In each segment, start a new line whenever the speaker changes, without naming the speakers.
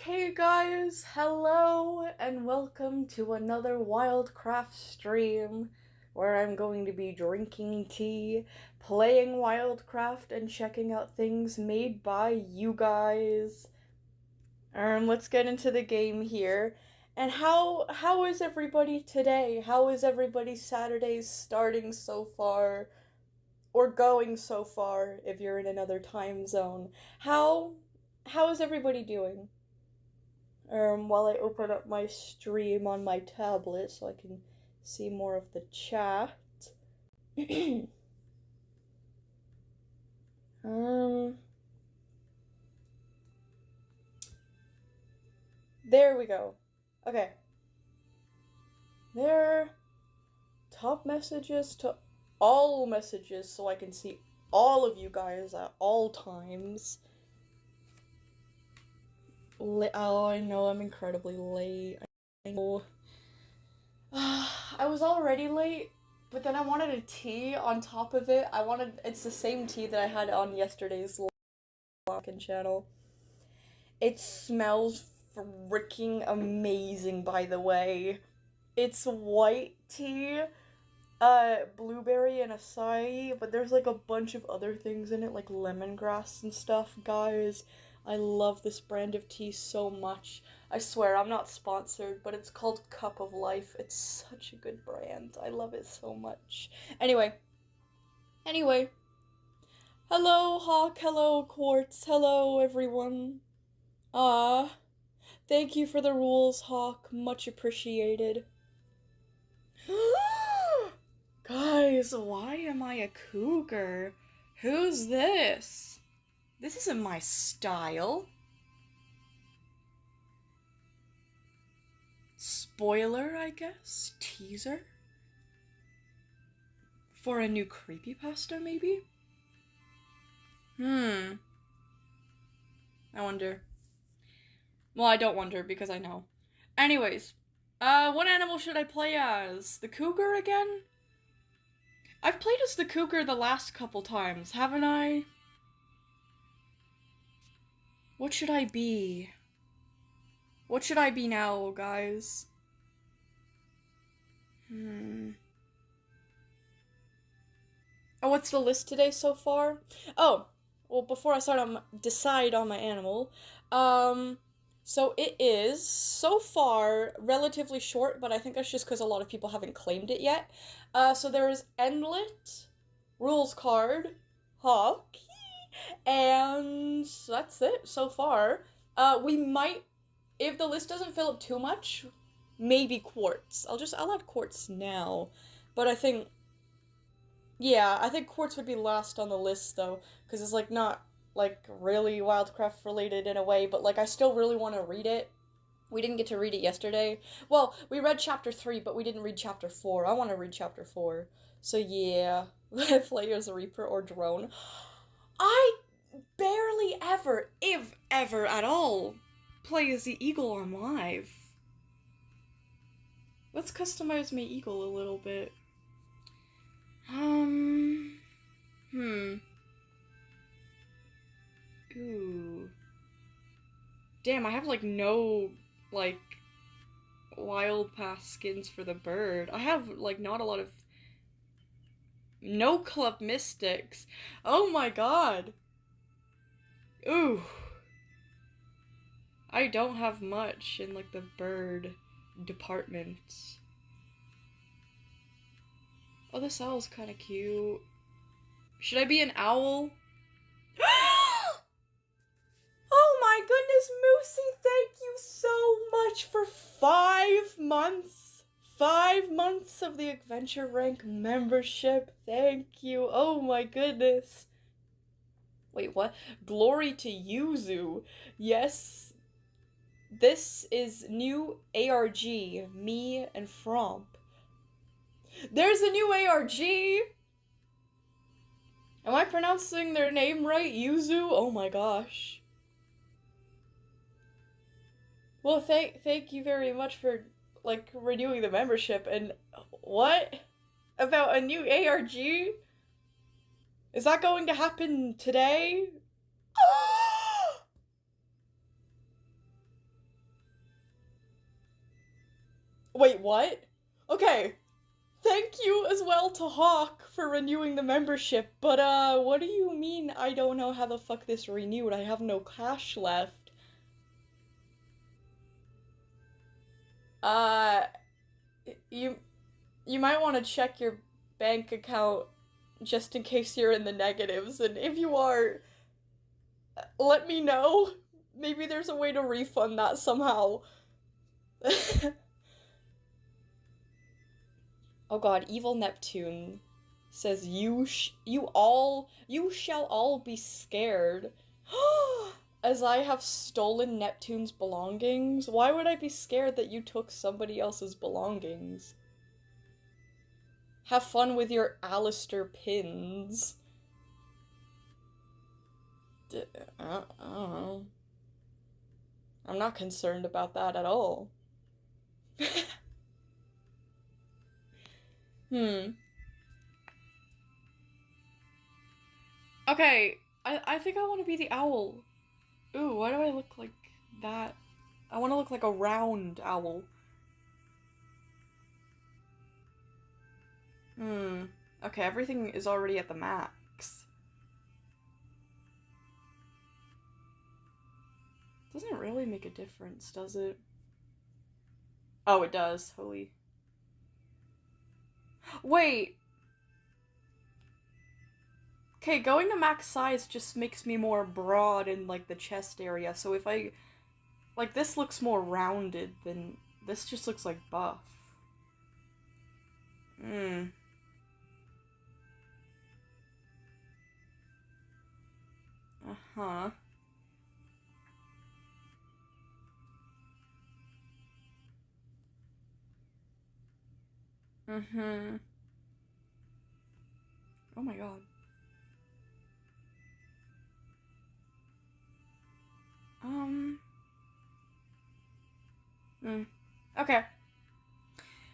Hey guys, hello and welcome to another WILDCRAFT stream where I'm going to be drinking tea, playing WILDCRAFT, and checking out things made by you guys. Let's get into the game here. And how is everybody today? How is everybody's Saturdays starting so far? Or going so far if you're in another time zone? How is everybody doing? While I open up my stream on my tablet so I can see more of the chat. There we go. Okay. There. Top messages to all messages so I can see all of you guys at all times. Oh, I know I'm incredibly late. I know. I was already late, but then I wanted a tea on top of it. It's the same tea that I had on yesterday's Lockin' channel. It smells freaking amazing, by the way. It's white tea, blueberry and acai, but there's like a bunch of other things in it, like lemongrass and stuff, guys. I love this brand of tea so much. I swear, I'm not sponsored, but it's called Cup of Life. It's such a good brand. I love it so much. Anyway. Hello, Hawk. Hello, Quartz. Hello, everyone. Thank you for the rules, Hawk. Much appreciated. Guys, why am I a cougar? Who's this? This isn't my style. Spoiler, I guess? Teaser? For a new creepypasta, maybe? I wonder. Well, I don't wonder, because I know. Anyways, what animal should I play as? The cougar again? I've played as the cougar the last couple times, haven't I? What should I be? What should I be now, guys? Oh, what's the list today so far? Oh, well, before I decide on my animal, so it is, so far, relatively short, but I think that's just because a lot of people haven't claimed it yet. So there's Endlet, Rules Card, Hawk, and that's it so far. We might, if the list doesn't fill up too much, maybe Quartz. I'll add Quartz now. But I think Quartz would be last on the list though, because it's like not like really WILDCRAFT related in a way, but like I still really want to read it. We didn't get to read it yesterday. Well, we read chapter 3, but we didn't read chapter 4. I want to read chapter 4. So yeah, play as a Reaper or Drone. I barely ever, if ever at all, play as the eagle on live. Let's customize my eagle a little bit. Ooh. Damn, I have like no, like, wild pass skins for the bird. I have like not a lot of no club mystics. Oh my god. Ooh. I don't have much in like the bird department. Oh, this owl's kind of cute. Should I be an owl? Oh my goodness, Moosey, thank you so much for 5 months. 5 months of the Adventure Rank membership. Thank you. Oh my goodness. Wait, what? Glory to Yuzu. Yes. This is new ARG. Me and Fromp. There's a new ARG! Am I pronouncing their name right? Yuzu? Oh my gosh. Well, thank you very much for, like, renewing the membership, and what? About a new ARG? Is that going to happen today? Wait, what? Okay. Thank you as well to Hawk for renewing the membership, but what do you mean I don't know how the fuck this renewed? I have no cash left. Uh, you might want to check your bank account just in case you're in the negatives, and if you are, let me know. Maybe there's a way to refund that somehow. Oh god, Evil Neptune says you shall all be scared. As I have stolen Neptune's belongings? Why would I be scared that you took somebody else's belongings? Have fun with your Alistair pins. I don't know. I'm not concerned about that at all. Okay, I think I want to be the owl. Ooh, why do I look like that? I want to look like a round owl. Okay, everything is already at the max. Doesn't really make a difference, does it? Oh, it does. Holy. Wait. Okay, going to max size just makes me more broad in, like, the chest area, so if I... Like, this looks more rounded than... This just looks like buff. Uh-huh. Oh my god. Okay.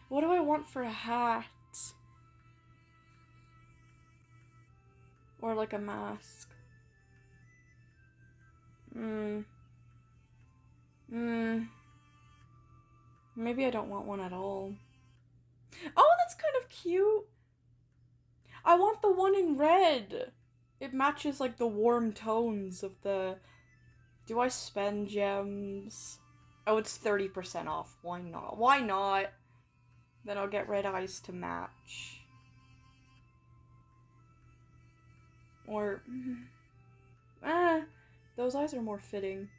What do I want for a hat? Or like a mask? Maybe I don't want one at all. Oh, that's kind of cute! I want the one in red! It matches like the warm tones of the... Do I spend gems? Oh, it's 30% off. Why not? Why not? Then I'll get red eyes to match. Or... those eyes are more fitting.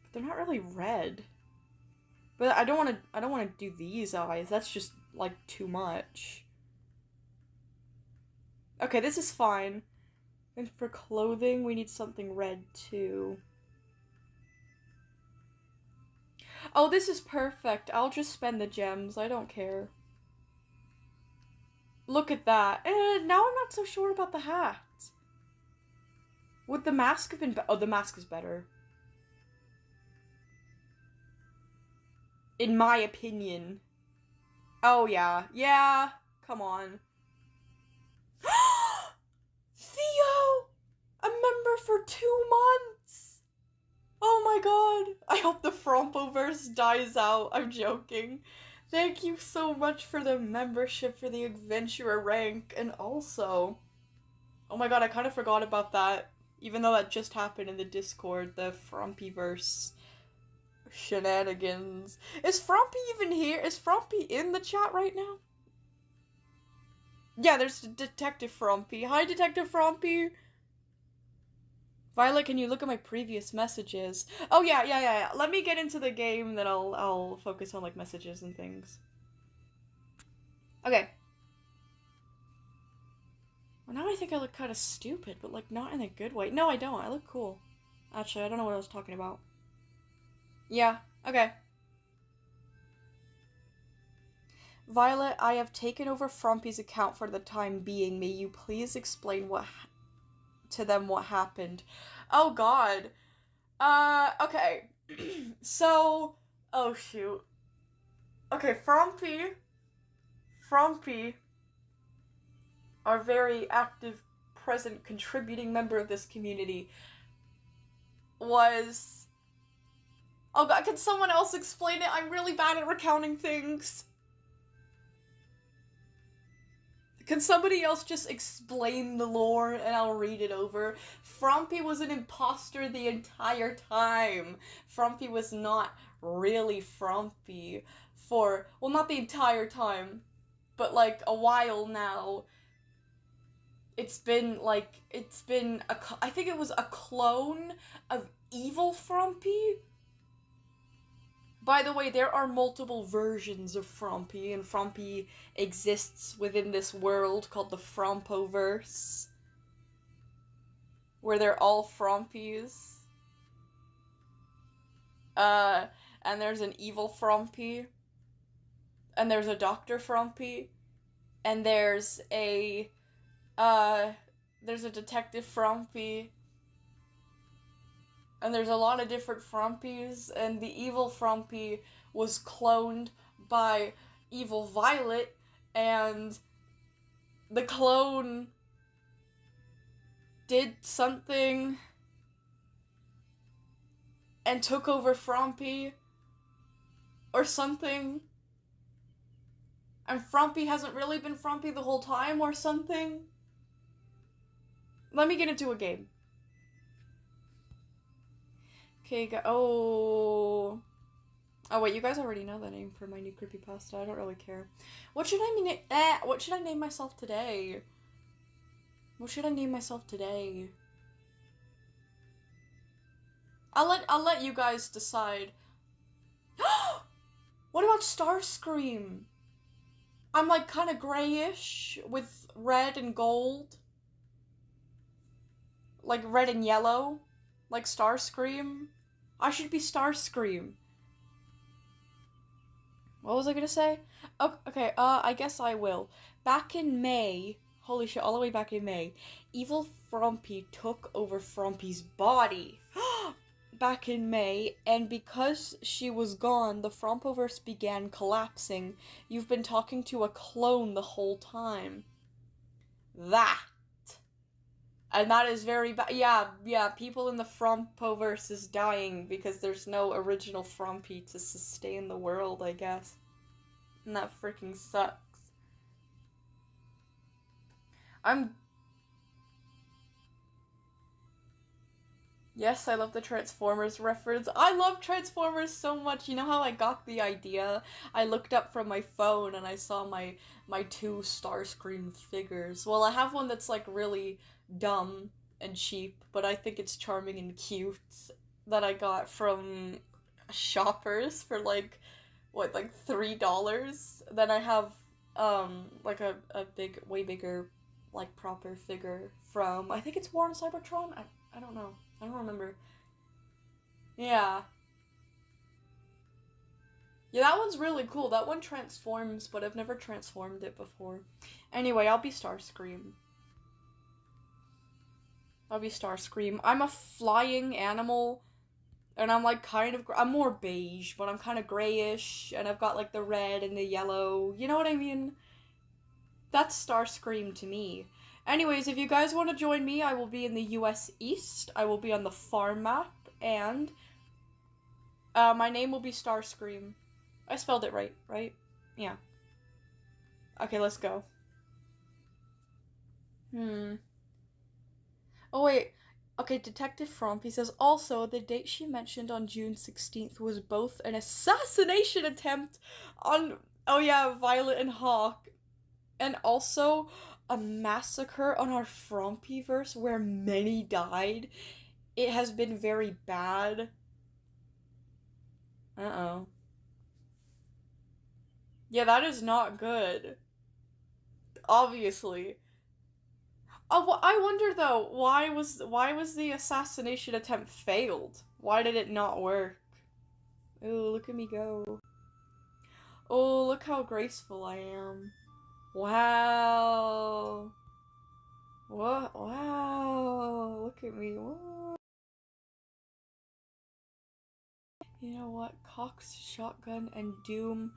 But they're not really red. But I don't want to do these eyes. That's just, like, too much. Okay, this is fine. And for clothing, we need something red, too. Oh, this is perfect. I'll just spend the gems. I don't care. Look at that. Now I'm not so sure about the hat. Would the mask have been oh, the mask is better. In my opinion. Oh, yeah. Yeah. Come on. Theo! A member for 2 months! Oh my god. I hope the Frompoverse dies out. I'm joking. Thank you so much for the membership for the adventurer rank. And also... Oh my god, I kind of forgot about that. Even though that just happened in the Discord, the Frompiverse shenanigans. Is Frompy even here? Is Frompy in the chat right now? Yeah, there's Detective Frompy. Hi, Detective Frompy. Violet, can you look at my previous messages? Oh, yeah. Let me get into the game, then I'll focus on, like, messages and things. Okay. Well, now I think I look kind of stupid, but, like, not in a good way. No, I don't. I look cool. Actually, I don't know what I was talking about. Yeah, okay. Violet, I have taken over Frompy's account for the time being. May you please explain to them what happened? Oh god. Okay. So, oh shoot. Okay, Frompy, our very active, present, contributing member of this community, was Oh god, can someone else explain it? I'm really bad at recounting things. Can somebody else just explain the lore and I'll read it over? Frumpy was an imposter the entire time. Frumpy was not really Frumpy for, well, not the entire time, but like a while now. It's been I think it was a clone of evil Frumpy. By the way, there are multiple versions of Frumpy, and Frumpy exists within this world called the Frumpoverse, where they're all Frumpies. And there's an evil Frumpy, and there's a Dr. Frumpy, and there's a Detective Frumpy, and there's a lot of different Frumpies, and the evil Frumpy was cloned by evil Violet, and the clone did something and took over Frumpy or something, and Frumpy hasn't really been Frumpy the whole time or something. Let me get into a game. Okay, oh wait, you guys already know the name for my new creepypasta. I don't really care. What should I name myself today? What should I name myself today? I'll let you guys decide. What about Starscream? I'm like kind of grayish with red and gold. Like red and yellow. Like Starscream. I should be Starscream. What was I gonna say? Oh, okay, I guess I will. Back in May, holy shit, all the way back in May, evil Frumpy took over Frumpy's body. Back in May, and because she was gone, the Frumpoverse began collapsing. You've been talking to a clone the whole time. That. And that is very bad. Yeah, people in the Frumpoverse is dying because there's no original Frumpy to sustain the world, I guess. And that freaking sucks. Yes, I love the Transformers reference. I love Transformers so much. You know how I got the idea? I looked up from my phone and I saw my two Starscream figures. Well, I have one that's like really dumb and cheap, but I think it's charming and cute, that I got from Shoppers for like $3. Then I have like a big, way bigger, like proper figure from, I think it's War on Cybertron? I don't know. I don't remember. Yeah. Yeah, that one's really cool. That one transforms, but I've never transformed it before. Anyway, I'll be Starscream. I'm a flying animal, and I'm like I'm more beige, but I'm kind of grayish, and I've got like the red and the yellow. You know what I mean? That's Starscream to me. Anyways, if you guys want to join me, I will be in the US East. I will be on the farm map, and my name will be Starscream. I spelled it right, right? Yeah. Okay, let's go. Oh, wait. Okay, Detective Frumpy says, also, the date she mentioned on June 16th was both an assassination attempt on, oh yeah, Violet and Hawk, and also a massacre on our Frumpyverse where many died. It has been very bad. Uh-oh. Yeah, that is not good. Obviously. Oh, well, I wonder though, why was the assassination attempt failed? Why did it not work? Ooh, look at me go. Oh, look how graceful I am. Wow. What? Wow. Look at me. Whoa. You know what? Cox, Shotgun, and Doom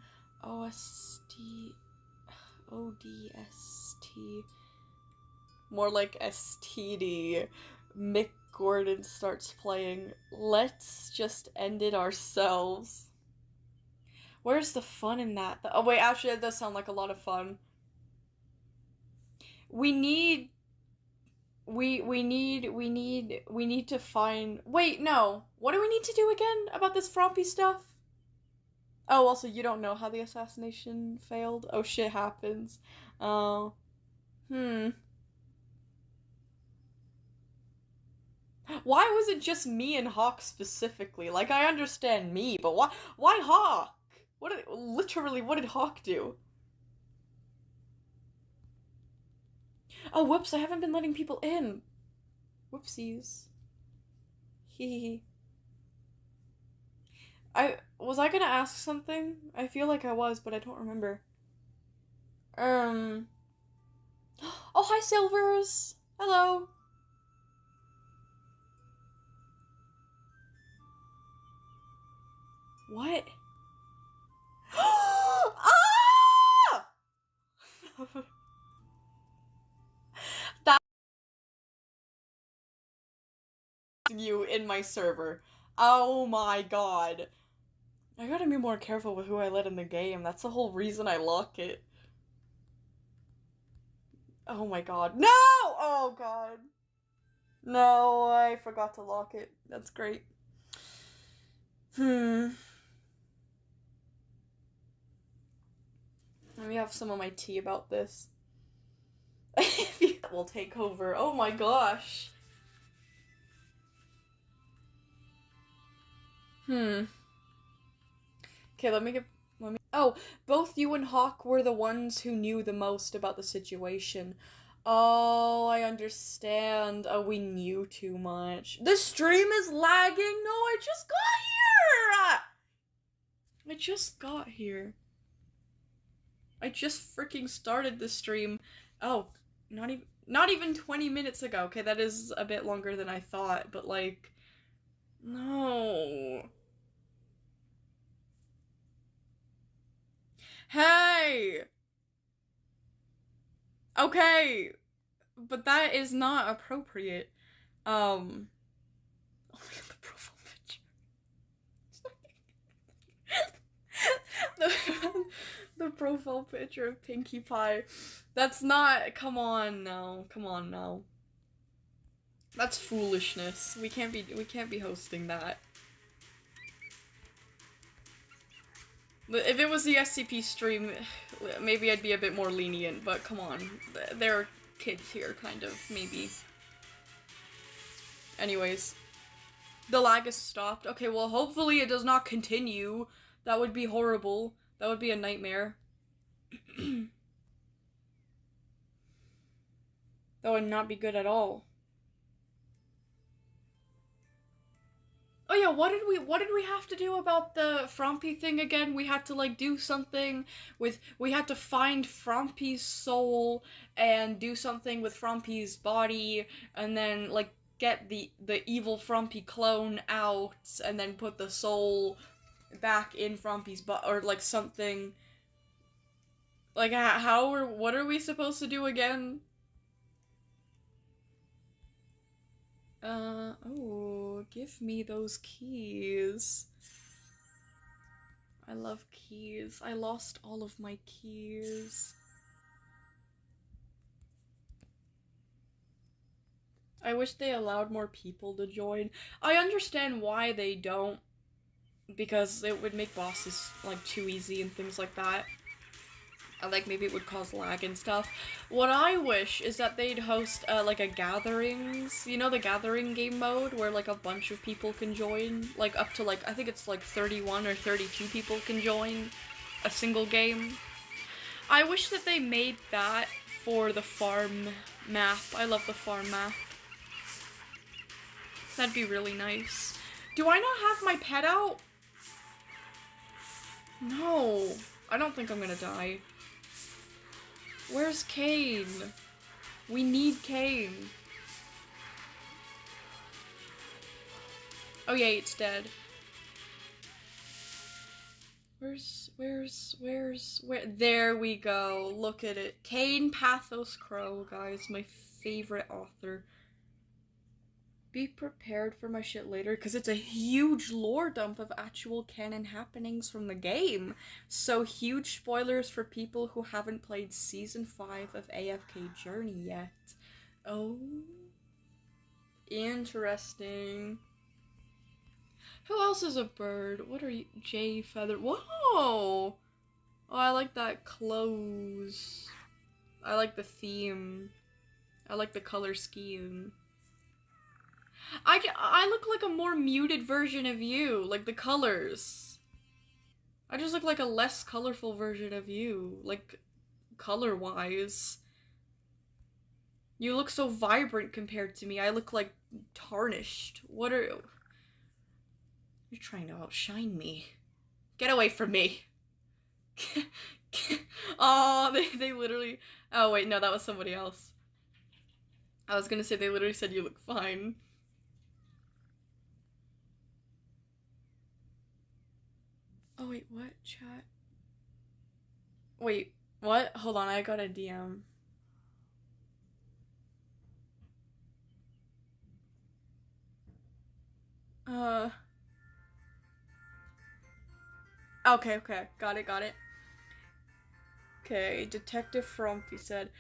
ODST. More like STD. Gordon starts playing. Let's just end it ourselves. Where's the fun in that? Oh wait, actually that does sound like a lot of fun. We need to find... Wait, no. What do we need to do again about this Frompy stuff? Oh, also, you don't know how the assassination failed? Oh, shit happens. Oh. Why was it just me and Hawk specifically? Like, I understand me, but why Hawk? What did Hawk do? Oh, whoops, I haven't been letting people in. Whoopsies. Hee. Was I gonna ask something? I feel like I was, but I don't remember. Oh, hi, Silvers! Hello! What? Ah! That's you in my server. Oh my god. I gotta be more careful with who I let in the game. That's the whole reason I lock it. Oh my god. No! Oh god. No, I forgot to lock it. That's great. Let me have some of my tea about this. Will take over. Oh my gosh. Okay, let me... Oh, both you and Hawk were the ones who knew the most about the situation. Oh, I understand. Oh, we knew too much. The stream is lagging? No, I just got here! I just freaking started the stream. Oh, not even 20 minutes ago. Okay, that is a bit longer than I thought, but like... No. Hey! Okay, but that is not appropriate. Oh my god, the profile picture. the profile picture of Pinkie Pie. That's not... Come on, no. Come on, no. That's foolishness. We can't be hosting that. If it was the SCP stream, maybe I'd be a bit more lenient, but come on. There are kids here, kind of, maybe. Anyways. The lag has stopped. Okay, well, hopefully it does not continue. That would be horrible. That would be a nightmare. That would not be good at all. Oh yeah, what did we have to do about the Frompy thing again? We had to like do something with, we had to find Frompy's soul and do something with Frompy's body and then like get the evil Frompy clone out and then put the soul back in Frompy's body or like something. Like what are we supposed to do again? Oh, give me those keys. I love keys. I lost all of my keys. I wish they allowed more people to join. I understand why they don't, because it would make bosses, like, too easy and things like that. Like, maybe it would cause lag and stuff. What I wish is that they'd host, like, a gatherings, you know, the gathering game mode, where, like, a bunch of people can join? Like, up to, like, I think it's, like, 31 or 32 people can join a single game. I wish that they made that for the farm map. I love the farm map. That'd be really nice. Do I not have my pet out? No. I don't think I'm gonna die. Where's Kane? We need Kane. Oh yeah, it's dead. Where? There we go. Look at it. Kane Pathos Crow, guys. My favorite author. be prepared for my shit later, because it's a huge lore dump of actual canon happenings from the game. So huge spoilers for people who haven't played Season 5 of AFK Journey yet. Oh. Interesting. Who else is a bird? What are you? Jay Feather. Whoa! Oh, I like that clothes. I like the theme. I like the color scheme. I look like a more muted version of you, like the colors. I just look like a less colorful version of you, like color-wise. You look so vibrant compared to me. I look like tarnished. What are... You're trying to outshine me. Get away from me. Oh, they literally... Oh wait, no, that was somebody else. I was gonna say they literally said you look fine. Oh wait, what? Chat? Wait, what? Hold on, I got a DM. Okay, got it. Okay, Detective Frumpy said,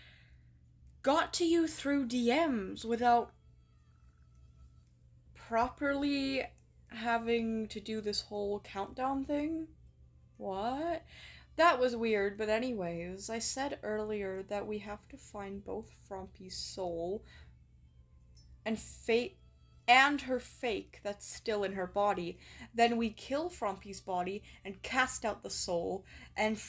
got to you through DMs without properly having to do this whole countdown thing? What? That was weird, but anyways, I said earlier that we have to find both Frumpy's soul and her fake that's still in her body. Then we kill Frumpy's body and cast out the soul, and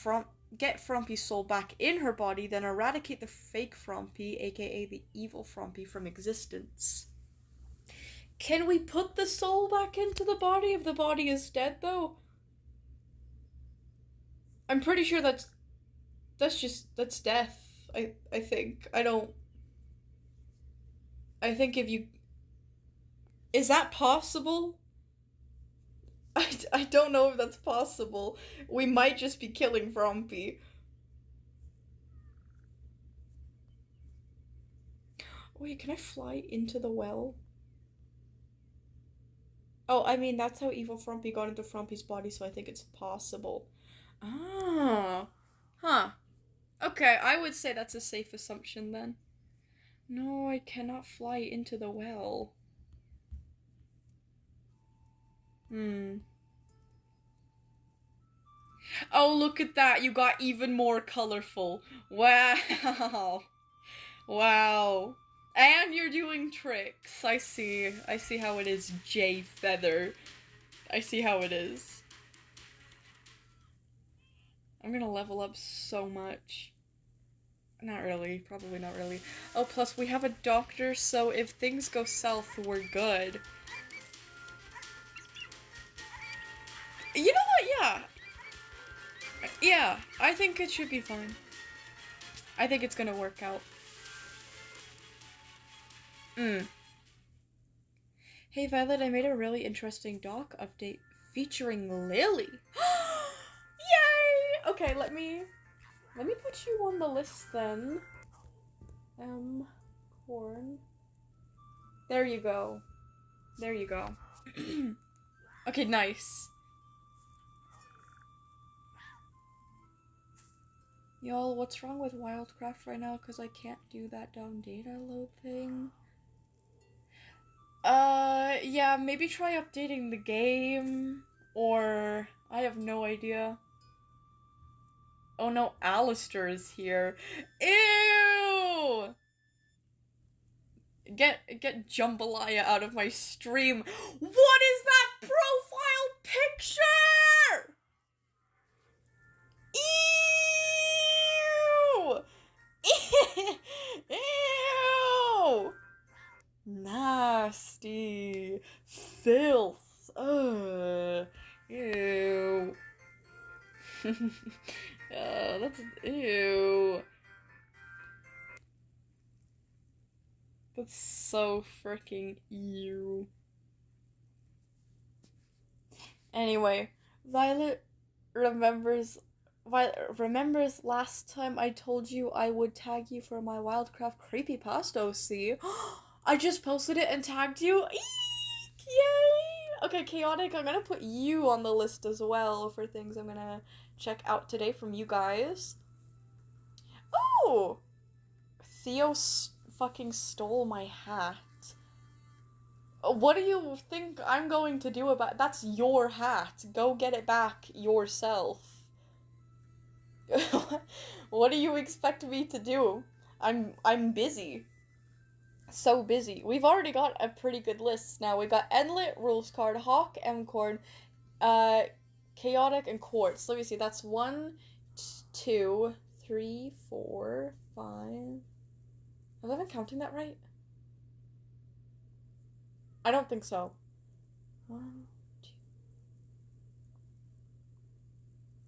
get Frumpy's soul back in her body, then eradicate the fake Frumpy, aka the evil Frumpy, from existence. Can we put the soul back into the body if the body is dead, though? I'm pretty sure that's death. I think. I think if you... Is that possible? I don't know if that's possible. We might just be killing Frumpy. Wait, can I fly into the well? Oh, I mean, that's how evil Frumpy got into Frumpy's body, so I think it's possible. Oh. Huh. Okay, I would say that's a safe assumption then. No, I cannot fly into the well. Oh, look at that. You got even more colorful. Wow. Wow. And you're doing tricks. I see how it is, Jay Feather. I see how it is. I'm gonna level up so much. Not really. Probably not really. Oh, plus we have a doctor, so if things go south, we're good. You know what? Yeah. Yeah, I think it should be fine. I think it's gonna work out. Hey Violet, I made a really interesting doc update featuring Lily. Yay! Okay, let me put you on the list then. Corn. There you go. There you go. Okay, nice. Y'all, what's wrong with WILDCRAFT right now? Because I can't do that dumb data load thing. Yeah, maybe try updating the game, or I have no idea. Oh no, Alistair is here. Ew! Get Jambalaya out of my stream. What is that profile picture? Ew! Ew! Nasty. Filth. Ugh. Ew. That's... Ew. That's so freaking ew. Anyway, Violet remembers last time I told you I would tag you for my WILDCRAFT creepypasta OC. I just posted it and tagged you. Eek! Yay! Okay, Chaotic, I'm gonna put you on the list as well for things I'm gonna check out today from you guys. Oh! Theo fucking stole my hat. What do you think I'm going to do about that's your hat. Go get it back yourself. What do you expect me to do? I'm busy. So busy. We've already got a pretty good list now. We got Endlit, Rules Card, Hawk, M-Corn, Chaotic, and Quartz. Let me see. That's 1, 2, 3, 4, 5. Have I been counting that right? I don't think so. 1, 2.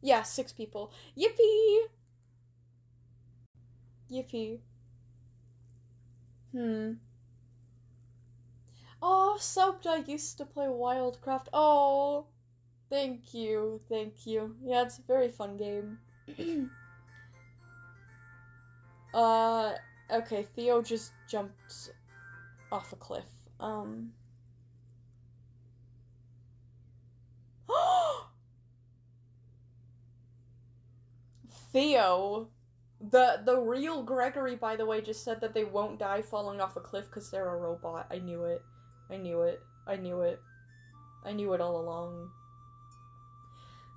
Yeah, 6 people. Yippee! Yippee. Oh, subbed, I used to play WILDCRAFT. Oh, thank you, thank you. Yeah, it's a very fun game. Okay, Theo just jumped off a cliff. Theo! The real Gregory, by the way, just said that they won't die falling off a cliff because they're a robot. I knew it. I knew it. I knew it. I knew it all along.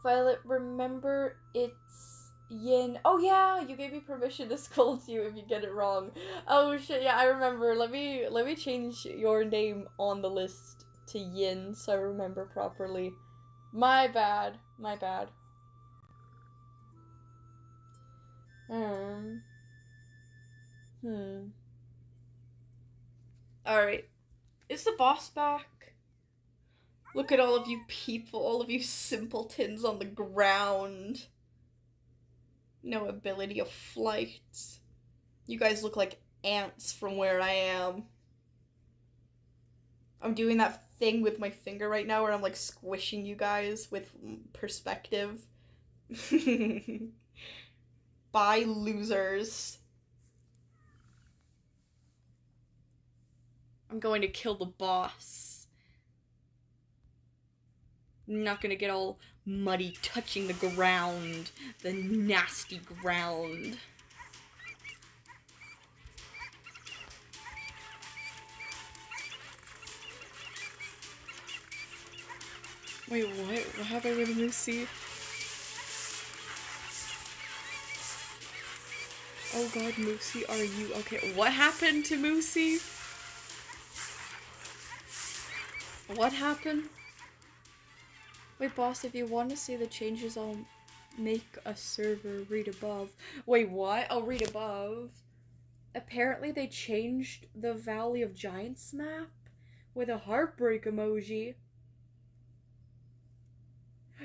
Violet, remember it's Yin. Oh yeah, you gave me permission to scold you if you get it wrong. Oh shit, yeah, I remember. Let me change your name on the list to Yin so I remember properly. My bad. My bad. Alright. Is the boss back? Look at all of you people, all of you simpletons on the ground. No ability of flight. You guys look like ants from where I am. I'm doing that thing with my finger right now where I'm like squishing you guys with perspective. Bye, losers. I'm going to kill the boss. I'm not gonna get all muddy touching the ground. The nasty ground. Wait, what? What happened with Moosey? Oh god, Moosey, are you okay? What happened to Moosey? What happened? Wait, boss, if you want to see the changes, I'll make a server. Read above. Wait, what? I'll read above. Apparently they changed the Valley of Giants map with a heartbreak emoji.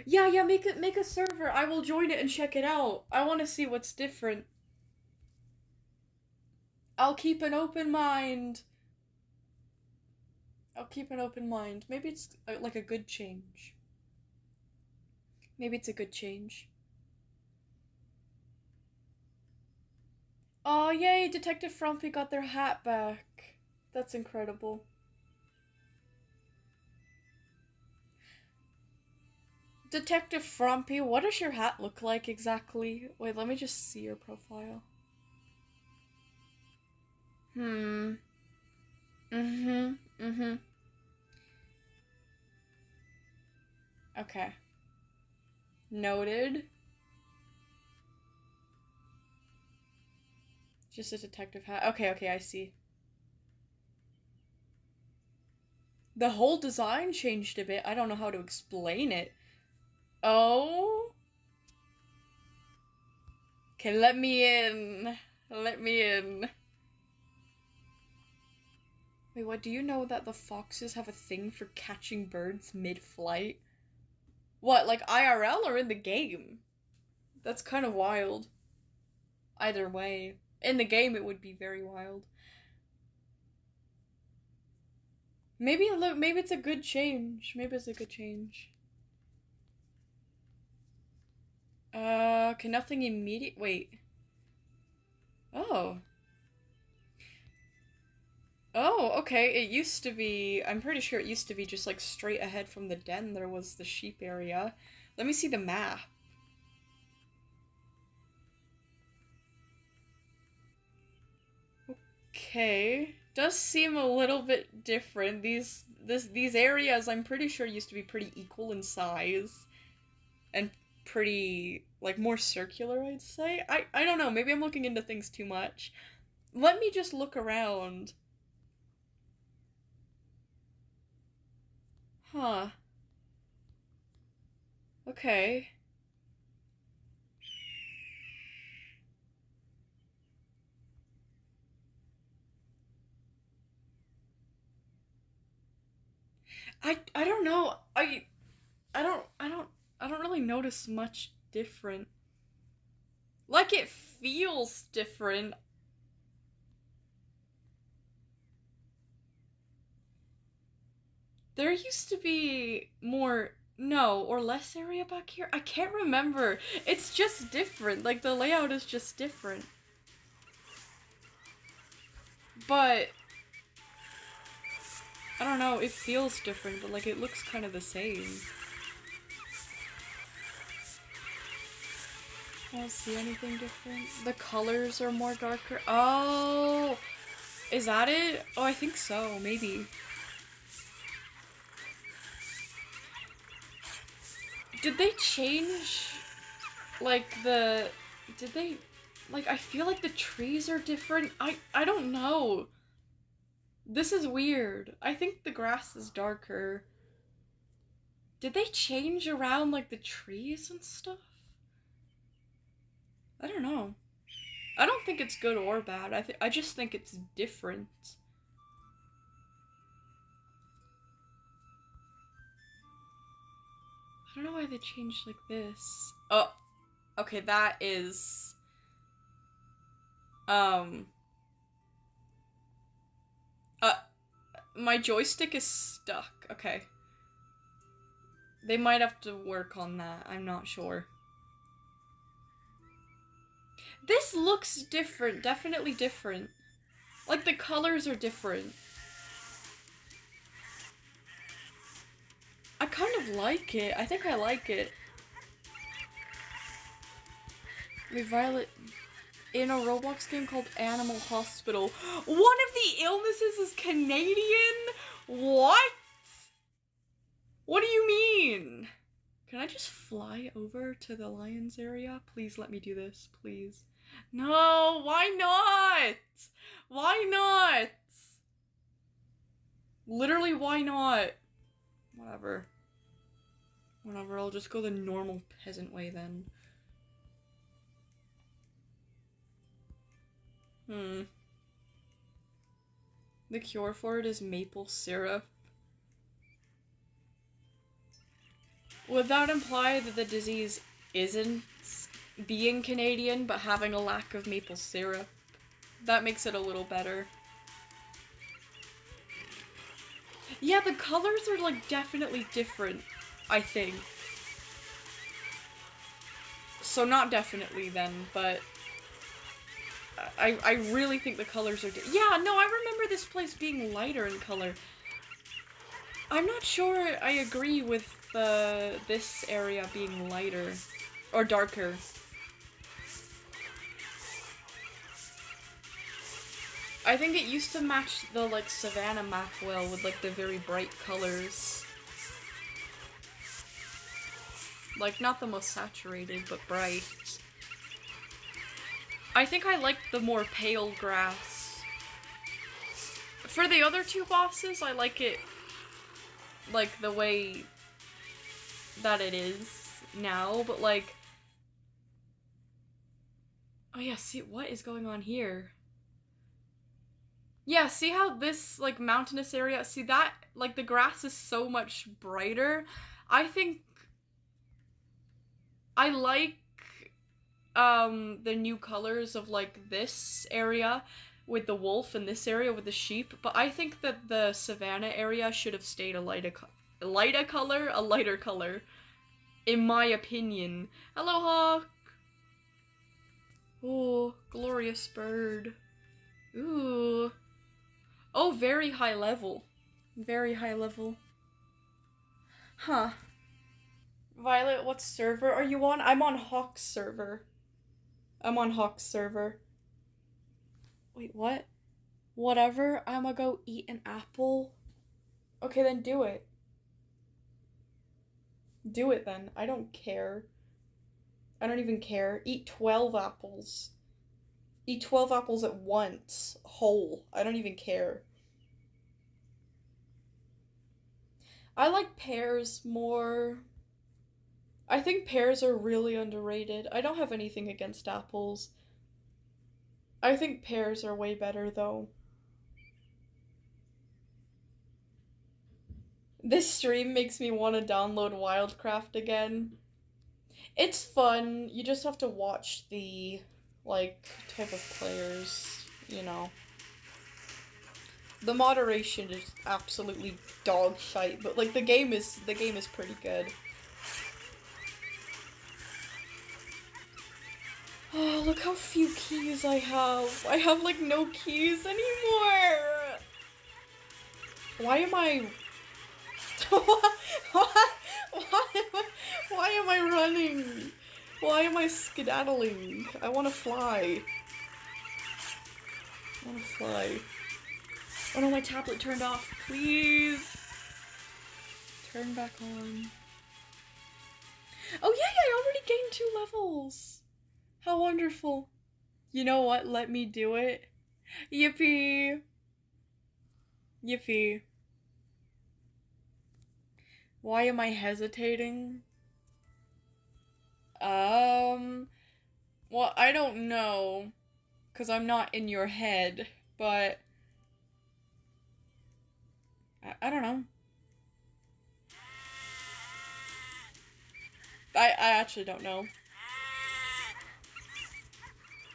Yeah, make a server. I will join it and check it out. I want to see what's different. I'll keep an open mind. I'll keep an open mind. Maybe it's like a good change. Maybe it's a good change. Oh, yay! Detective Frumpy got their hat back. That's incredible. Detective Frumpy, what does your hat look like exactly? Wait, let me just see your profile. Okay. Noted. Just a detective hat. Okay, I see. The whole design changed a bit. I don't know how to explain it. Oh? Okay, let me in. Let me in. Wait, what? Do you know that the foxes have a thing for catching birds mid-flight? What, like IRL or in the game? That's kind of wild. Either way. In the game, it would be very wild. Maybe it's a good change. Maybe it's a good change. Okay, nothing immediate. Wait. Oh. Oh, okay. It used to be, I'm pretty sure it used to be just like straight ahead from the den there was the sheep area. Let me see the map. Okay. Does seem a little bit different. These areas I'm pretty sure used to be pretty equal in size and pretty like more circular, I'd say. I don't know, maybe I'm looking into things too much. Let me just look around. Huh. Okay. I don't know. I don't I don't I don't really notice much different. Like it feels different. There used to be more no or less area back here. I can't remember. It's just different. Like the layout is just different. But I don't know, it feels different, but like it looks kind of the same. I don't see anything different. The colors are more darker. Oh, is that it? Oh, I think so, maybe. Did they change, like, did they, like, I feel like the trees are different. I don't know. This is weird. I think the grass is darker. Did they change around, like, the trees and stuff? I don't know. I don't think it's good or bad. I just think it's different. I don't know why they changed like this. Oh, okay, that is... my joystick is stuck. Okay. They might have to work on that. I'm not sure. This looks different. Definitely different. Like, the colors are different. I kind of like it. I think I like it. Violet in a Roblox game called Animal Hospital. One of the illnesses is Canadian? What? What do you mean? Can I just fly over to the lions area? Please let me do this, please. No, why not? Why not? Literally, why not? Whatever. Whatever, I'll just go the normal peasant way then. The cure for it is maple syrup. Would that imply that the disease isn't being Canadian, but having a lack of maple syrup? That makes it a little better. Yeah, the colors are, like, definitely different, I think. So not definitely then, but... I really think the colors are yeah, no, I remember this place being lighter in color. I'm not sure I agree with this area being lighter. Or darker. I think it used to match the, like, Savannah map well with, like, the very bright colors. Like, not the most saturated, but bright. I think I like the more pale grass. For the other two bosses, I like it, like, the way that it is now, but, like... Oh yeah, see, what is going on here? Yeah, see how this, like, mountainous area, see that, like, the grass is so much brighter? I think I like the new colors of, like, this area with the wolf and this area with the sheep, but I think that the Savannah area should have stayed a lighter color, in my opinion. Hello, Hawk! Oh, glorious bird. Ooh. Oh, very high level. Very high level. Huh. Violet, what server are you on? I'm on Hawk's server. I'm on Hawk's server. Wait, what? Whatever, I'ma go eat an apple. Okay, then do it. Do it then. I don't care. I don't even care. Eat 12 apples. Eat 12 apples at once. Whole. I don't even care. I like pears more. I think pears are really underrated. I don't have anything against apples. I think pears are way better though. This stream makes me want to download WILDCRAFT again. It's fun. You just have to watch the, like, type of players, you know. The moderation is absolutely dog shite, but like the game is pretty good. Oh, look how few keys I have. I have like no keys anymore. Why am I why am I running? Why am I skedaddling? I want to fly. I want to fly. Oh no, my tablet turned off. Please. Turn back on. Oh yeah, I already gained 2 levels. How wonderful. You know what? Let me do it. Yippee. Yippee. Why am I hesitating? Well, I don't know. 'Cause I'm not in your head, but I don't know. I actually don't know.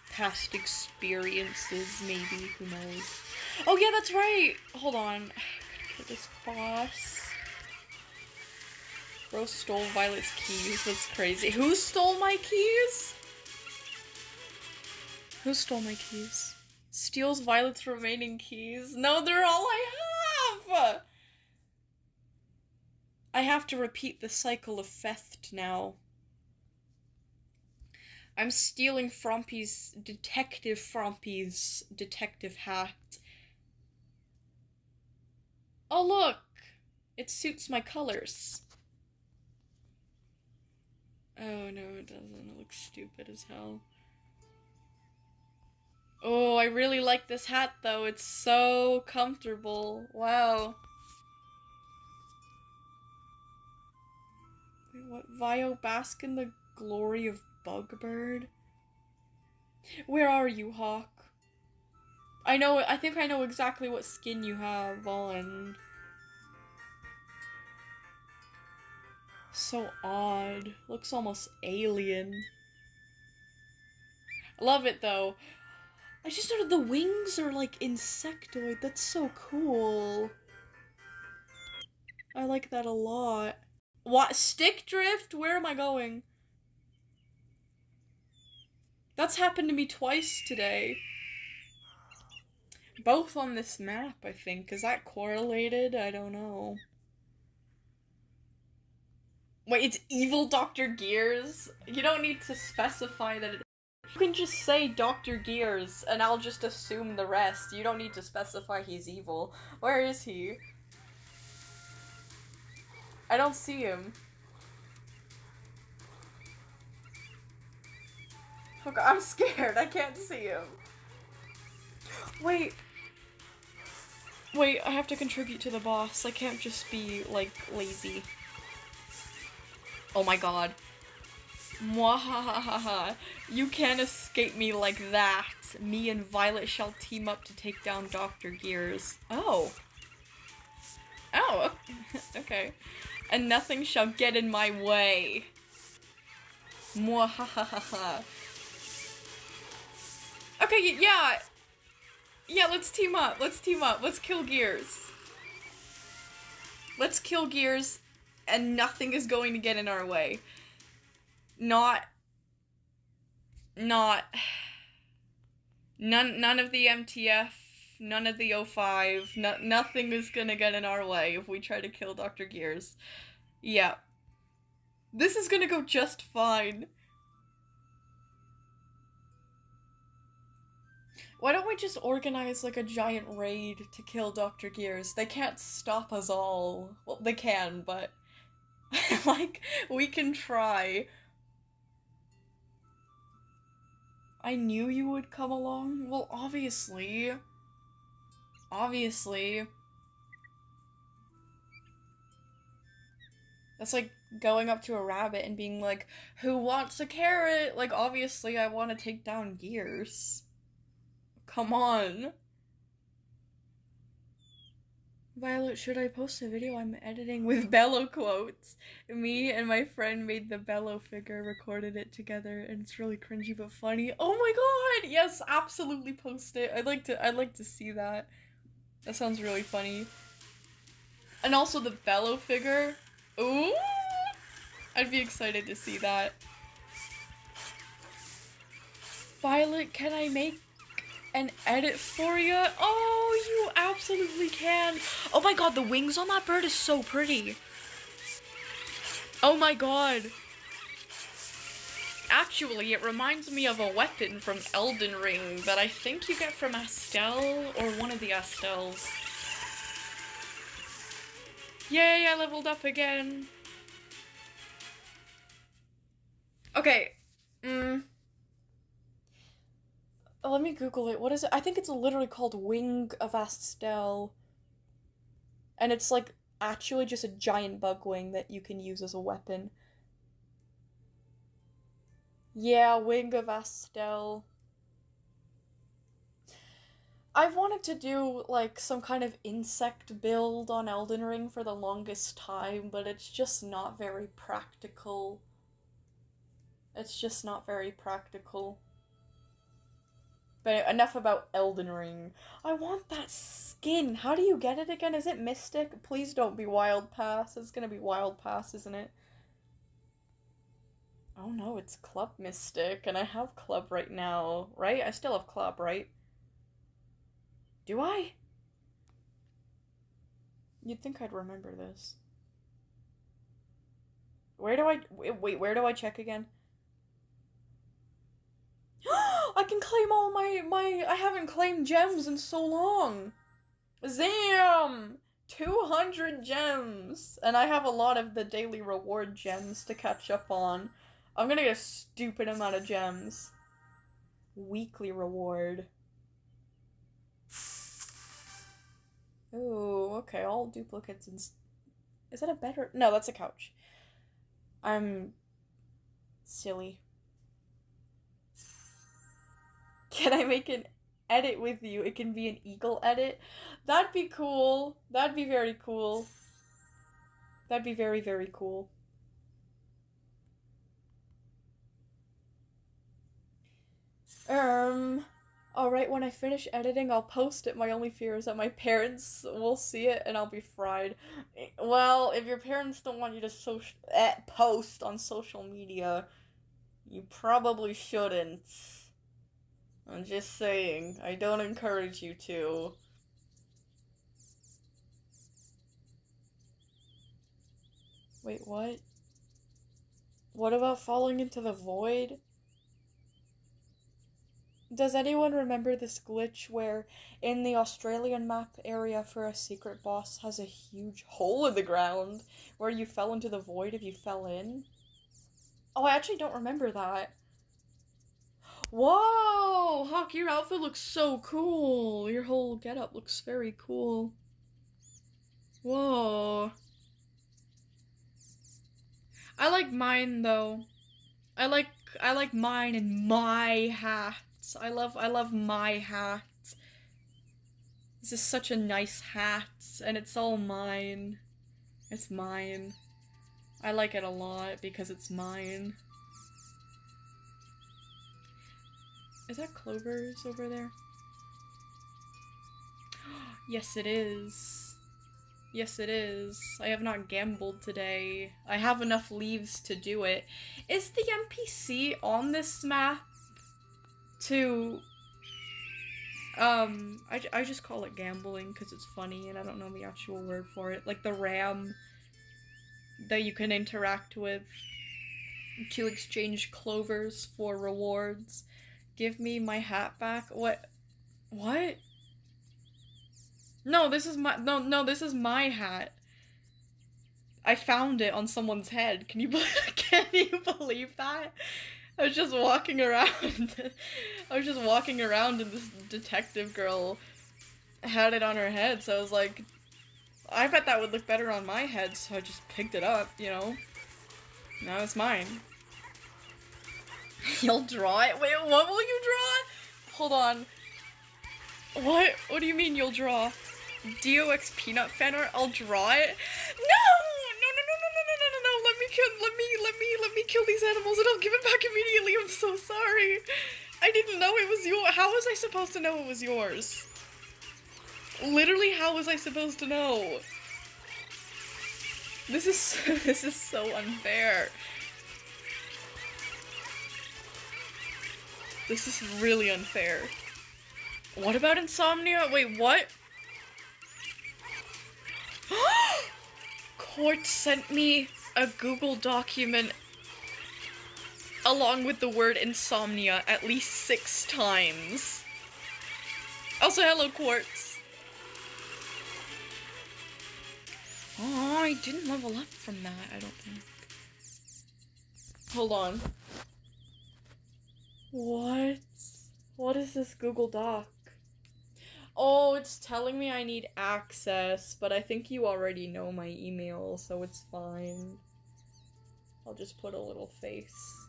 Past experiences, maybe, who knows. Oh yeah, that's right! Hold on. Kill this boss. Bro stole Violet's keys, that's crazy. Who stole my keys? Who stole my keys? Steals Violet's remaining keys? No, they're all I have! I have to repeat the cycle of theft now. I'm stealing Detective Frompy's detective hat. Oh look! It suits my colors. Oh no, it doesn't. It looks stupid as hell. Oh, I really like this hat though. It's so comfortable. Wow. Wait, what? Vio, bask in the glory of Bugbird? Where are you, Hawk? I think I know exactly what skin you have on. So odd. Looks almost alien. I love it though. I just noticed the wings are like insectoid. That's so cool. I like that a lot. What? Stick drift? Where am I going? That's happened to me twice today. Both on this map, I think. Is that correlated? I don't know. Wait, it's evil Dr. Gears? You don't need to specify that it. You can just say Dr. Gears, and I'll just assume the rest. You don't need to specify he's evil. Where is he? I don't see him. Okay, I'm scared. I can't see him. Wait. Wait, I have to contribute to the boss. I can't just be, like, lazy. Oh my god. Mwahahaha. You can't escape me like that. Me and Violet shall team up to take down Dr. Gears. Oh. Oh, okay. And nothing shall get in my way. Mwahahaha. Okay, yeah. Yeah, let's team up. Let's team up. Let's kill Gears. Let's kill Gears, and nothing is going to get in our way. None of the MTF, None of the O5. Nothing is gonna get in our way if we try to kill Dr. Gears. Yeah. This is gonna go just fine. Why don't we just organize like a giant raid to kill Dr. Gears? They can't stop us all. Well, they can, but like, we can try. I knew you would come along. Well, obviously. Obviously. That's like going up to a rabbit and being like, who wants a carrot? Like, obviously I want to take down Gears. Come on. Violet, should I post a video I'm editing with Bello quotes? Me and my friend made the Bello figure, recorded it together, and it's really cringy but funny. Oh my god! Yes, absolutely post it. I'd like to see that. That sounds really funny. And also the Bello figure. Ooh! I'd be excited to see that. Violet, can I make an edit for you? Oh, you absolutely can. Oh my god, the wings on that bird is so pretty. Oh my god. Actually, it reminds me of a weapon from Elden Ring that I think you get from Astel or one of the Astels. Yay, I leveled up again. Okay. Let me Google it. What is it? I think it's literally called Wing of Astel. And it's like actually just a giant bug wing that you can use as a weapon. Yeah, Wing of Astel. I've wanted to do like some kind of insect build on Elden Ring for the longest time, but it's just not very practical. It's just not very practical. But enough about Elden Ring. I want that skin. How do you get it again? Is it Mystic? Please don't be Wild Pass. It's gonna be Wild Pass, isn't it? Oh no, it's Club Mystic, and I have Club right now, right? I still have Club, right? Do I? You'd think I'd remember this. Wait, where do I check again? I can claim all I haven't claimed gems in so long. Zam! 200 gems! And I have a lot of the daily reward gems to catch up on. I'm gonna get a stupid amount of gems. Weekly reward. Ooh, okay, all duplicates and... Is that a better... No, that's a couch. I'm... silly. Can I make an edit with you? It can be an eagle edit. That'd be cool. That'd be very cool. That'd be very, very cool. Alright, when I finish editing, I'll post it. My only fear is that my parents will see it and I'll be fried. Well, if your parents don't want you to post on social media, you probably shouldn't. I'm just saying, I don't encourage you to. Wait, what? What about falling into the void? Does anyone remember this glitch where in the Australian map area for a secret boss has a huge hole in the ground where you fell into the void if you fell in? Oh, I actually don't remember that. Whoa! Hawk, your outfit looks so cool. Your whole getup looks very cool. Whoa. I like mine though. I like mine and my hats. I love my hat. This is such a nice hat, and it's all mine. It's mine. I like it a lot because it's mine. Is that clovers over there? Yes, it is. Yes, it is. I have not gambled today. I have enough leaves to do it. Is the NPC on this map to... I just call it gambling because it's funny and I don't know the actual word for it. Like the ram that you can interact with to exchange clovers for rewards. Give me my hat back. What? What? No, this is my- no, this is my hat. I found it on someone's head. Can you believe that? I was just walking around. I was just walking around and this detective girl had it on her head, so I was like, I bet that would look better on my head, so I just picked it up, you know? Now it's mine. You'll draw it? Wait, what will you draw? Hold on. What? What do you mean you'll draw? DOX peanut fan art? I'll draw it? No! No, let me kill these animals and I'll give it back immediately. I'm so sorry. I didn't know it was yours. How was I supposed to know it was yours? Literally, how was I supposed to know? This is so unfair. This is really unfair. What about insomnia? Wait, what? Court sent me a Google document along with the word insomnia at least 6 times. Also, hello, Quartz. Oh, I didn't level up from that, I don't think. Hold on. What? What is this Google Doc? Oh, it's telling me I need access, but I think you already know my email, so it's fine. I'll just put a little face.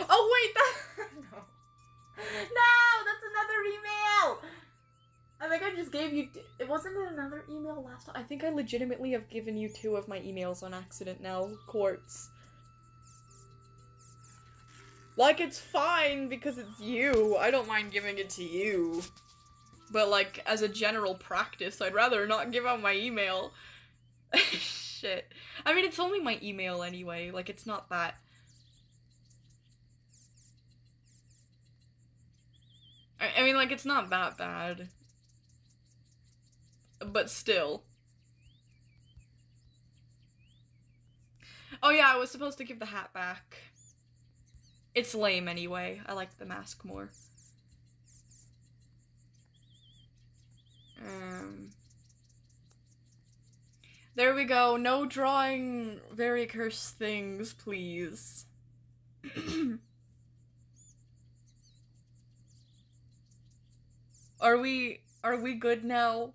Oh, wait, that- No. No, that's another email! I think I just gave you- It wasn't another email last time. I think I legitimately have given you 2 of my emails on accident now, Quartz. Like, it's fine because it's you. I don't mind giving it to you. But, like, as a general practice, I'd rather not give out my email. Shit. I mean, it's only my email anyway. Like, it's not that. I mean, like, it's not that bad. But still. Oh yeah, I was supposed to give the hat back. It's lame anyway. I like the mask more. There we go. No drawing very cursed things, please. Are we good now?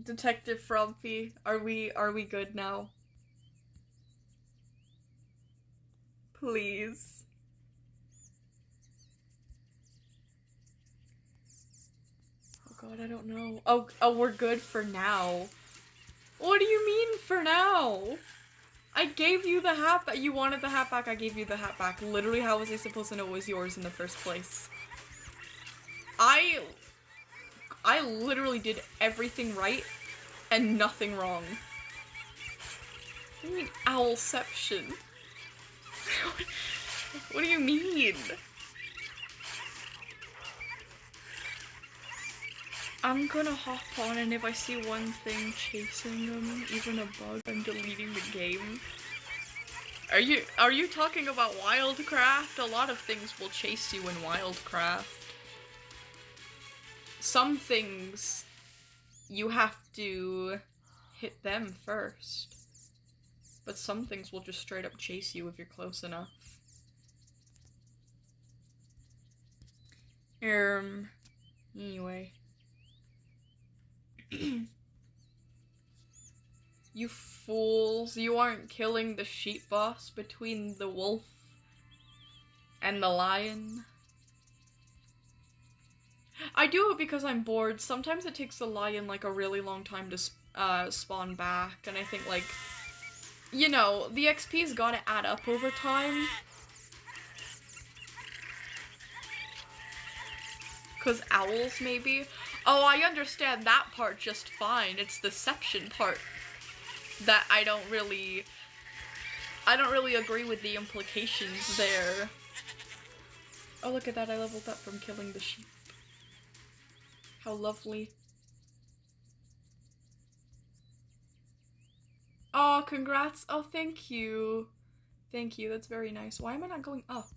Detective Frumpy, are we good now? Please. Oh god, I don't know. Oh, we're good for now. What do you mean for now? I gave you the hat back. You wanted the hat back, I gave you the hat back. Literally, how was I supposed to know it was yours in the first place? I literally did everything right and nothing wrong. What do you mean, owlception? What do you mean? I'm gonna hop on, and if I see one thing chasing them, even a bug, I'm deleting the game. Are you talking about WILDCRAFT? A lot of things will chase you in WILDCRAFT. Some things, you have to hit them first. But some things will just straight up chase you if you're close enough. Anyway. You fools, you aren't killing the sheep boss between the wolf and the lion. I do it because I'm bored. Sometimes it takes the lion like a really long time to spawn back, and I think like, you know, the XP's gotta add up over time. Cause owls, maybe? Oh, I understand that part just fine. It's the deception part that I don't really I don't really agree with the implications there. Oh, look at that, I leveled up from killing the sheep. How lovely. Oh, congrats. Oh, thank you. Thank you, that's very nice. Why am I not going up?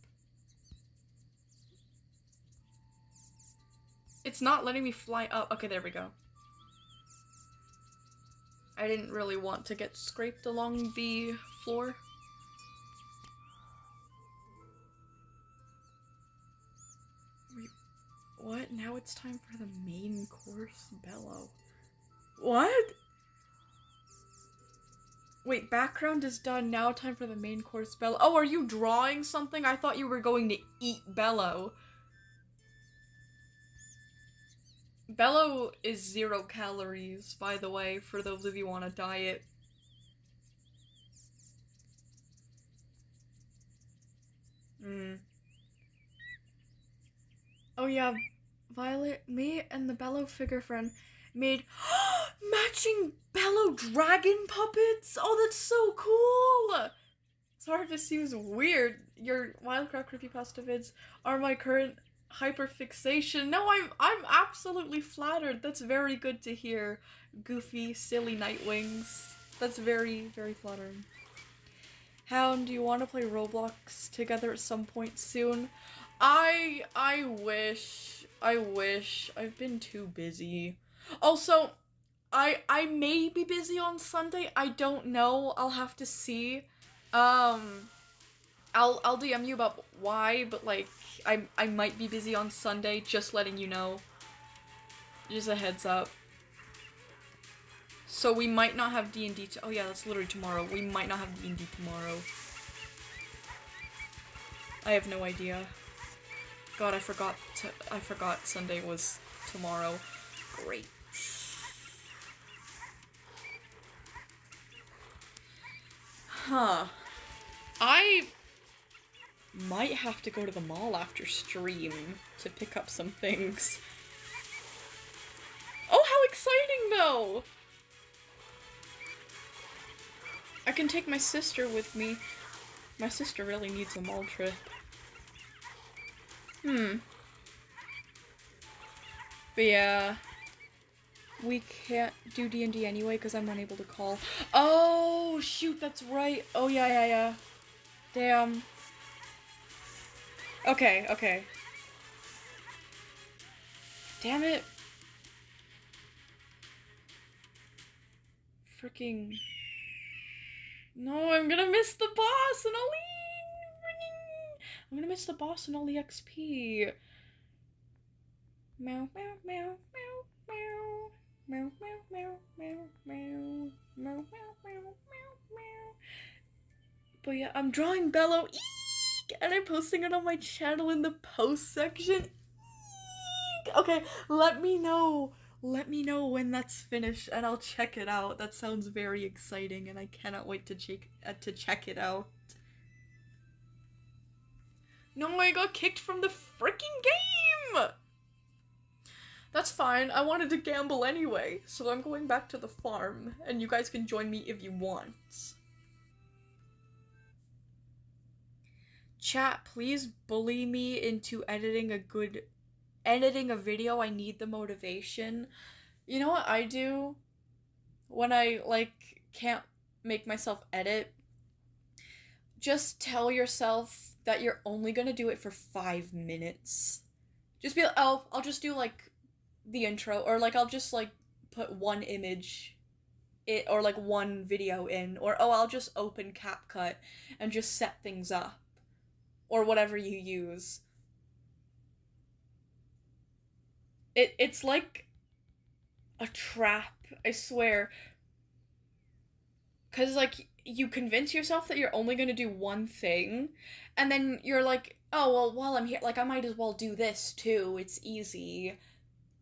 It's not letting me fly up. Okay, there we go. I didn't really want to get scraped along the floor. Wait, what? Now it's time for the main course bellow. What? Wait, background is done. Now time for the main course bellow. Oh, are you drawing something? I thought you were going to eat bellow. Bellow is 0 calories, by the way, for those of you on a diet. Oh yeah, Violet, me and the Bellow figure friend made matching Bellow dragon puppets! Oh, that's so cool! It's hard to see, it's weird. Your WILDCRAFT creepypasta vids are my current hyperfixation. No, I'm absolutely flattered. That's very good to hear. Goofy, silly Nightwings. That's very, very flattering. Hound, do you want to play Roblox together at some point soon? I wish. I've been too busy. Also, I may be busy on Sunday. I don't know. I'll have to see. I'll DM you about why, but like I might be busy on Sunday, just letting you know. Just a heads up. So we might not have D&D oh yeah, that's literally tomorrow. We might not have D&D tomorrow. I have no idea. God, I forgot Sunday was tomorrow. Great. Huh. I might have to go to the mall after stream to pick up some things. Oh, how exciting though! I can take my sister with me. My sister really needs a mall trip. But yeah. We can't do D&D anyway because I'm unable to call. Oh, shoot, that's right. Oh, yeah. Damn. Okay. Damn it. Freaking. No, I'm gonna miss the boss and all the. I'm gonna miss the boss and all the XP. Meow, meow, meow, meow, meow. Meow, meow, meow, meow, meow. Meow, meow, meow, meow, meow. But yeah, I'm drawing Bellow. Eek! And I'm posting it on my channel in the post section. Eek! Okay, let me know. Let me know when that's finished and I'll check it out. That sounds very exciting and I cannot wait to check it out. No, I got kicked from the freaking game! That's fine, I wanted to gamble anyway, so I'm going back to the farm, and you guys can join me if you want. Chat, please bully me into editing a video. I need the motivation. You know what I do when I, like, can't make myself edit? Just tell yourself that you're only gonna do it for 5 minutes. Just be like, oh, I'll just do, like, the intro, or, like, I'll just, like, put one image or, like, one video in, or, oh, I'll just open CapCut and just set things up. Or whatever you use. It's like a trap, I swear. 'Cause, like, you convince yourself that you're only gonna do one thing, and then you're like, oh, well, while I'm here, like, I might as well do this, too, it's easy.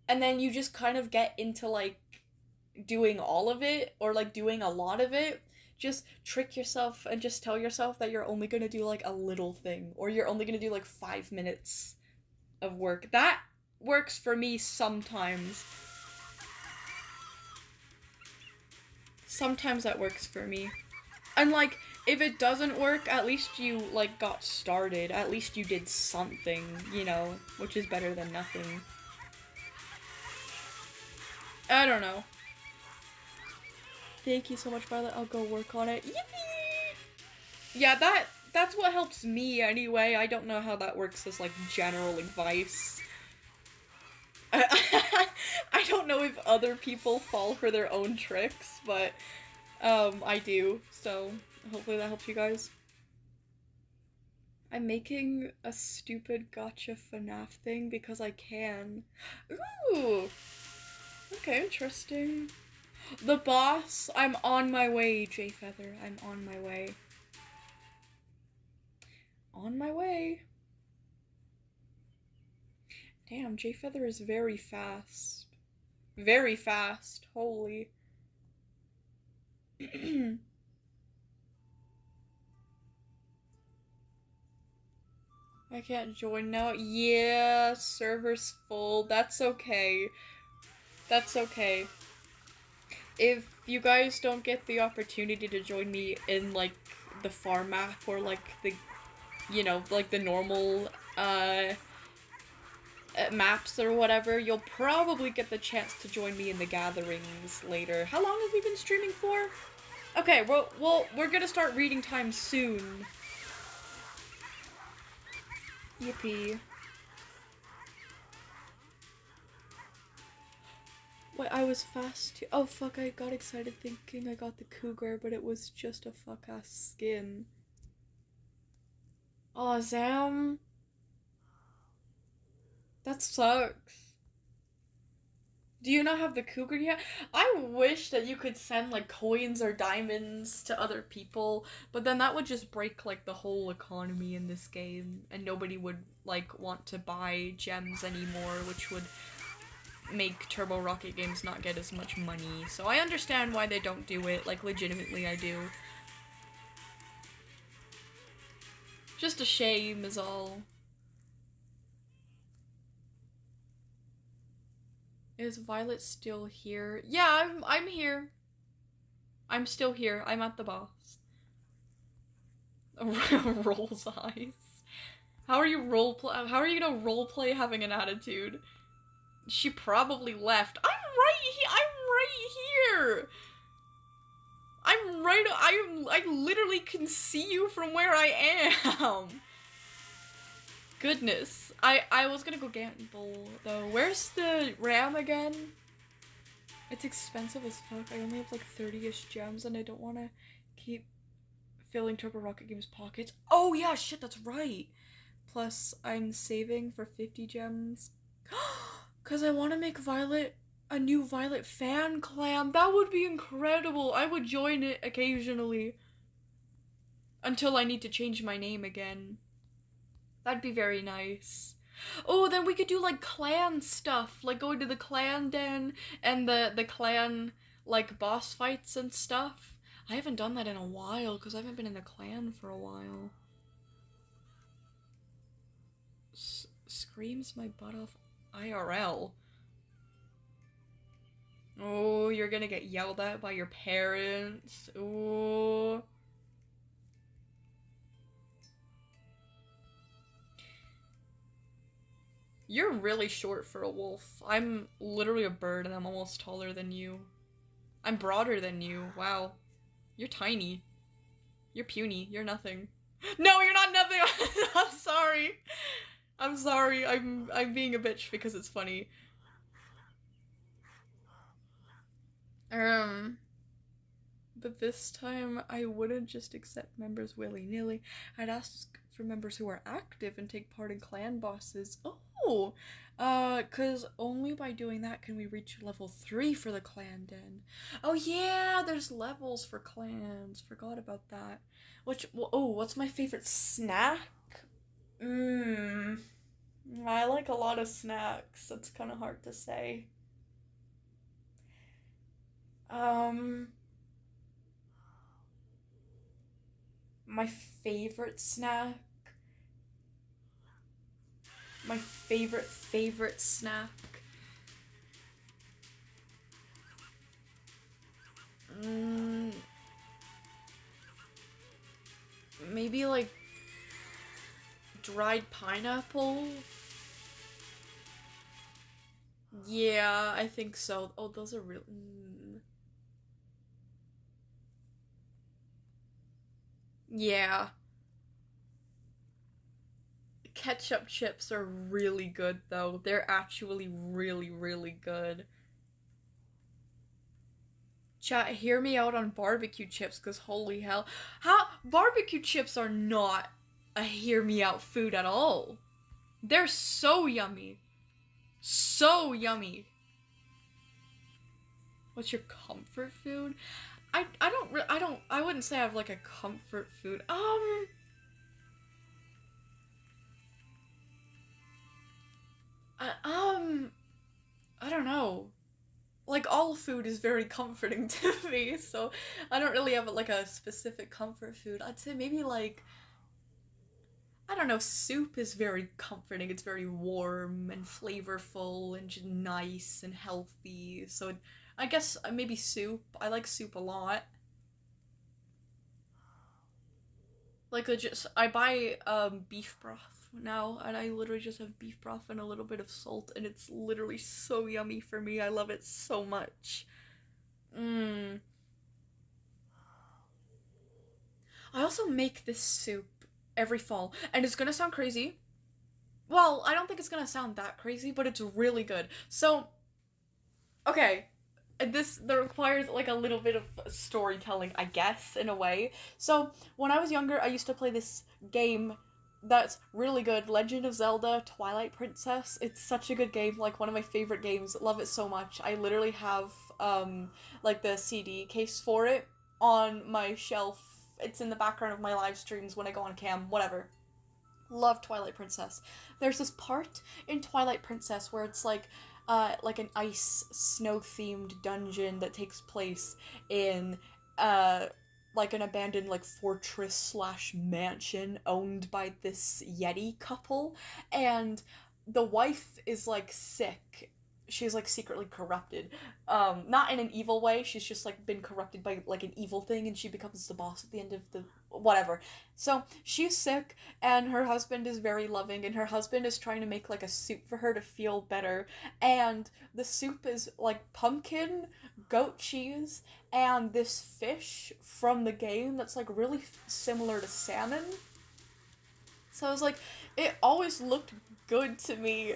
And then you just kind of get into, like, doing all of it, or, like, doing a lot of it. Just trick yourself and just tell yourself that you're only gonna do, like, a little thing, or you're only gonna do, like, 5 minutes of work. That works for me sometimes. Sometimes that works for me. And, like, if it doesn't work, at least you, like, got started. At least you did something, you know, which is better than nothing. I don't know. Thank you so much, Violet. I'll go work on it. Yippee! Yeah, that's what helps me anyway. I don't know how that works as, like, general advice. I don't know if other people fall for their own tricks, but, I do. So, hopefully that helps you guys. I'm making a stupid gotcha FNAF thing because I can. Ooh! Okay, interesting. The boss, I'm on my way, J Feather. I'm on my way. On my way. Damn, J Feather is very fast. Very fast. Holy. I can't join now. Yeah, server's full. That's okay. That's okay. If you guys don't get the opportunity to join me in, like, the farm map or, like, the, you know, like, the normal, maps or whatever, you'll probably get the chance to join me in the gatherings later. How long have we been streaming for? Okay, well, we're gonna start reading time soon. Yippee. Wait, I was fast too. Oh fuck, I got excited thinking I got the cougar, but it was just a fuck-ass skin. Aw, Zam. That sucks. Do you not have the cougar yet? I wish that you could send, like, coins or diamonds to other people, but then that would just break, like, the whole economy in this game, and nobody would, like, want to buy gems anymore, which would make Turbo Rocket games not get as much money. So I understand why they don't do it, like, legitimately I do. Just a shame is all. Is Violet still here? Yeah, I'm here. I'm still here. I'm at the boss. Rolls eyes. How are you How are you gonna roleplay having an attitude? She probably left. I'm right here. I literally can see you from where I am. Goodness. I was gonna go gamble though. Where's the RAM again? It's expensive as fuck. I only have like 30-ish gems and I don't want to keep filling Turbo Rocket Games pockets. Oh yeah, shit, that's right. Plus, I'm saving for 50 gems. Cause I want to make Violet a new Violet fan clan. That would be incredible. I would join it occasionally. Until I need to change my name again. That'd be very nice. Oh, then we could do, like, clan stuff. Like, go to the clan den and the clan, like, boss fights and stuff. I haven't done that in a while, because I haven't been in the clan for a while. Screams my butt off IRL. Oh, you're gonna get yelled at by your parents. Ooh. You're really short for a wolf. I'm literally a bird and I'm almost taller than you. I'm broader than you. Wow. You're tiny. You're puny. You're nothing. No, you're not nothing! I'm sorry. I'm sorry. I'm being a bitch because it's funny. But this time I wouldn't just accept members willy-nilly. I'd ask for members who are active and take part in clan bosses. Oh! Cause only by doing that can we reach level 3 for the clan den. Oh yeah, there's levels for clans. Forgot about that. What's my favorite snack? I like a lot of snacks. That's kind of hard to say. My favorite snack? My favorite snack? maybe like dried pineapple? Yeah, I think so. Oh, those are real. Yeah. Ketchup chips are really good though. They're actually really, really good. Chat, hear me out on barbecue chips, because holy hell. How? Barbecue chips are not a hear me out food at all. They're so yummy. So yummy. What's your comfort food? I wouldn't say I have like a comfort food. I don't know. Like, all food is very comforting to me, so I don't really have like a specific comfort food. I'd say maybe like, I don't know, soup is very comforting. It's very warm and flavorful and just nice and healthy. So I guess maybe soup. I like soup a lot. Like, just I buy beef broth now, and I literally just have beef broth and a little bit of salt, and it's literally so yummy for me. I love it so much. Mmm. I also make this soup every fall, and it's gonna sound crazy. Well, I don't think it's gonna sound that crazy, but it's really good. So, okay, this that requires like a little bit of storytelling, I guess, in a way. So when I was younger, I used to play this game that's really good, Legend of Zelda Twilight Princess. It's such a good game, like one of my favorite games. Love it so much. I literally have like the CD case for it on my shelf. It's in the background of my live streams when I go on cam, whatever. Love Twilight Princess. There's this part in Twilight Princess where it's like an ice snow themed dungeon that takes place in uh like an abandoned like fortress slash mansion owned by this Yeti couple, and the wife is like sick. She's like secretly corrupted, not in an evil way. She's just like been corrupted by like an evil thing, and she becomes the boss at the end of the whatever. So she's sick, and her husband is very loving, and her husband is trying to make like a soup for her to feel better, and the soup is like pumpkin, goat cheese, and this fish from the game that's like really similar to salmon. So I was like, it always looked good to me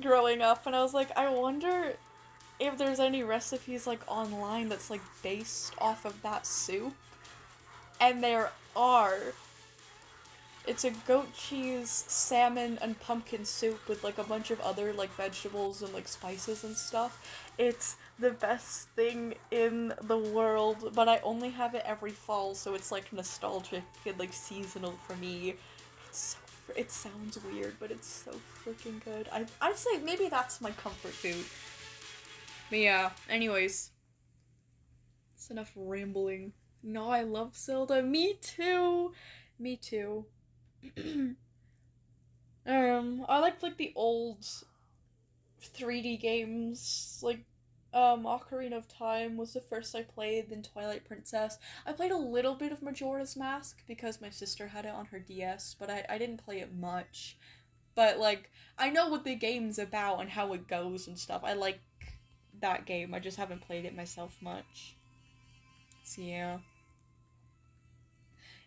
growing up, and I was like, I wonder if there's any recipes like online that's like based off of that soup. And there are. It's a goat cheese, salmon, and pumpkin soup with like a bunch of other like vegetables and like spices and stuff. It's the best thing in the world, but I only have it every fall, so it's like nostalgic and like seasonal for me. It's so, it sounds weird, but it's so freaking good. I'd say maybe that's my comfort food. But yeah, anyways. It's enough rambling. No, I love Zelda. Me too. Me too. I like the old 3D games. Like, Ocarina of Time was the first I played, then Twilight Princess. I played a little bit of Majora's Mask because my sister had it on her DS, but I didn't play it much. But, like, I know what the game's about and how it goes and stuff. I like that game. I just haven't played it myself much. So, yeah.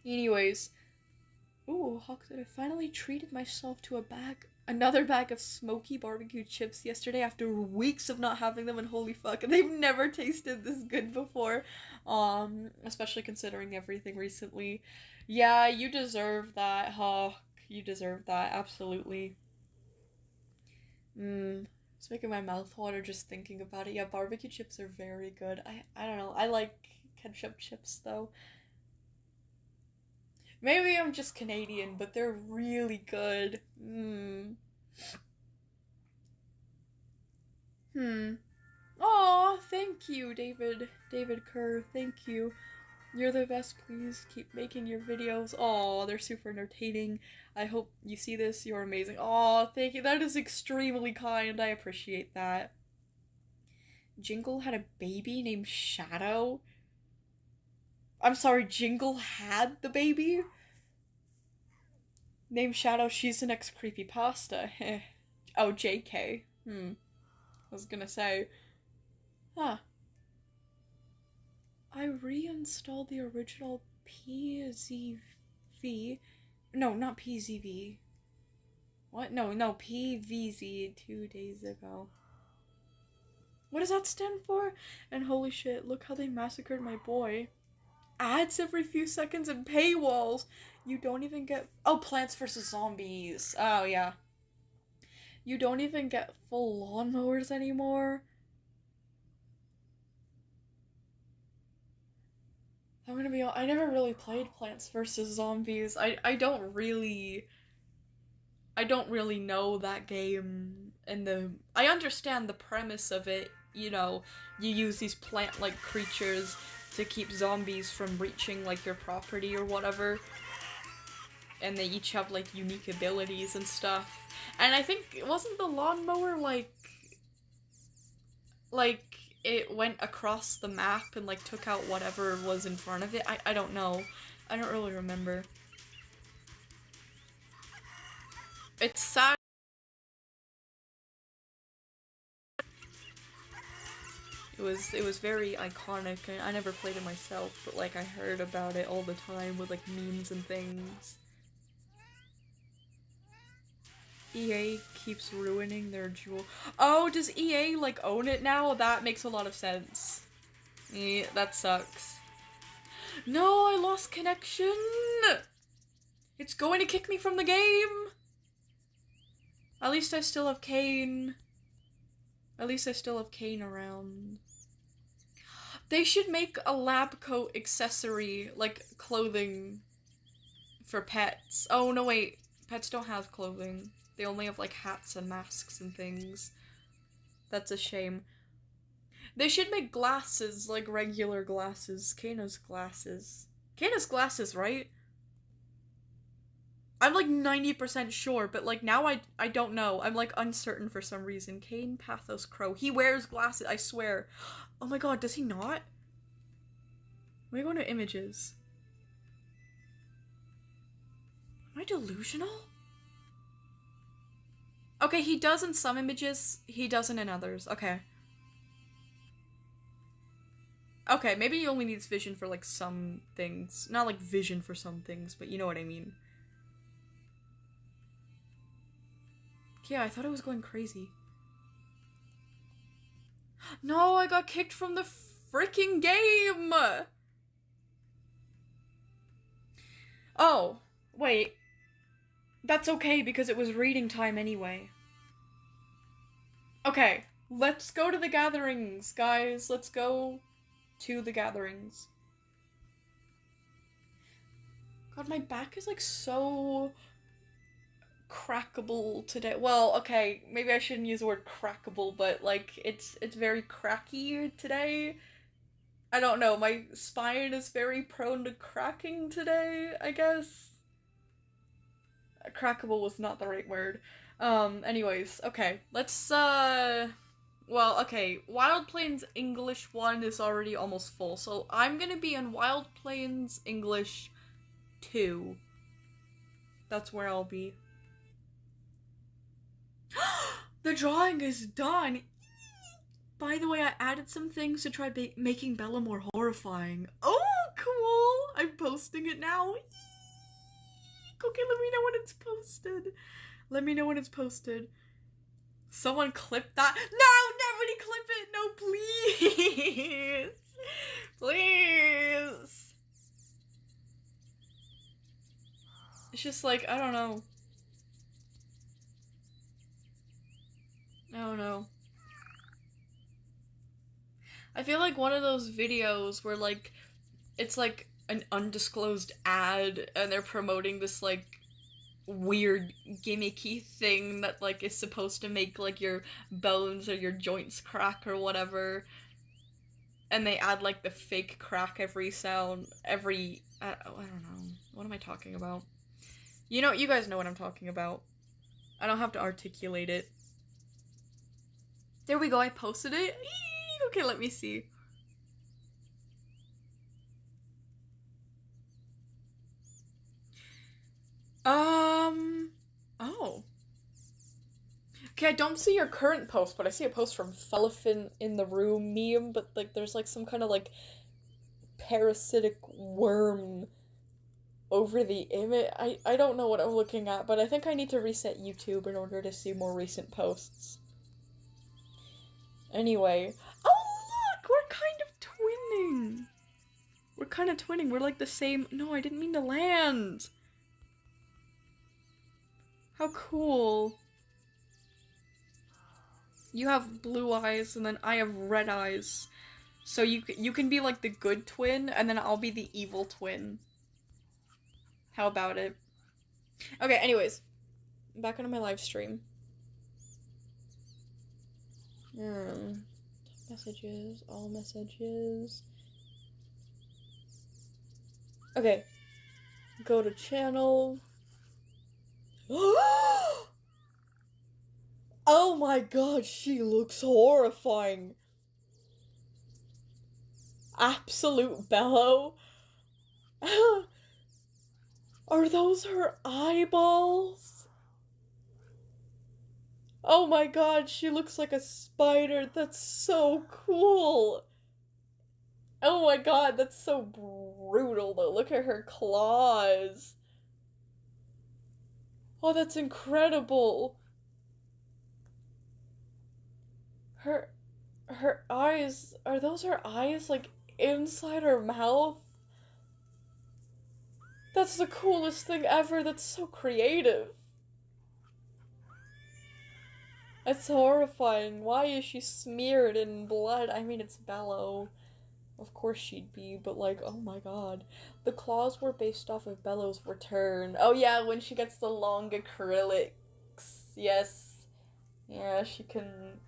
Anyways. Ooh, Hawk said I finally treated myself to another bag of smoky barbecue chips yesterday after weeks of not having them, and holy fuck, they've never tasted this good before. Especially considering everything recently. Yeah, you deserve that, Hawk. You deserve that, absolutely. It's making my mouth water just thinking about it. Yeah, barbecue chips are very good. I don't know. I like ketchup chips though. Maybe I'm just Canadian, but they're really good. Aw, thank you, David. David Kerr, thank you. You're the best, please keep making your videos. Aw, they're super entertaining. I hope you see this, you're amazing. Aw, thank you, that is extremely kind, I appreciate that. Jingle had a baby named Shadow? I'm sorry, Jingle had the baby? Name Shadow, she's the next creepypasta. Oh, JK. I was gonna say. Huh. I reinstalled the original PZV. No, not PZV. What? No, PVZ 2 days ago. What does that stand for? And holy shit, look how they massacred my boy. Ads every few seconds and paywalls. You don't even get... Oh, Plants vs. Zombies. Oh, yeah. You don't even get full lawnmowers anymore. I'm gonna be honest, I never really played Plants vs. Zombies. I don't really know that game, and I understand the premise of it, you know, you use these plant-like creatures to keep zombies from reaching, like, your property or whatever, and they each have, like, unique abilities and stuff. And I think, wasn't the lawnmower, like, it went across the map and, like, took out whatever was in front of it? I don't know. I don't really remember. It's sad. It was very iconic. I never played it myself, but, like, I heard about it all the time with, like, memes and things. EA keeps ruining their jewel. Oh, does EA, like, own it now? That makes a lot of sense. Yeah, that sucks. No, I lost connection! It's going to kick me from the game! At least I still have Kane. At least I still have Kane around. They should make a lab coat accessory, like, clothing for pets. Oh, no, wait. Pets don't have clothing. They only have, like, hats and masks and things. That's a shame. They should make glasses, like regular glasses. Kano's glasses. Kano's glasses, right? I'm, like, 90% sure, but, like, now I don't know. I'm, like, uncertain for some reason. Kane Pathos Crow. He wears glasses, I swear. Oh my god, does he not? Let me go into images. Am I delusional? Okay, he does in some images, he doesn't in others. Okay. Okay, maybe he only needs vision for, like, some things. Not, like, vision for some things, but you know what I mean. Yeah, I thought I was going crazy. No, I got kicked from the freaking game! Oh, wait. That's okay, because it was reading time anyway. Okay, let's go to the gatherings, guys. Let's go to the gatherings. God, my back is, like, so crackable today. Well, okay, maybe I shouldn't use the word crackable, but, like, it's very cracky today. I don't know, my spine is very prone to cracking today, I guess. Crackable was not the right word. Anyways, okay, let's, well, okay, Wild Plains English 1 is already almost full, so I'm gonna be in Wild Plains English 2. That's where I'll be. The drawing is done! By the way, I added some things to try making Bella more horrifying. Oh, cool! I'm posting it now. Okay, let me know when it's posted. Let me know when it's posted. Someone clip that. No, nobody clip it. No, please. Please. It's just like, I don't know. I don't know. I feel like one of those videos where, like, it's like an undisclosed ad and they're promoting this, like, weird gimmicky thing that, like, is supposed to make, like, your bones or your joints crack or whatever, and they add, like, the fake crack every sound, I don't know. What am I talking about? You guys know what I'm talking about. I don't have to articulate it. There we go, I posted it. Okay, let me see. Okay, I don't see your current post, but I see a post from Elephant in the Room meme, but, like, there's, like, some kind of, like, parasitic worm over the image. I don't know what I'm looking at, but I think I need to reset YouTube in order to see more recent posts. Anyway. Oh, look! We're kind of twinning! We're kind of twinning. We're, like, the same... No, I didn't mean to land! How cool. You have blue eyes, and then I have red eyes. So you can be, like, the good twin, and then I'll be the evil twin. How about it? Okay, anyways. Back onto my live stream. Messages, all messages. Okay. Go to channel. Oh my god, she looks horrifying. Absolute bellow. Are those her eyeballs? Oh my god, she looks like a spider. That's so cool. Oh my god, that's so brutal though. Look at her claws. Oh, that's incredible. Her eyes, are those her eyes, like, inside her mouth? That's the coolest thing ever. That's so creative. It's horrifying. Why is she smeared in blood? I mean, it's Bello. Of course she'd be, but, like, oh my god. The claws were based off of Bello's return. Oh yeah, when she gets the long acrylics. Yes. Yeah, she can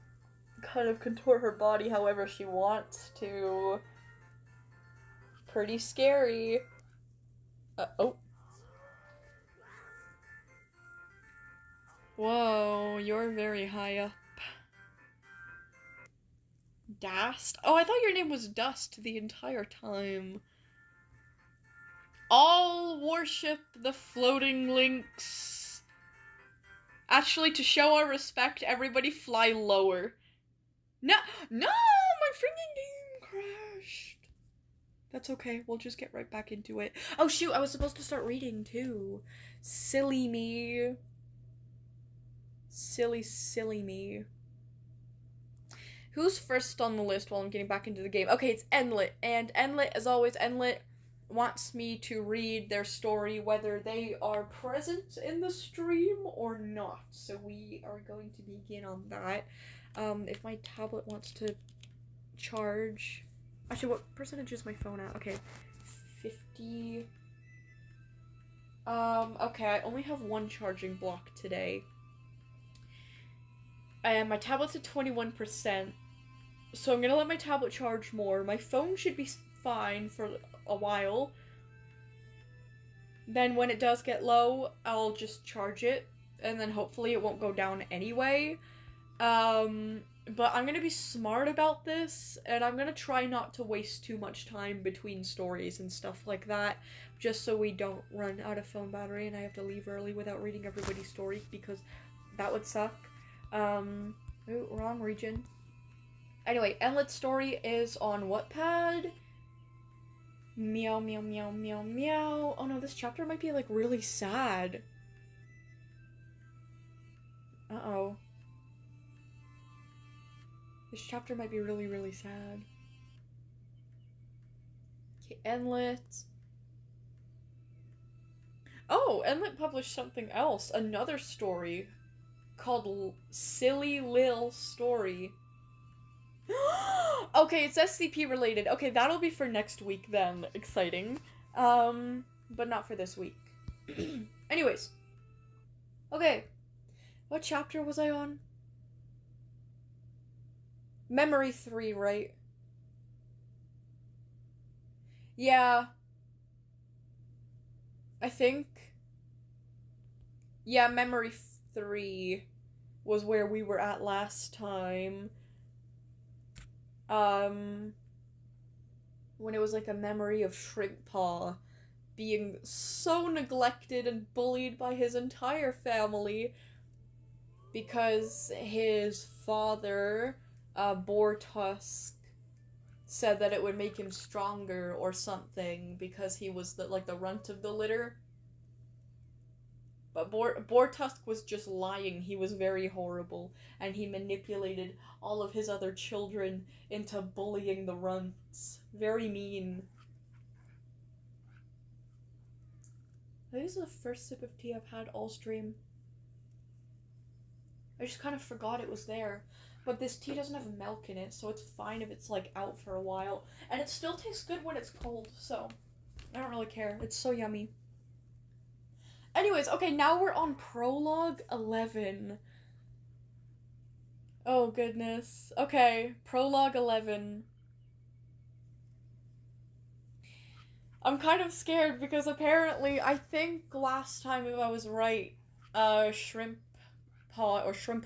kind of contort her body however she wants to. Pretty scary. Oh. Whoa, you're very high up. Dast? Oh, I thought your name was Dust the entire time. All worship the floating links. Actually, to show our respect, everybody fly lower. No, my freaking game crashed. That's okay, we'll just get right back into it. Oh shoot, I was supposed to start reading too. Silly me. Silly me. Who's first on the list while I'm getting back into the game? Okay, it's Enlit, and Enlit, as always, Enlit wants me to read their story whether they are present in the stream or not. So we are going to begin on that. If my tablet wants to charge... Actually, what percentage is my phone at? Okay, 50... okay, I only have one charging block today. And my tablet's at 21%. So I'm gonna let my tablet charge more. My phone should be fine for a while. Then when it does get low, I'll just charge it. And then hopefully it won't go down anyway. But I'm gonna be smart about this. And I'm gonna try not to waste too much time between stories and stuff like that. Just so we don't run out of phone battery and I have to leave early without reading everybody's story. Because that would suck. Ooh, wrong region. Anyway, Enlit's story is on Wattpad. Meow, meow, meow, meow, meow. Oh no, this chapter might be, like, really sad. Uh-oh. This chapter might be really, really sad. Okay, Enlit. Oh, Enlit published something else. Another story called Silly Lil Story. Okay, it's SCP related. Okay, that'll be for next week then. Exciting. But not for this week. Anyways. Okay. What chapter was I on? Memory 3, right? Yeah. I think. Yeah, Memory 3 was where we were at last time. When it was like a memory of Shrinkpaw being so neglected and bullied by his entire family. because his father, Boar Tusk, said that it would make him stronger or something because he was the runt of the litter. But Boar Tusk was just lying. He was very horrible, and he manipulated all of his other children into bullying the runts. Very mean. This is the first sip of tea I've had all stream. I just kind of forgot it was there. But this tea doesn't have milk in it, so it's fine if it's, like, out for a while. And it still tastes good when it's cold, so I don't really care. It's so yummy. Anyways, okay, now we're on Prologue 11. Oh, goodness. Okay, Prologue 11. I'm kind of scared because apparently, I think last time, if I was right, Shrimp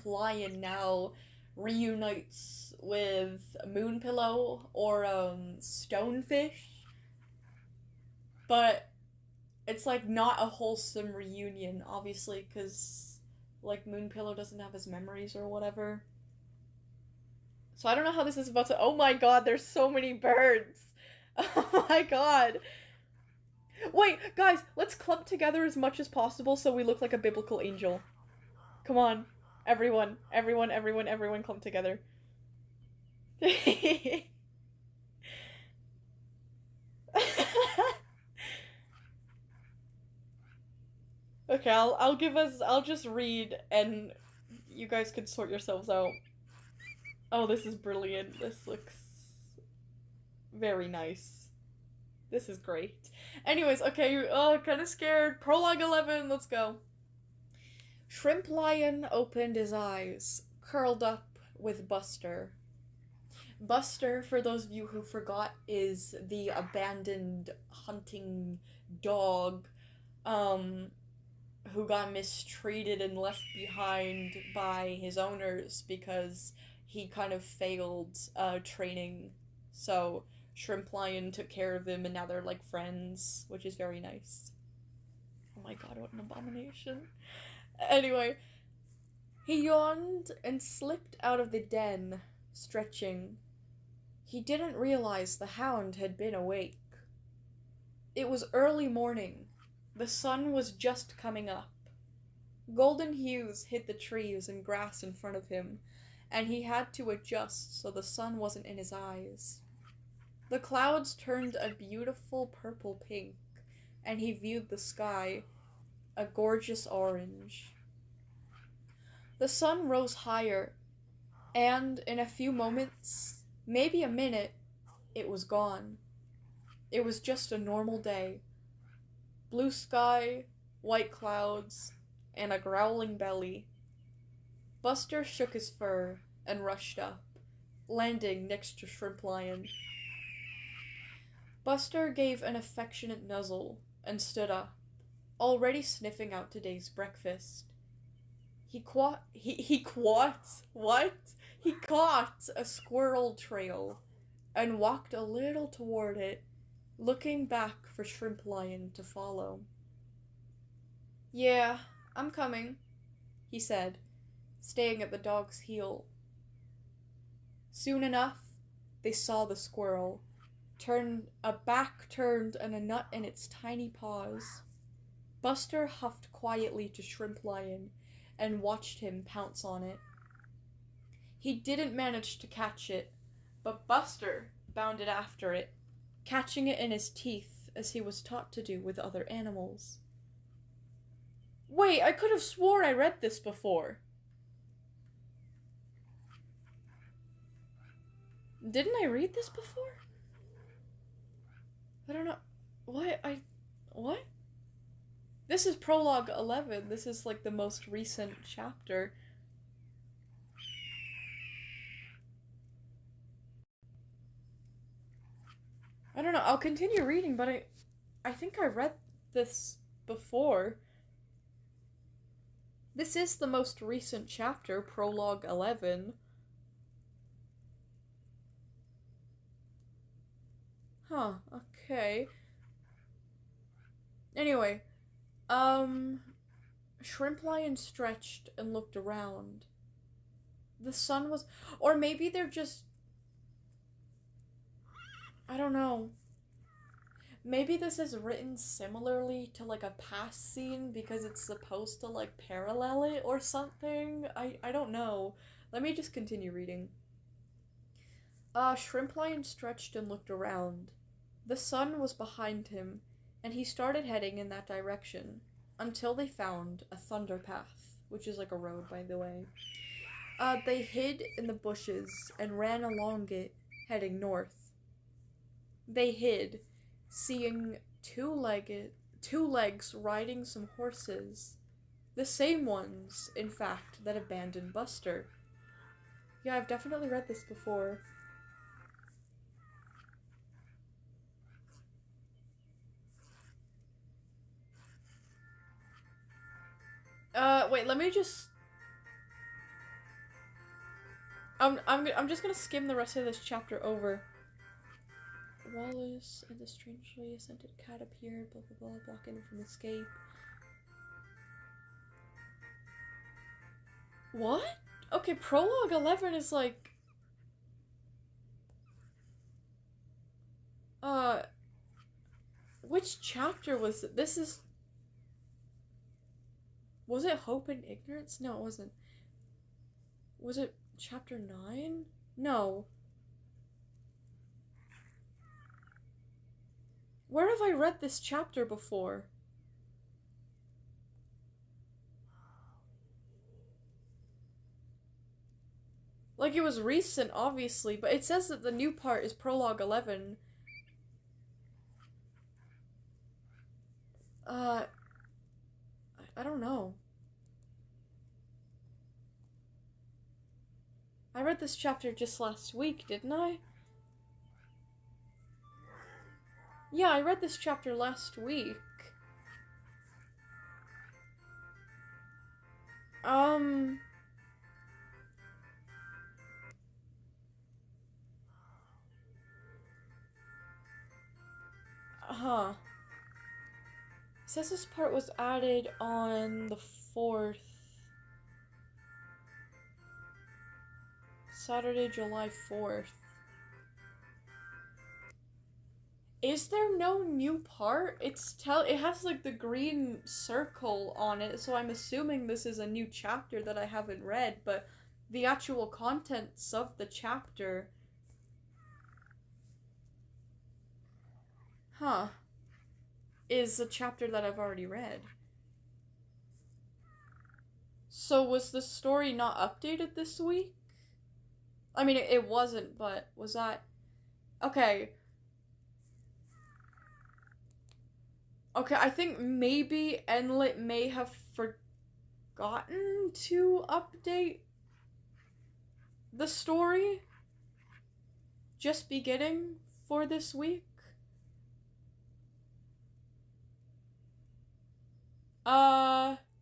Lion now reunites with Moonpillow or Stonefish, but it's like not a wholesome reunion, obviously, because like Moonpillow doesn't have his memories or whatever. So I don't know how this is about to. Oh my god, there's so many birds. Oh my god. Wait, guys, let's clump together as much as possible so we look like a biblical angel. Come on. Everyone clump together. Okay, I'll just read and you guys can sort yourselves out. Oh, this is brilliant. This looks very nice. This is great. Anyways, okay, kind of scared. Prologue 11, let's go. Shrimp Lion opened his eyes, curled up with Buster. Buster, for those of you who forgot, is the abandoned hunting dog, who got mistreated and left behind by his owners because he kind of failed, training. So Shrimp Lion took care of him and now they're like friends, which is very nice. Oh my god, what an abomination. Anyway, he yawned and slipped out of the den, stretching. He didn't realize the hound had been awake. It was early morning. The sun was just coming up. Golden hues hit the trees and grass in front of him, and he had to adjust so the sun wasn't in his eyes. The clouds turned a beautiful purple pink, and he viewed the sky, a gorgeous orange. The sun rose higher, and in a few moments, maybe a minute, it was gone. It was just a normal day. Blue sky, white clouds, and a growling belly. Buster shook his fur and rushed up, landing next to Shrimp Lion. Buster gave an affectionate nuzzle and stood up, already sniffing out today's breakfast. He caught a squirrel trail and walked a little toward it, looking back for Shrimp Lion to follow. "Yeah, I'm coming," he said, staying at the dog's heel. Soon enough, they saw the squirrel, a back turned and a nut in its tiny paws. Buster huffed quietly to Shrimp Lion and watched him pounce on it. He didn't manage to catch it, but Buster bounded after it, catching it in his teeth as he was taught to do with other animals. Wait, I could have swore I read this before. Didn't I read this before? I don't know. What? This is Prologue 11. This is like the most recent chapter. I don't know. I'll continue reading, but I think I read this before. This is the most recent chapter, Prologue 11. Huh, okay. Anyway, Shrimp Lion stretched and looked around. The sun was... Or maybe they're just... I don't know. Maybe this is written similarly to, like, a past scene because it's supposed to, like, parallel it or something? I don't know. Let me just continue reading. Shrimp Lion stretched and looked around. The sun was behind him, and he started heading in that direction, until they found a thunder path, which is like a road, by the way. They hid in the bushes and ran along it, heading north. They hid, seeing two legs riding some horses. The same ones, in fact, that abandoned Buster. Yeah, I've definitely read this before. Wait, let me just... I'm just gonna skim the rest of this chapter over. Wallace and the strangely scented cat appeared, blah blah blah, blocking him from escape. What? Okay, Prologue 11 is like... Which chapter was it? This is... Was it Hope and Ignorance? No, it wasn't. Was it chapter 9? No. Where have I read this chapter before? Like, it was recent, obviously, but it says that the new part is Prologue 11. I don't know. I read this chapter just last week, didn't I? Yeah, I read this chapter last week. Huh. It says this part was added on the 4th. Saturday, July 4th. Is there no new part? It has like the green circle on it, so I'm assuming this is a new chapter that I haven't read, but the actual contents of the chapter... Huh. Is a chapter that I've already read. So was the story not updated this week? I mean, it wasn't, but was that... Okay. Okay, I think maybe Enlit may have forgotten to update the story just beginning for this week.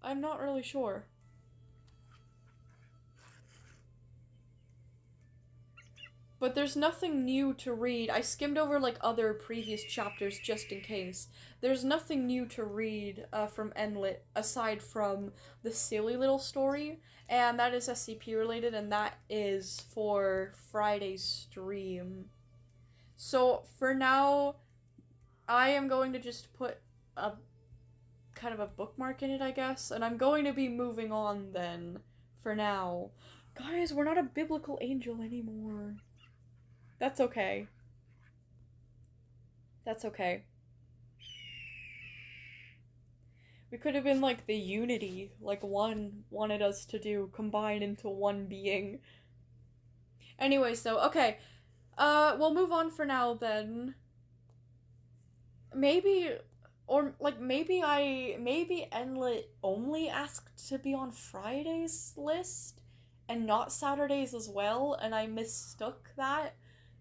I'm not really sure. But there's nothing new to read. I skimmed over, like, other previous chapters just in case. There's nothing new to read from Enlit aside from the silly little story, and that is SCP related, and that is for Friday's stream. So, for now, I am going to just put a kind of a bookmark in it, I guess, and I'm going to be moving on then, for now. Guys, we're not a biblical angel anymore. That's okay. That's okay. We could have been like the unity, like one wanted us to do, combine into one being. Anyways, though, okay. We'll move on for now then. Maybe Enlit only asked to be on Friday's list and not Saturday's as well, and I mistook that,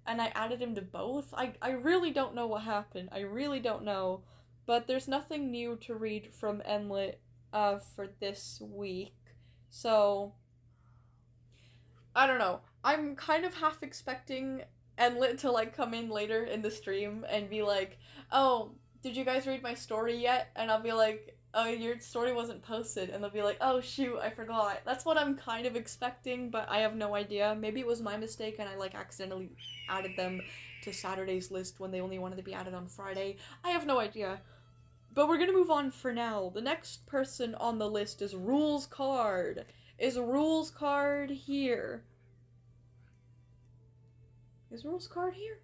and I added him to both. I really don't know what happened. I really don't know. But there's nothing new to read from Enlit for this week. So, I don't know. I'm kind of half expecting Enlit to, like, come in later in the stream and be like, oh, did you guys read my story yet? And I'll be like, oh, your story wasn't posted. And they'll be like, oh, shoot, I forgot. That's what I'm kind of expecting, but I have no idea. Maybe it was my mistake and I, like, accidentally added them to Saturday's list when they only wanted to be added on Friday. I have no idea. But we're gonna move on for now. The next person on the list is Rules Card. Is Rules Card here? Is Rules Card here?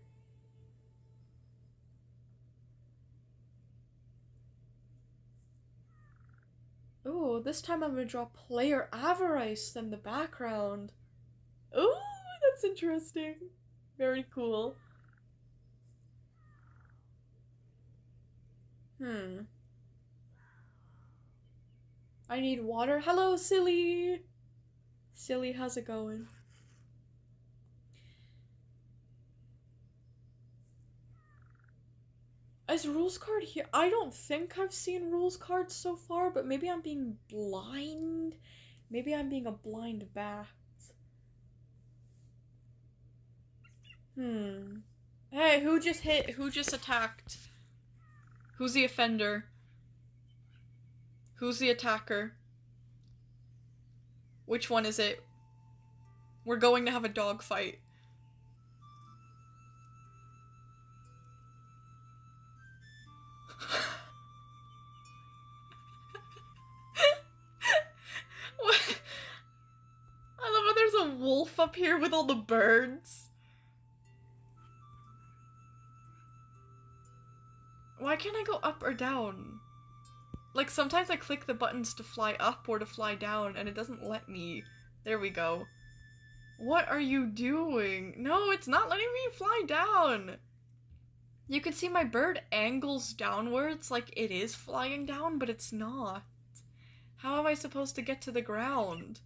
Ooh, this time I'm gonna draw Player Avarice in the background. Ooh, that's interesting. Very cool. I need water. Hello, Silly! Silly, how's it going? Is Rules Card here? I don't think I've seen Rules Cards so far, but maybe I'm being blind. Maybe I'm being a blind bat. Hey, who just hit? Who just attacked? Who's the offender? Who's the attacker? Which one is it? We're going to have a dog fight. What? I love how there's a wolf up here with all the birds. Why can't I go up or down? Like, sometimes I click the buttons to fly up or to fly down, and it doesn't let me. There we go. What are you doing? No, it's not letting me fly down! You can see my bird angles downwards like it is flying down, but it's not. How am I supposed to get to the ground?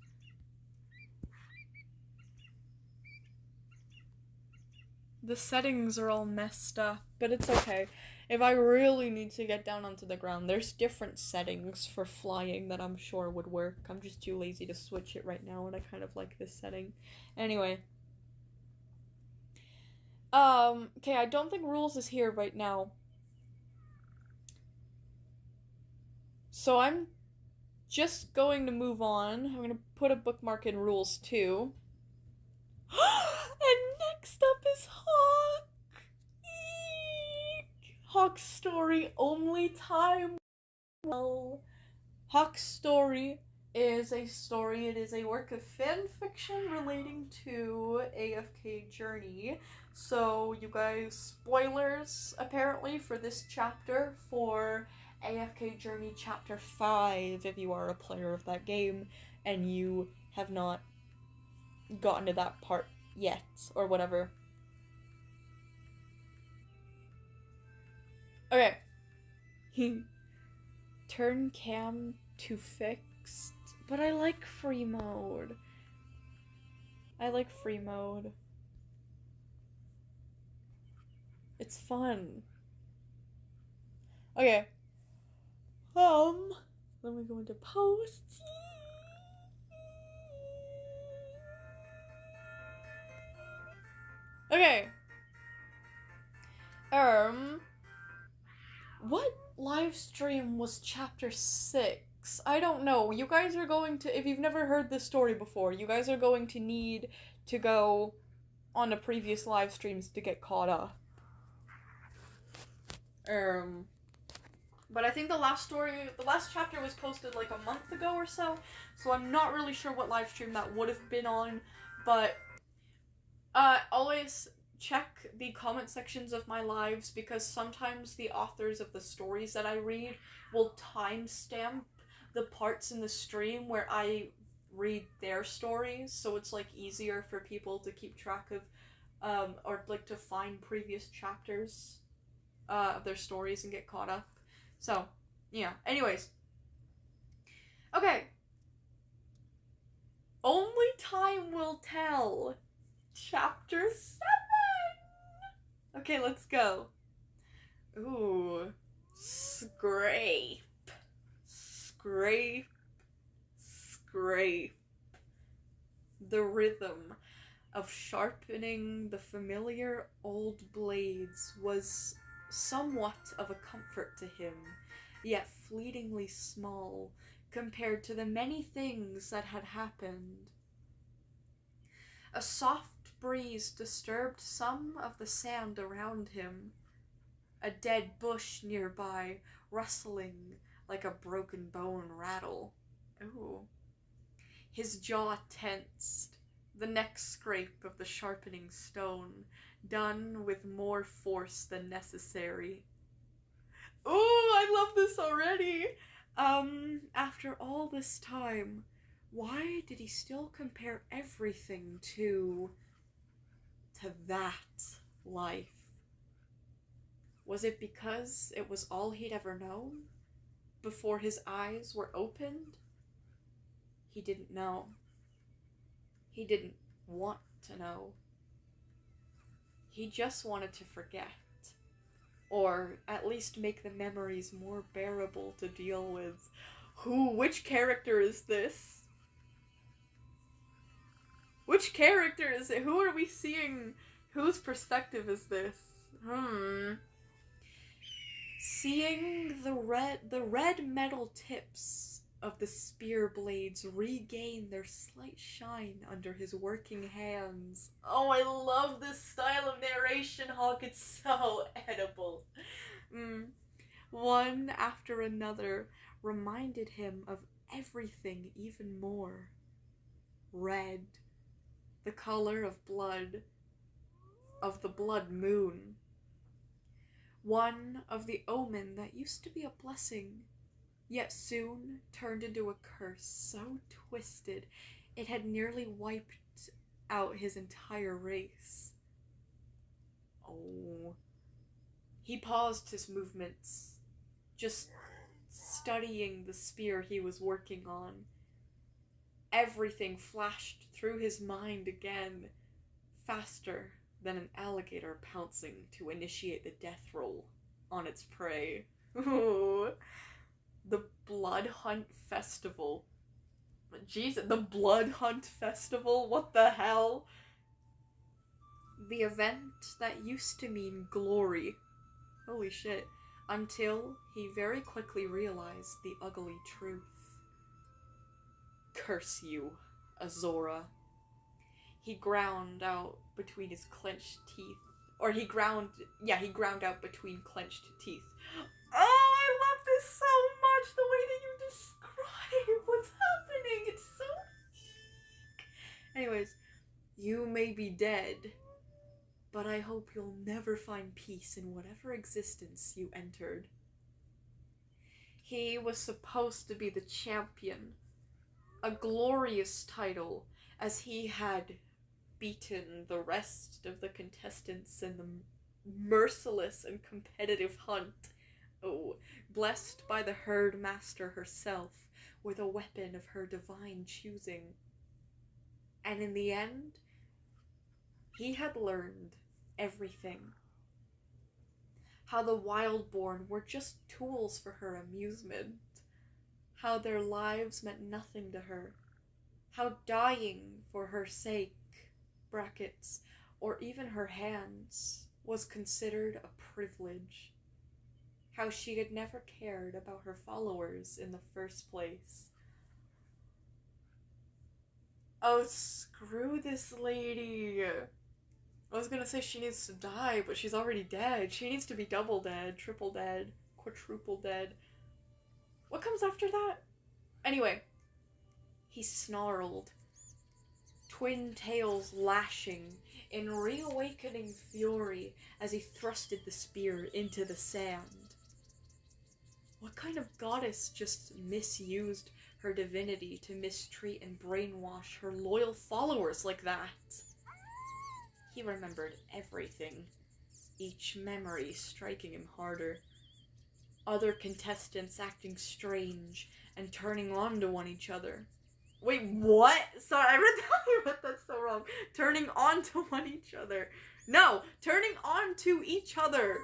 The settings are all messed up, but it's okay. If I really need to get down onto the ground, there's different settings for flying that I'm sure would work. I'm just too lazy to switch it right now, and I kind of like this setting. Anyway. Okay, I don't think Rules is here right now. So I'm just going to move on. I'm gonna put a bookmark in Rules too. And next up is Hawk! Eek! Hawk's story, only time will. Hawk's story is a story. It is a work of fan fiction relating to AFK Journey. So, you guys, spoilers, apparently, for this chapter for AFK Journey Chapter 5, if you are a player of that game, and you have not gotten to that part yet, or whatever. Okay. Turn cam to fixed. But I like free mode. I like free mode. It's fun. Okay. Let me go into post. Okay. What live stream was chapter 6? I don't know. You guys are going to, if you've never heard this story before, you guys are going to need to go on the previous live streams to get caught up. But I think the last chapter was posted like a month ago or so I'm not really sure what live stream that would have been on, but always check the comment sections of my lives, because sometimes the authors of the stories that I read will timestamp the parts in the stream where I read their stories, so it's like easier for people to keep track of or like to find previous chapters of their stories and get caught up. So, yeah. Anyways. Okay. Only time will tell. Chapter 7! Okay, let's go. Ooh. Scrape. Scrape. Scrape. The rhythm of sharpening the familiar old blades was somewhat of a comfort to him, yet fleetingly small compared to the many things that had happened. A soft breeze disturbed some of the sand around him, a dead bush nearby rustling like a broken bone rattle. Ooh. His jaw tensed, the neck scrape of the sharpening stone, done with more force than necessary. Ooh, I love this already! After all this time, why did he still compare everything to that life? Was it because it was all he'd ever known? Before his eyes were opened? He didn't know. He didn't want to know. He just wanted to forget. Or at least make the memories more bearable to deal with. Which character is this? Which character is it? Who are we seeing? Whose perspective is this? Seeing the red metal tips of the spear blades regain their slight shine under his working hands. Oh, I love this style of narration, Hawk. It's so edible. One after another reminded him of everything even more. Red, the color of blood, of the blood moon. One of the omen that used to be a blessing, yet soon turned into a curse so twisted it had nearly wiped out his entire race. Oh. He paused his movements, just studying the spear he was working on. Everything flashed through his mind again, faster than an alligator pouncing to initiate the death roll on its prey. Ooh. The Blood Hunt Festival. Jesus, the Blood Hunt Festival? What the hell? The event that used to mean glory. Holy shit. Until he very quickly realized the ugly truth. Curse you, Azora. He ground out between his clenched teeth. Or he ground out between clenched teeth. Oh, I love this so much, the way that you describe what's happening. It's so unique. Anyways, you may be dead, but I hope you'll never find peace in whatever existence you entered. He was supposed to be the champion, a glorious title, as he had beaten the rest of the contestants in the merciless and competitive hunt. Oh, blessed by the herd master herself with a weapon of her divine choosing. And in the end, he had learned everything. How the Wildborn were just tools for her amusement. How their lives meant nothing to her. How dying for her sake, brackets, or even her hands, was considered a privilege. How she had never cared about her followers in the first place. Oh, screw this lady. I was gonna say she needs to die, but she's already dead. She needs to be double dead, triple dead, quadruple dead. What comes after that? Anyway, he snarled, twin tails lashing in reawakening fury as he thrusted the spear into the sand. What kind of goddess just misused her divinity to mistreat and brainwash her loyal followers like that? He remembered everything, each memory striking him harder. Other contestants acting strange and turning on to one each other. Wait, what? Sorry, I read that so wrong. Turning on to one each other. No, turning on to each other.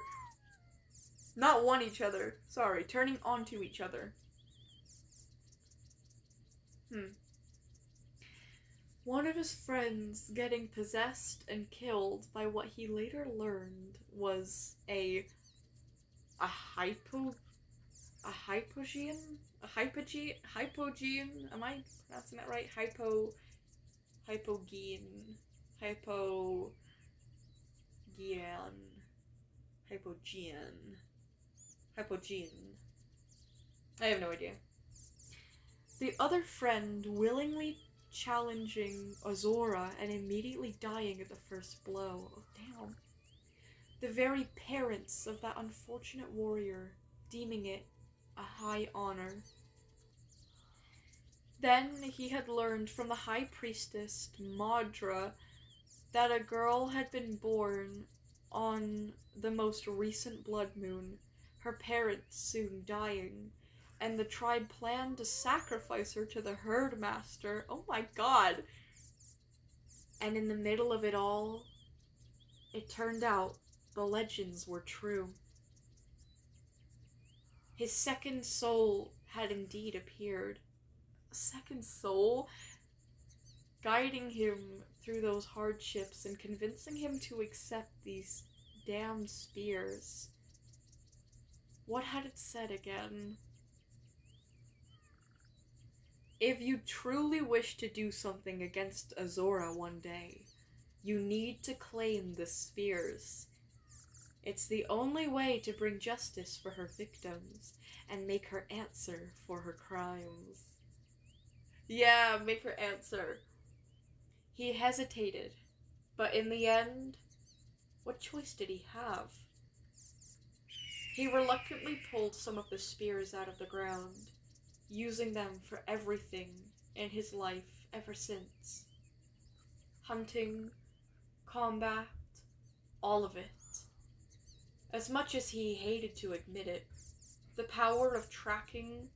Not one each other. Sorry, turning on to each other. One of his friends getting possessed and killed by what he later learned was a a hypogean? Hypogean? Am I pronouncing that right? Hypogean. Hypogean. Hypogean. Hypogean. I have no idea. The other friend willingly challenging Azora and immediately dying at the first blow. Oh, damn. The very parents of that unfortunate warrior deeming it a high honor. Then he had learned from the high priestess, Madra, that a girl had been born on the most recent blood moon, her parents soon dying, and the tribe planned to sacrifice her to the herdmaster. Oh my god! And in the middle of it all, it turned out the legends were true. His second soul had indeed appeared. A second soul? Guiding him through those hardships and convincing him to accept these damned spears. What had it said again? If you truly wish to do something against Azora one day, you need to claim the spears. It's the only way to bring justice for her victims and make her answer for her crimes. Yeah, make her answer. He hesitated, but in the end, what choice did he have? He reluctantly pulled some of the spears out of the ground, using them for everything in his life ever since. Hunting, combat, all of it. As much as he hated to admit it, the power of tracking...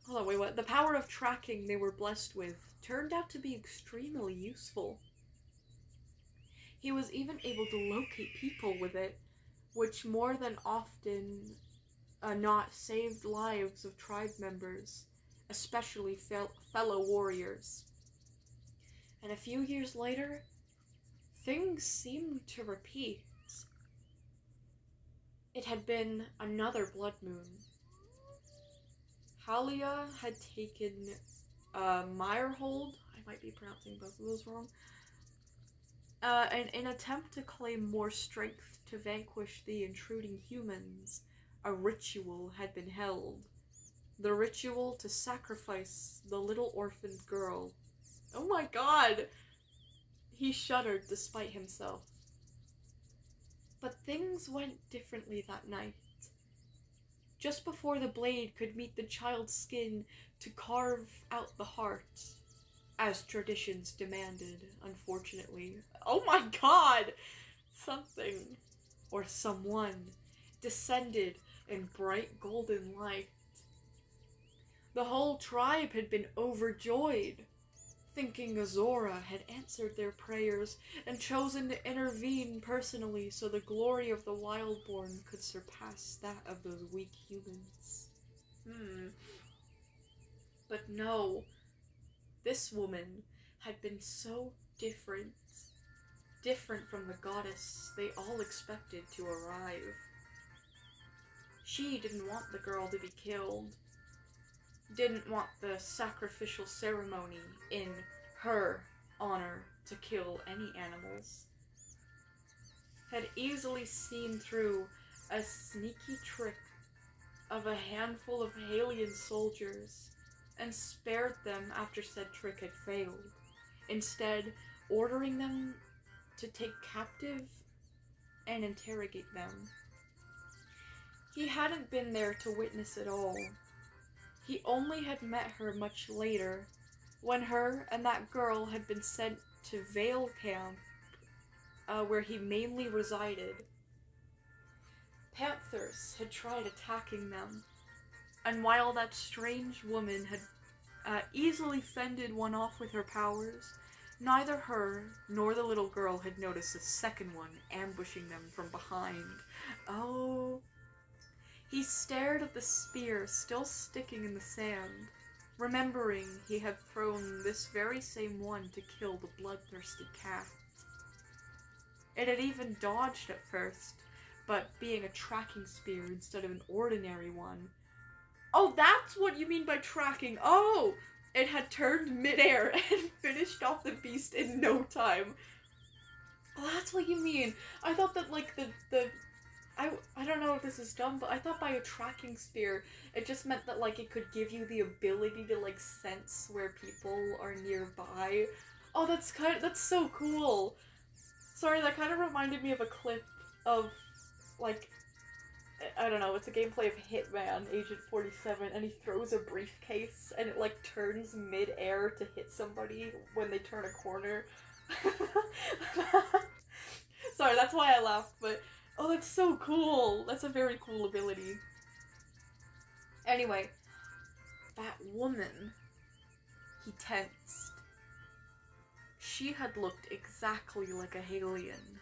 Hold on, wait, what? The power of tracking they were blessed with turned out to be extremely useful. He was even able to locate people with it, which more than often not saved lives of tribe members, especially fellow warriors. And a few years later, things seemed to repeat. It had been another blood moon. Halia had taken Meyerhold, I might be pronouncing both of those wrong, and in an attempt to claim more strength to vanquish the intruding humans, a ritual had been held. The ritual to sacrifice the little orphaned girl. Oh my god! He shuddered despite himself. But things went differently that night. Just before the blade could meet the child's skin to carve out the heart, as traditions demanded, unfortunately. Oh my god! Something, or someone, descended in bright golden light. The whole tribe had been overjoyed, thinking Azora had answered their prayers and chosen to intervene personally so the glory of the Wildborn could surpass that of those weak humans. But no, this woman had been so different from the goddess they all expected to arrive. She didn't want the girl to be killed, didn't want the sacrificial ceremony in her honor to kill any animals, had easily seen through a sneaky trick of a handful of Halian soldiers and spared them after said trick had failed, instead ordering them to take captive and interrogate them. He hadn't been there to witness it all. He only had met her much later, when her and that girl had been sent to Vale Camp, where he mainly resided. Panthers had tried attacking them, and while that strange woman had easily fended one off with her powers, neither her nor the little girl had noticed a second one ambushing them from behind. Oh... He stared at the spear still sticking in the sand, remembering he had thrown this very same one to kill the bloodthirsty cat. It had even dodged at first, but being a tracking spear instead of an ordinary one. Oh, that's what you mean by tracking. Oh, it had turned midair and finished off the beast in no time. Oh, that's what you mean. I thought that, like, I don't know if this is dumb, but I thought by a tracking spear, it just meant that, like, it could give you the ability to, like, sense where people are nearby. Oh, that's so cool. Sorry, that kind of reminded me of a clip of, like, I don't know, it's a gameplay of Hitman, Agent 47, and he throws a briefcase, and it, like, turns mid-air to hit somebody when they turn a corner. Sorry, that's why I laughed, but oh, that's so cool. That's a very cool ability. Anyway, that woman, he tensed. She had looked exactly like a Halion.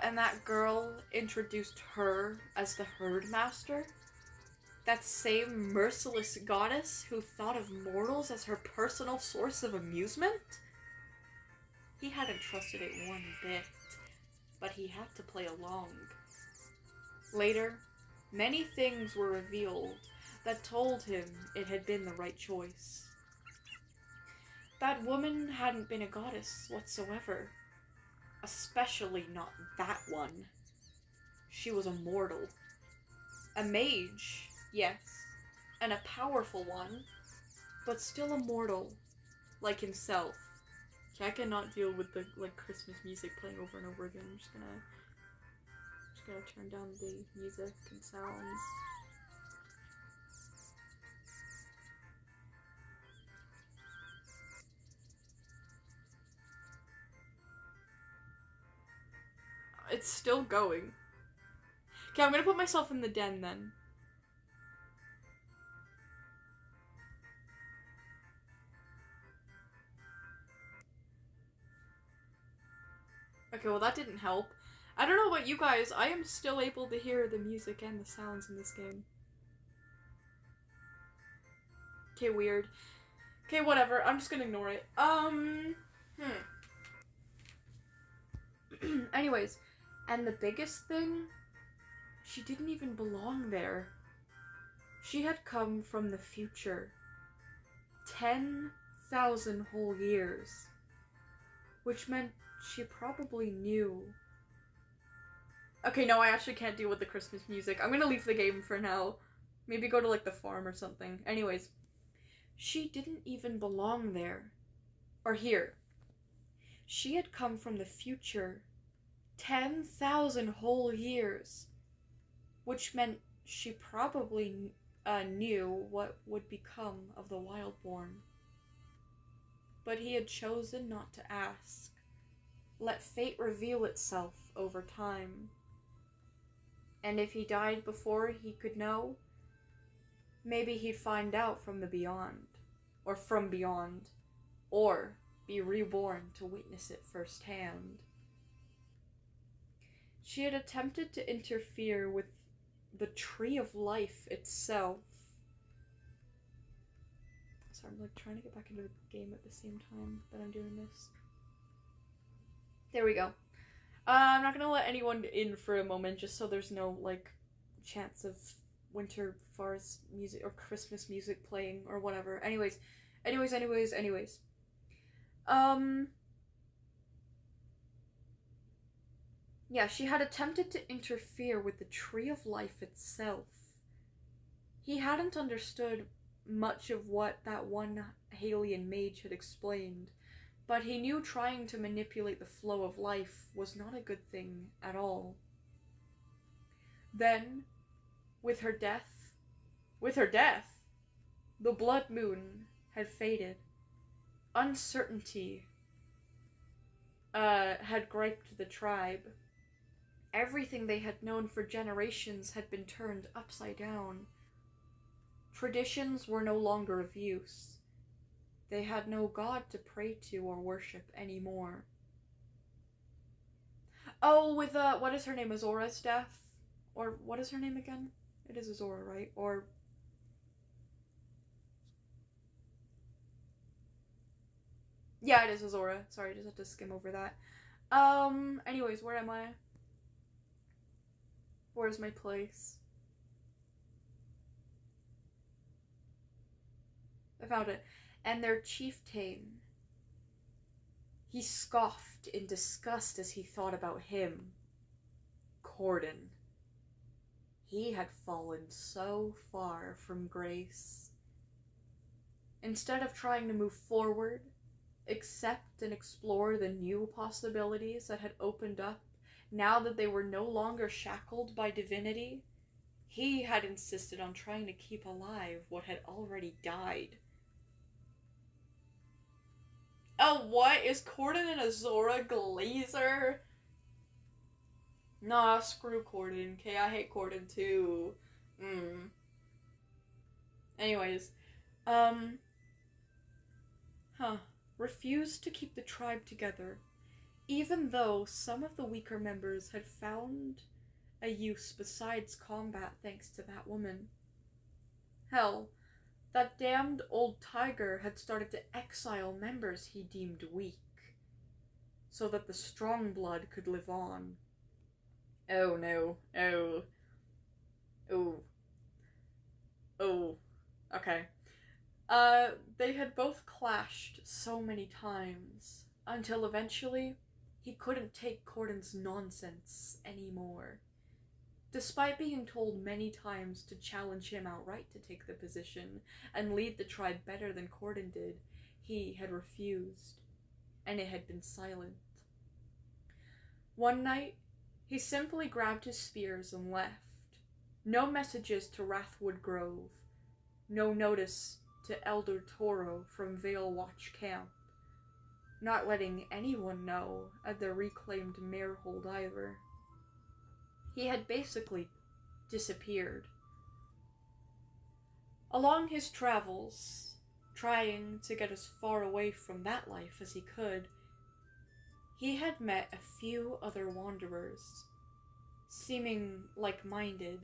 And that girl introduced her as the Herdmaster. That same merciless goddess who thought of mortals as her personal source of amusement? He hadn't trusted it one bit, but he had to play along. Later, many things were revealed that told him it had been the right choice. That woman hadn't been a goddess whatsoever. Especially not that one. She was a mortal. A mage, yes, and a powerful one, but still a mortal, like himself. Okay, I cannot deal with the, like, Christmas music playing over and over again. I'm just gonna turn down the music and sounds. It's still going. Okay, I'm gonna put myself in the den then. Okay, well that didn't help. I don't know about you guys, I am still able to hear the music and the sounds in this game. Okay, weird. Okay, whatever, I'm just gonna ignore it. Anyways, and the biggest thing, she didn't even belong there. She had come from the future. 10,000 whole years. Which meant she probably knew. Okay, no, I actually can't deal with the Christmas music. I'm gonna leave the game for now. Maybe go to, like, the farm or something. Anyways, she didn't even belong there. Or here. She had come from the future. 10,000 whole years. Which meant she probably knew what would become of the Wildborn. But he had chosen not to ask. Let fate reveal itself over time. And if he died before he could know, maybe he'd find out from the beyond. Or from beyond. Or be reborn to witness it firsthand. She had attempted to interfere with the Tree of Life itself. Sorry, I'm, like, trying to get back into the game at the same time that I'm doing this. There we go. I'm not gonna let anyone in for a moment, just so there's no, like, chance of winter forest music or Christmas music playing or whatever. Anyways. Yeah, she had attempted to interfere with the Tree of Life itself. He hadn't understood much of what that one Halion mage had explained, but he knew trying to manipulate the flow of life was not a good thing at all. Then, with her death, the blood moon had faded. Uncertainty had griped the tribe. Everything they had known for generations had been turned upside down. Traditions were no longer of use. They had no god to pray to or worship anymore. Oh, with, what is her name, Azora's death? Or, what is her name again? It is Azora, right? Or... yeah, it is Azora. Sorry, I just have to skim over that. Anyways, where am I? Where's my place? I found it. And their chieftain. He scoffed in disgust as he thought about him. Corden. He had fallen so far from grace. Instead of trying to move forward, accept and explore the new possibilities that had opened up now that they were no longer shackled by divinity, he had insisted on trying to keep alive what had already died. Oh, what? Is Corden an Azora Glazer? Nah, screw Corden. Okay, I hate Corden too. Anyways, refused to keep the tribe together, even though some of the weaker members had found a use besides combat thanks to that woman. Hell, that damned old tiger had started to exile members he deemed weak, so that the strong blood could live on. Oh no. Oh. Okay. They had both clashed so many times, until eventually he couldn't take Corden's nonsense anymore. Despite being told many times to challenge him outright to take the position and lead the tribe better than Corden did, he had refused, and it had been silent. One night, he simply grabbed his spears and left. No messages to Wrathwood Grove. No notice to Elder Toro from Vale Watch Camp. Not letting anyone know at the reclaimed Marehold either. He had basically disappeared. Along his travels, trying to get as far away from that life as he could, he had met a few other wanderers. Seeming like-minded,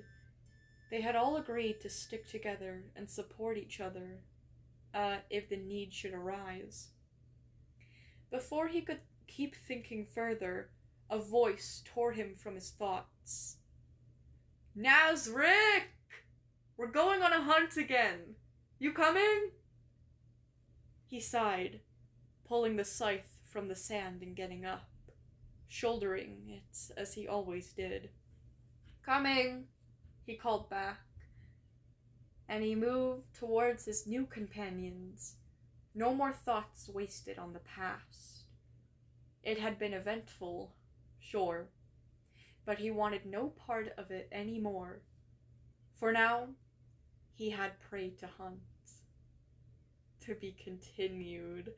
they had all agreed to stick together and support each other, if the need should arise. Before he could keep thinking further, a voice tore him from his thoughts. Nazrick! We're going on a hunt again. You coming? He sighed, pulling the scythe from the sand and getting up, shouldering it as he always did. Coming, he called back, and he moved towards his new companions. No more thoughts wasted on the past. It had been eventful, sure, but he wanted no part of it anymore. For now, he had prey to hunt. To be continued.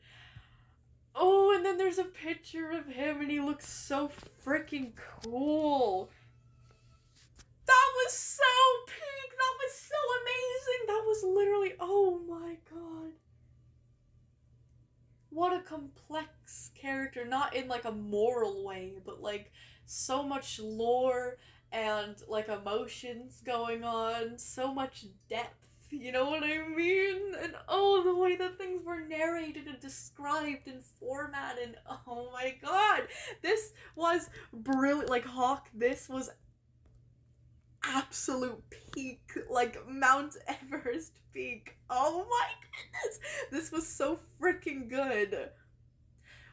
Oh, and then there's a picture of him and he looks so freaking cool. That was so peak! That was so amazing! That was literally, oh my god. What a complex character, not in like a moral way, but like so much lore and like emotions going on, so much depth, you know what I mean? And oh, the way that things were narrated and described and formatted, oh my god, this was brilliant. Like Hawk, this was absolute peak, like Mount Everest peak. Oh my goodness, this was so freaking good.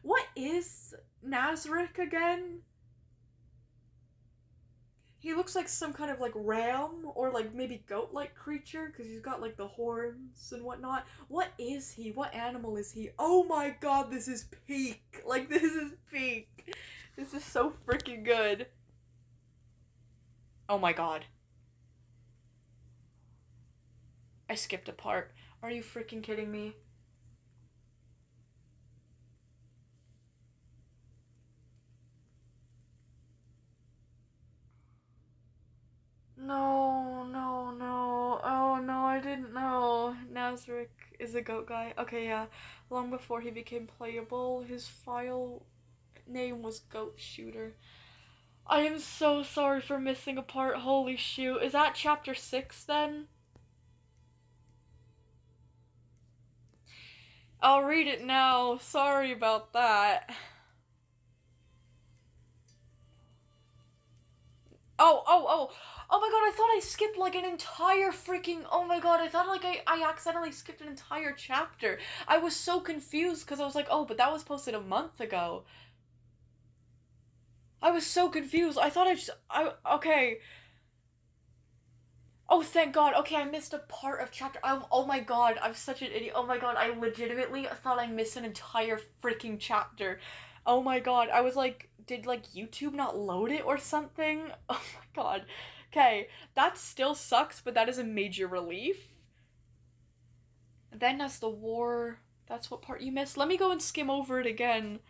What is Nazrick again? He looks like some kind of like ram or like maybe goat-like creature because he's got like the horns and whatnot. What is he? What animal is he? Oh my god, this is peak. Like, this is peak. This is so freaking good. Oh my god. I skipped a part. Are you freaking kidding me? No. Oh no, I didn't know. Nazrick is a goat guy. Okay, yeah. Long before he became playable, his file name was Goat Shooter. I am so sorry for missing a part. Holy shoot. Is that chapter 6 then? I'll read it now. Sorry about that. Oh my god, I thought I skipped like an entire freaking. Oh my god, I thought like I accidentally skipped an entire chapter. I was so confused because I was like, oh, but that was posted a month ago. I was so confused. I thought okay. Oh, thank God. Okay, I missed a part of chapter. Oh my God, I'm such an idiot. Oh my God, I legitimately thought I missed an entire freaking chapter. Oh my God, I was like, did like YouTube not load it or something? Oh my God. Okay, that still sucks, but that is a major relief. Then as the war, that's what part you missed. Let me go and skim over it again.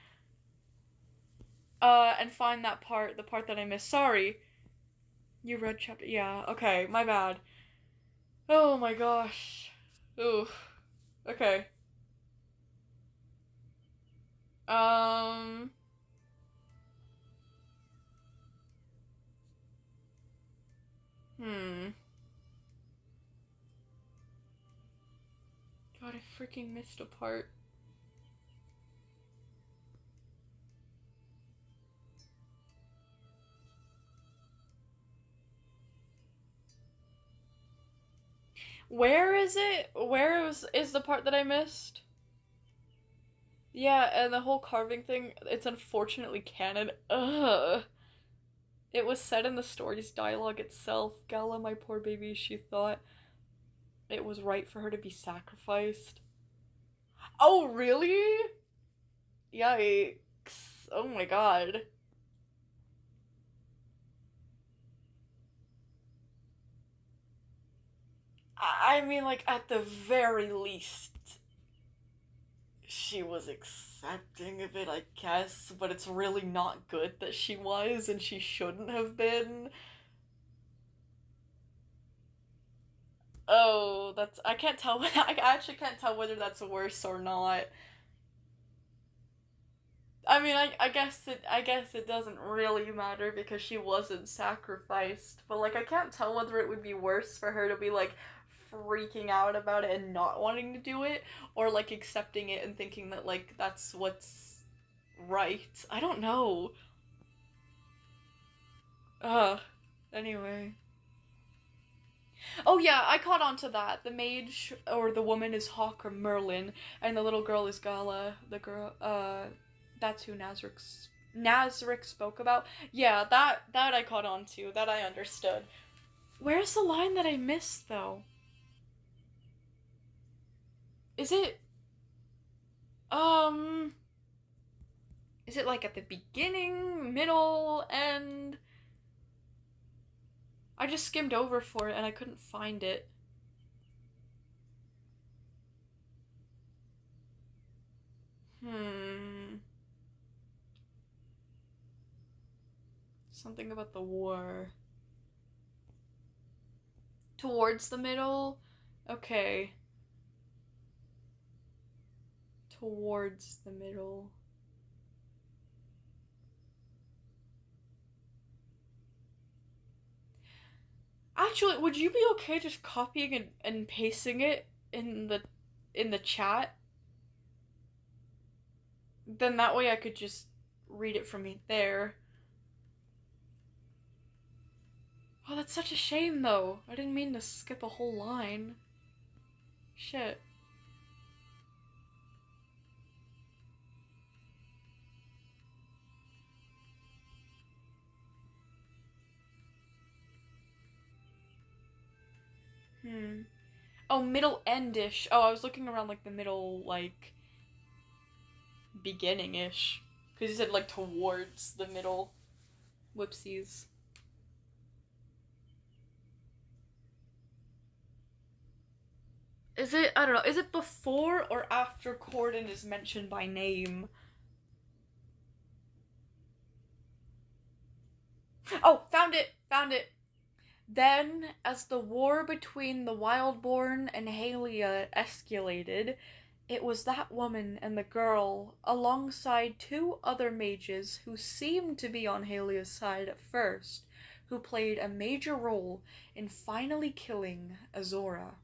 And find that part, the part that I missed. Sorry. You read chapter, yeah, okay, my bad. Oh my gosh. Ooh. Okay. Um. Hmm. God, I freaking missed a part. Where is it? Where is the part that I missed? Yeah, and the whole carving thing, it's unfortunately canon. Ugh. It was said in the story's dialogue itself. Gala, my poor baby, she thought it was right for her to be sacrificed. Oh, really? Yikes. Oh my god. I mean, like, at the very least, she was accepting of it, I guess, but it's really not good that she was, and she shouldn't have been. Oh, that's. I can't tell. I actually can't tell whether that's worse or not. I mean, I guess it doesn't really matter because she wasn't sacrificed. But like, I can't tell whether it would be worse for her to be like freaking out about it and not wanting to do it, or like accepting it and thinking that like that's what's right. I don't know. Ugh. Anyway. Oh yeah, I caught on to that. The mage or the woman is Hawk or Merlin, and the little girl is Gala. The girl, that's who Nazric spoke about. Yeah, that I caught on to. That I understood. Where's the line that I missed though? Is it um? Is it like at the beginning, middle, end? I just skimmed over for it and I couldn't find it. Hmm. Something about the war. Towards the middle? Okay. Towards the middle. Actually, would you be okay just copying and pasting it in the chat? Then that way I could just read it from me there. Oh, that's such a shame though. I didn't mean to skip a whole line. Shit. Hmm. Oh, middle endish. Oh, I was looking around like the middle, like beginning-ish. Because you said like towards the middle. Whoopsies. Is it, I don't know, is it before or after Corden is mentioned by name? Oh, found it! Found it! Then, as the war between the Wildborn and Halia escalated, it was that woman and the girl, alongside two other mages who seemed to be on Halia's side at first, who played a major role in finally killing Azora.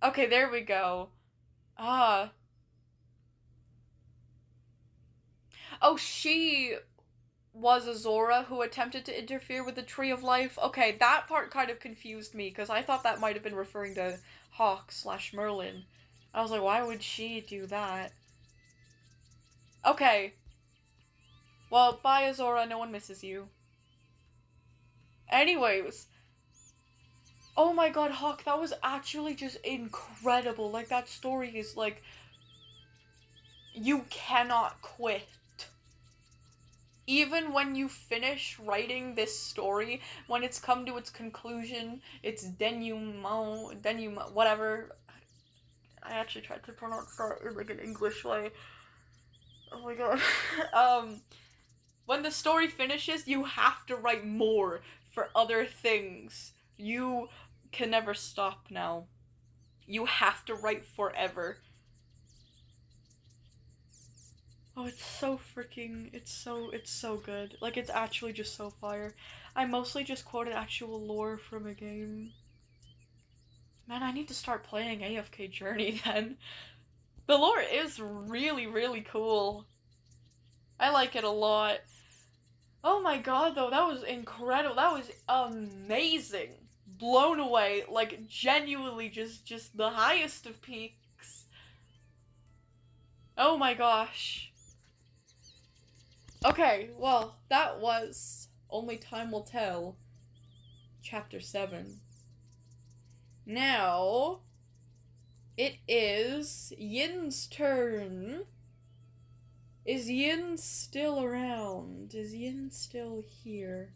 Okay, there we go. Ah. Oh, she was Azora who attempted to interfere with the Tree of Life. Okay, that part kind of confused me, because I thought that might have been referring to Hawk/Merlin. I was like, why would she do that? Okay. Well, bye Azora, no one misses you. Anyways. Oh my god, Hawk, that was actually just incredible. Like, that story is like... You cannot quit. Even when you finish writing this story, when it's come to its conclusion, it's denouement, whatever. I actually tried to pronounce that in like an English way. Oh my god. When the story finishes, you have to write more for other things. You can never stop now. You have to write forever. Oh, it's so freaking, it's so good. Like, it's actually just so fire. I mostly just quoted actual lore from a game. Man, I need to start playing AFK Journey then. The lore is really, really cool. I like it a lot. Oh my god, though, that was incredible. That was amazing. Blown away. Like, genuinely just the highest of peaks. Oh my gosh. Okay, well, that was Only Time Will Tell, Chapter 7. Now, it is Yin's turn. Is Yin still around? Is Yin still here?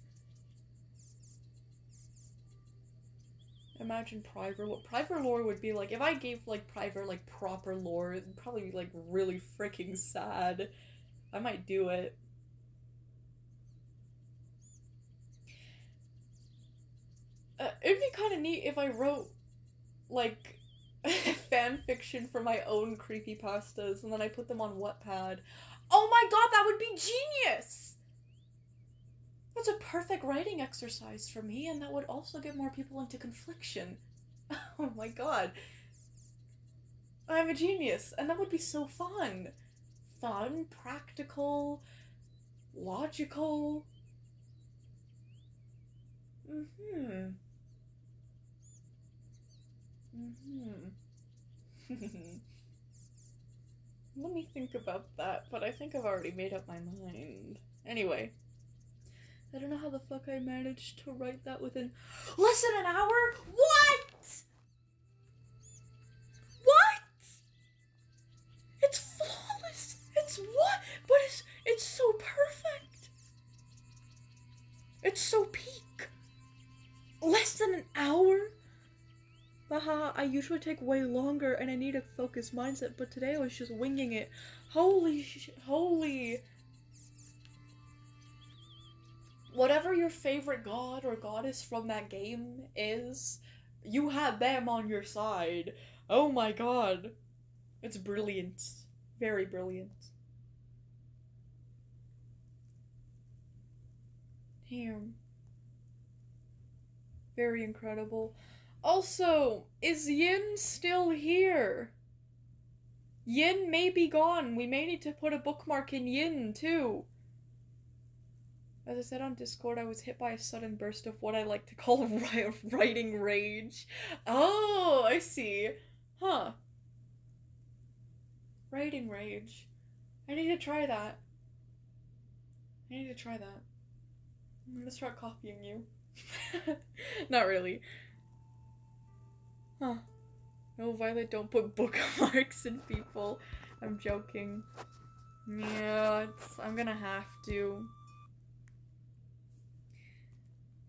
Imagine Priver. What Priver lore would be like. If I gave, like, Priver, like, proper lore, it'd probably be, like, really freaking sad. I might do it. It'd be kind of neat if I wrote, like, fan fiction for my own creepypastas, and then I put them on Wattpad. Oh my god, that would be genius! That's a perfect writing exercise for me, and that would also get more people into confliction. Oh my god. I'm a genius, and that would be so fun. Fun, practical, logical. Let me think about that, but I think I've already made up my mind. Anyway. I don't know how the fuck I managed to write that within less than an hour? What? What? It's flawless. It's what? But it's so perfect. It's so peak. Less than an hour? Haha, I usually take way longer and I need a focused mindset, but today I was just winging it. Holy. Whatever your favorite god or goddess from that game is, you had them on your side. Oh my god. It's brilliant. Very brilliant. Damn. Very incredible. Also, is Yin still here? Yin may be gone. We may need to put a bookmark in Yin, too. As I said on Discord, I was hit by a sudden burst of what I like to call writing rage. Oh, I see. Huh. Writing rage. I need to try that. I'm gonna start copying you. Not really. Huh. No, Violet, don't put bookmarks in people. I'm joking. Yeah, I'm gonna have to.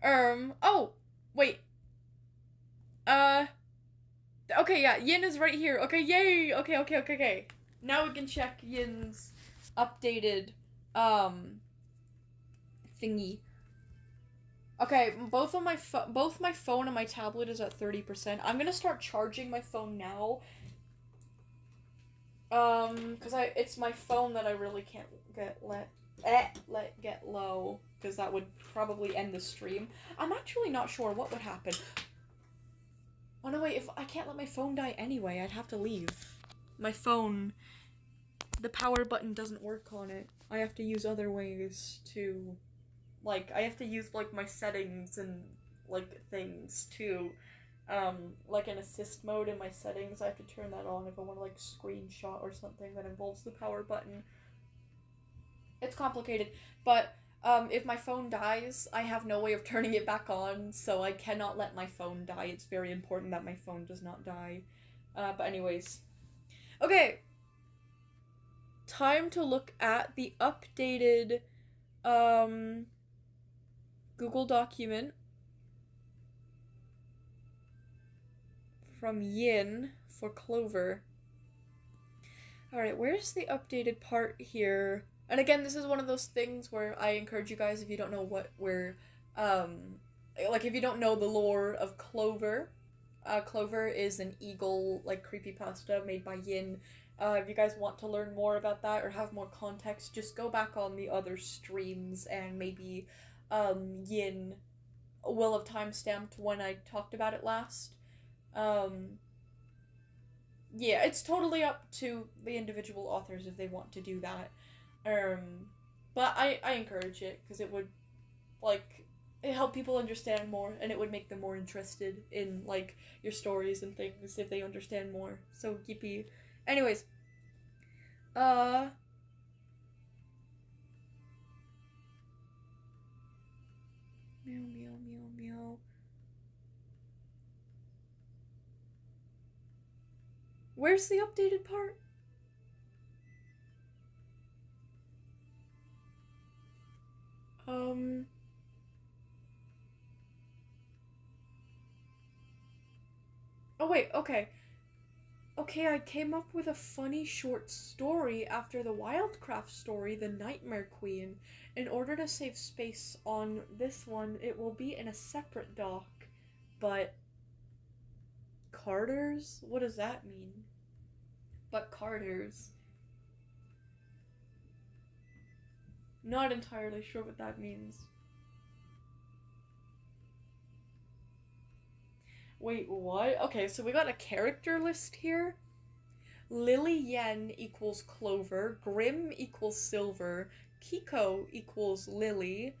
Oh! Wait. Okay, yeah, Yin is right here. Okay, yay! Okay. Now we can check Yin's updated, thingy. Okay, both my phone and my tablet is at 30%. I'm gonna start charging my phone now. Cause it's my phone that I really can't let get low, because that would probably end the stream. I'm actually not sure what would happen. Oh no, wait, if I can't let my phone die anyway, I'd have to leave. My phone the power button doesn't work on it. I have to use other ways to, like, I have to use, like, my settings and, like, things to, like, an assist mode in my settings. I have to turn that on if I want to, like, screenshot or something that involves the power button. It's complicated, but, if my phone dies, I have no way of turning it back on, so I cannot let my phone die. It's very important that my phone does not die. But anyways. Okay! Time to look at the updated, Google document from Yin for Clover. Alright, where's the updated part here? And again, this is one of those things where I encourage you guys, if you don't know what we're, like, if you don't know the lore of Clover, Clover is an eagle, like, creepypasta made by Yin. If you guys want to learn more about that or have more context, just go back on the other streams and maybe, Yin will have timestamped when I talked about it last. Yeah, it's totally up to the individual authors if they want to do that. But I encourage it, because it would, like, it help people understand more, and it would make them more interested in, like, your stories and things if they understand more. So, yippee. Anyways. Meow, meow, meow, meow. Where's the updated part? Oh wait, okay. Okay, I came up with a funny short story after the WILDCRAFT story, The Nightmare Queen. In order to save space on this one, it will be in a separate doc. But Carters? What does that mean? But Carters. Not entirely sure what that means. Wait, what? Okay, so we got a character list here. Lily Yen equals Clover. Grim equals Silver. Kiko equals Lily.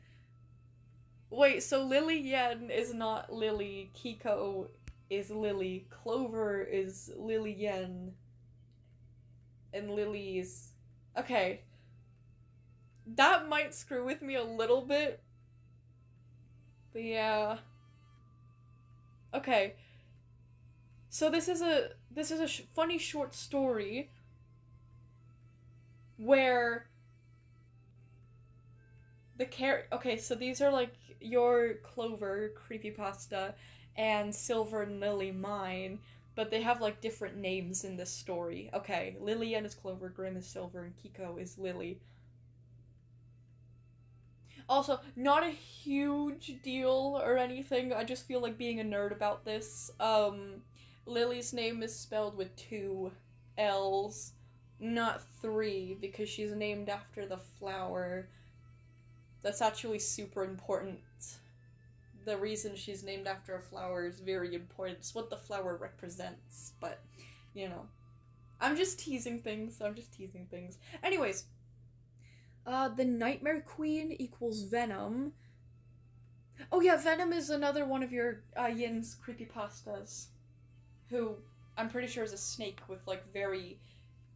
Wait, so Lily Yen is not Lily. Kiko is Lily. Clover is Lily Yen. And Lily's... Okay. That might screw with me a little bit. But yeah. Okay. So this is a funny short story where the okay, so these are like your Clover creepypasta and Silver and Lily mine, but they have like different names in this story. Okay, Lillian is Clover, Grim is Silver, and Kiko is Lily. Also, not a huge deal or anything, I just feel like being a nerd about this. Lily's name is spelled with 2 L's, not 3, because she's named after the flower. That's actually super important. The reason she's named after a flower is very important. It's what the flower represents, but, you know. I'm just teasing things. Anyways. The Nightmare Queen equals Venom. Oh yeah, Venom is another one of your, Yin's creepypastas. Who, I'm pretty sure is a snake with, like, very,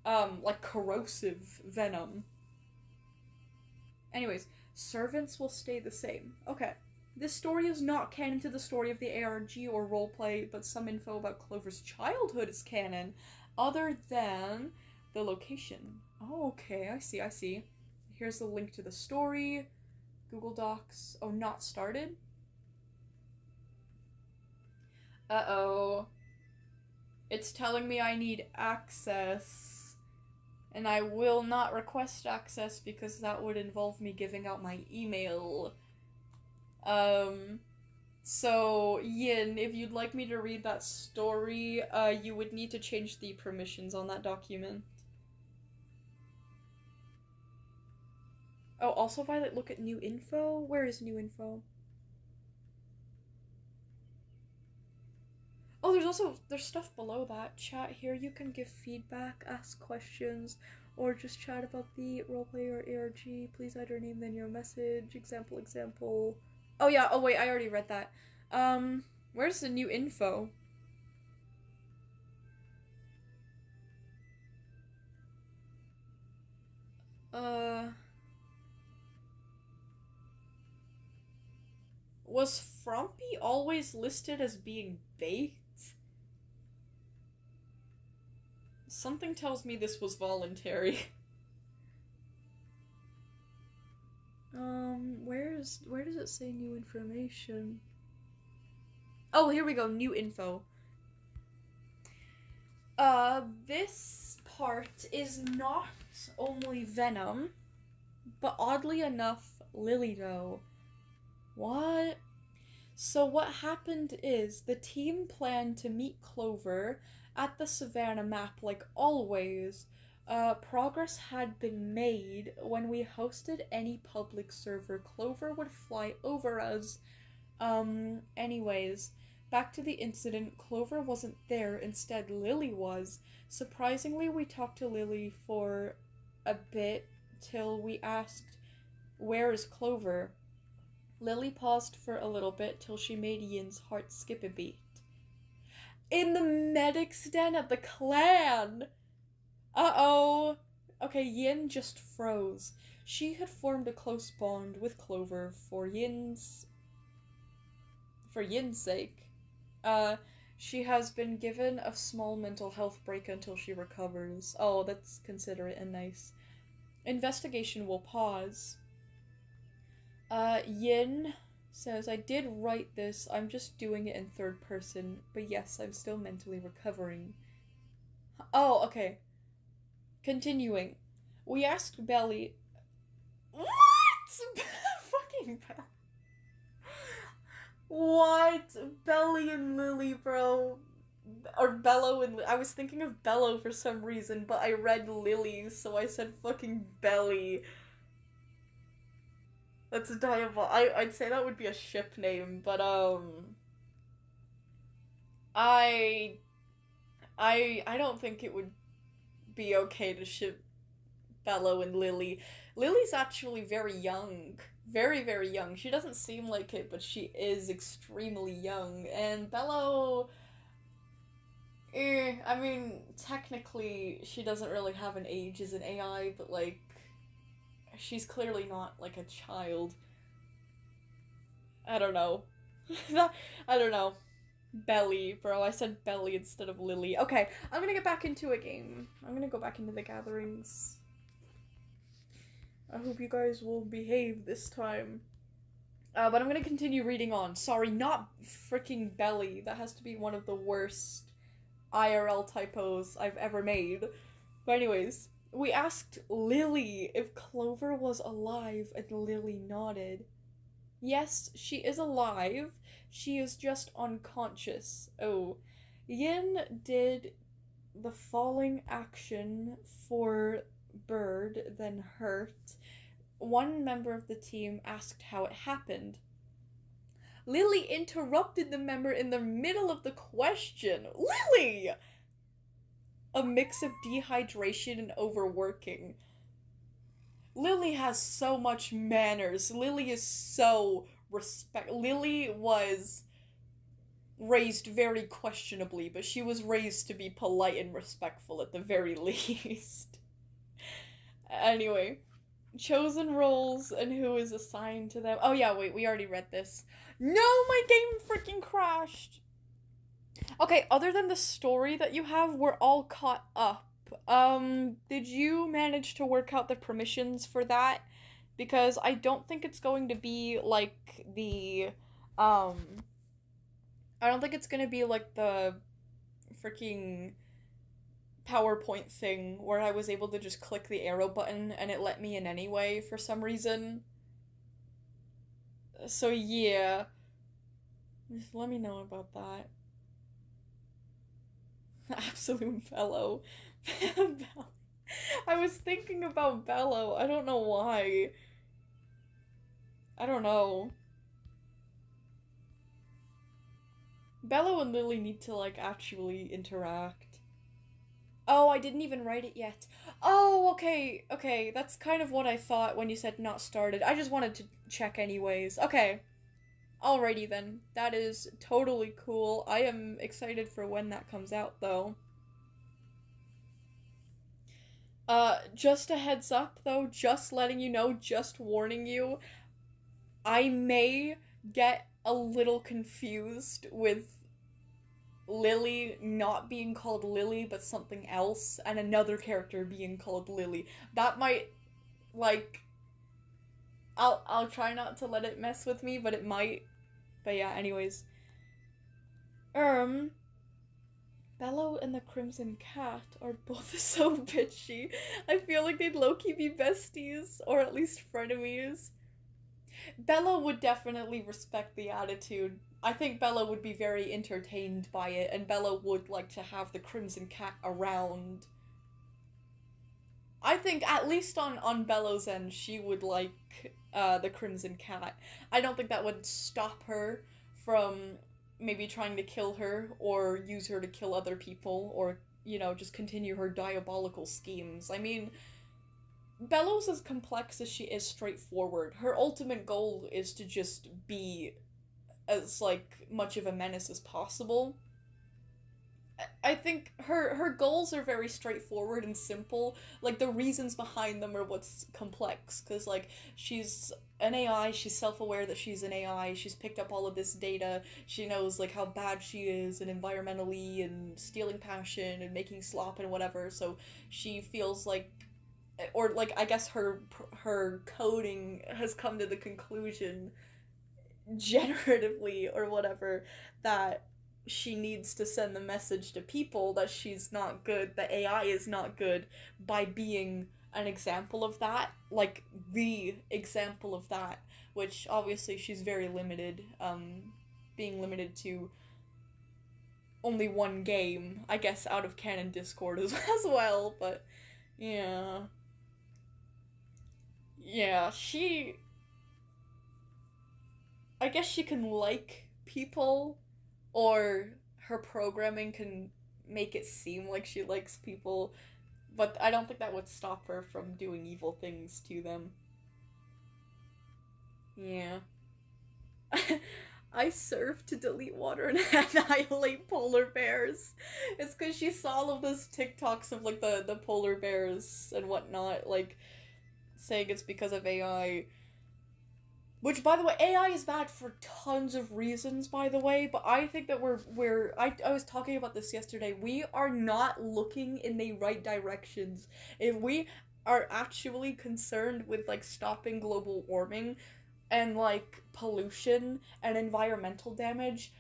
like, corrosive venom. Anyways, servants will stay the same. Okay. This story is not canon to the story of the ARG or roleplay, but some info about Clover's childhood is canon, other than the location. Oh, okay, I see. Here's the link to the story. Google Docs. Oh, not started? Uh-oh. It's telling me I need access. And I will not request access because that would involve me giving out my email. So, Yin, if you'd like me to read that story, you would need to change the permissions on that document. Oh, also, Violet, look at new info? Where is new info? Oh, there's stuff below that. Chat here, you can give feedback, ask questions, or just chat about the roleplay or ARG. Please add your name, then your message. Example. Oh yeah, oh wait, I already read that. Where's the new info? Was Frumpy always listed as being baked? Something tells me this was voluntary. Where does it say new information? Oh, here we go, new info. This part is not only Venom, but oddly enough, Lily though. What? So what happened is the team planned to meet Clover at the Savannah map like always. Progress had been made. When we hosted any public server, Clover would fly over us. Anyways, back to the incident, Clover wasn't there, instead Lily was. Surprisingly, we talked to Lily for a bit till we asked, "Where is Clover?" Lily paused for a little bit till she made Yin's heart skip a beat. In the medic's den at the clan! Uh-oh! Okay, Yin just froze. She had formed a close bond with Clover for Yin's sake. She has been given a small mental health break until she recovers. Oh, that's considerate and nice. Investigation will pause. Yin says, I did write this, I'm just doing it in third person, but yes, I'm still mentally recovering. Oh, okay. Continuing. We asked Belly... What? Fucking Belly. What? Belly and Lily, bro. Or Bello and... I was thinking of Bello for some reason, but I read Lily, so I said fucking Belly. That's diabolical. I'd say that would be a ship name, but I don't think it would be okay to ship Bello and Lily. Lily's actually very young. Very, very young. She doesn't seem like it, but she is extremely young. And Bello... I mean, technically, she doesn't really have an age as an AI, but, like, she's clearly not, like, a child. I don't know. I don't know. Belly, bro. I said Belly instead of Lily. Okay, I'm gonna get back into a game. I'm gonna go back into the gatherings. I hope you guys will behave this time. But I'm gonna continue reading on. Sorry, not freaking Belly. That has to be one of the worst IRL typos I've ever made. But anyways, we asked Lily if Clover was alive, and Lily nodded. Yes, she is alive. She is just unconscious. Oh. Yin did the falling action for Bird, then hurt. One member of the team asked how it happened. Lily interrupted the member in the middle of the question. Lily! A mix of dehydration and overworking. Lily has so much manners. Lily is so Lily was raised very questionably, but she was raised to be polite and respectful at the very least. Anyway, chosen roles and who is assigned to them. Oh yeah, wait, we already read this. No, my game freaking crashed! Okay, other than the story that you have, we're all caught up. Did you manage to work out the permissions for that? Because I don't think it's going to be like the, I don't think it's gonna be like the freaking PowerPoint thing where I was able to just click the arrow button and it let me in anyway for some reason. So yeah. Just let me know about that. Absolute Bello. I was thinking about Bello. I don't know why. I don't know. Bello and Lily need to, like, actually interact. Oh, I didn't even write it yet. Oh, okay, okay, that's kind of what I thought when you said not started. I just wanted to check anyways. Okay. Alrighty then. That is totally cool. I am excited for when that comes out, though. Just a heads up, though, just letting you know, just warning you, I may get a little confused with Lily not being called Lily, but something else, and another character being called Lily. That might, like, I'll try not to let it mess with me, but it might. But yeah, anyways. Bello and the Crimson Cat are both so bitchy. I feel like they'd low-key be besties, or at least frenemies. Bella would definitely respect the attitude. I think Bella would be very entertained by it, and Bella would like to have the Crimson Cat around. I think, at least on Bella's end, she would like the Crimson Cat. I don't think that would stop her from maybe trying to kill her, or use her to kill other people, or, you know, just continue her diabolical schemes. I mean, Bella's as complex as she is straightforward. Her ultimate goal is to just be as, like, much of a menace as possible. I think her goals are very straightforward and simple. Like, the reasons behind them are what's complex. Because, like, she's an AI, she's self-aware that she's an AI, she's picked up all of this data, she knows, like, how bad she is, and environmentally, and stealing passion, and making slop, and whatever, so she feels like, or, like, I guess her coding has come to the conclusion, generatively, or whatever, that she needs to send the message to people that she's not good, that AI is not good, by being an example of that, like, the example of that, which obviously she's very limited, being limited to only one game, I guess, out of canon Discord as well, but, yeah. Yeah, I guess she can like people, or her programming can make it seem like she likes people, but I don't think that would stop her from doing evil things to them. Yeah. I surf to delete water and annihilate polar bears. It's because she saw all of those TikToks of, like, the polar bears and whatnot, like, saying it's because of AI. Which, by the way, AI is bad for tons of reasons, by the way, but I think that I was talking about this yesterday, we are not looking in the right directions. If we are actually concerned with, like, stopping global warming, and, like, pollution, and environmental damage,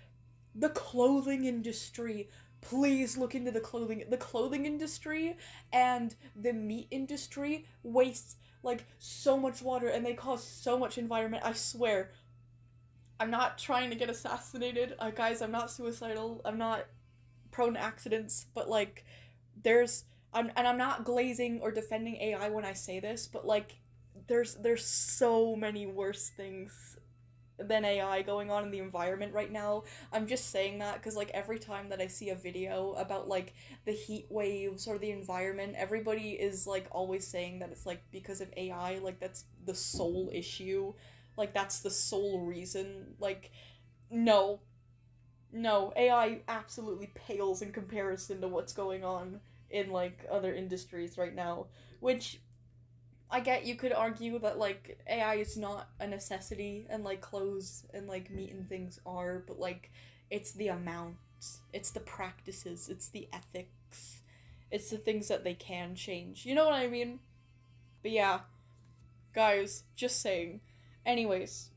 the clothing industry, please look into the clothing industry, and the meat industry wastes, like, so much water, and they cause so much environment. I swear, I'm not trying to get assassinated, guys, I'm not suicidal, I'm not prone to accidents, but, like, I'm not glazing or defending AI when I say this, but, like, there's so many worse things than AI going on in the environment right now. I'm just saying that because, like, every time that I see a video about, like, the heat waves or the environment, everybody is, like, always saying that it's, like, because of AI, like, that's the sole issue, like, that's the sole reason. Like, no. No, AI absolutely pales in comparison to what's going on in, like, other industries right now, which I get you could argue that, like, AI is not a necessity, and, like, clothes and, like, meat and things are, but, like, it's the amount, it's the practices, it's the ethics, it's the things that they can change. You know what I mean? But yeah, guys, just saying. Anyways.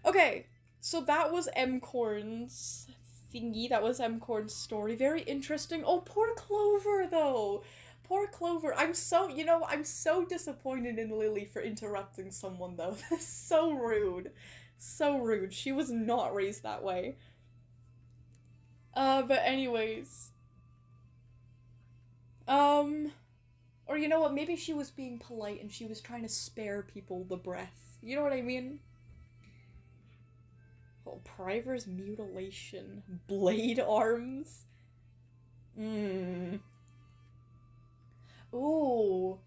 Okay, so that was M-Corn's thingy, that was M-Corn's story. Very interesting. Oh, poor Clover, though! Poor Clover. I'm so disappointed in Lily for interrupting someone, though. That's so rude. So rude. She was not raised that way. But anyways. Or you know what, maybe she was being polite and she was trying to spare people the breath. You know what I mean? Oh, Priver's mutilation. Blade arms? Mmm. Ooh.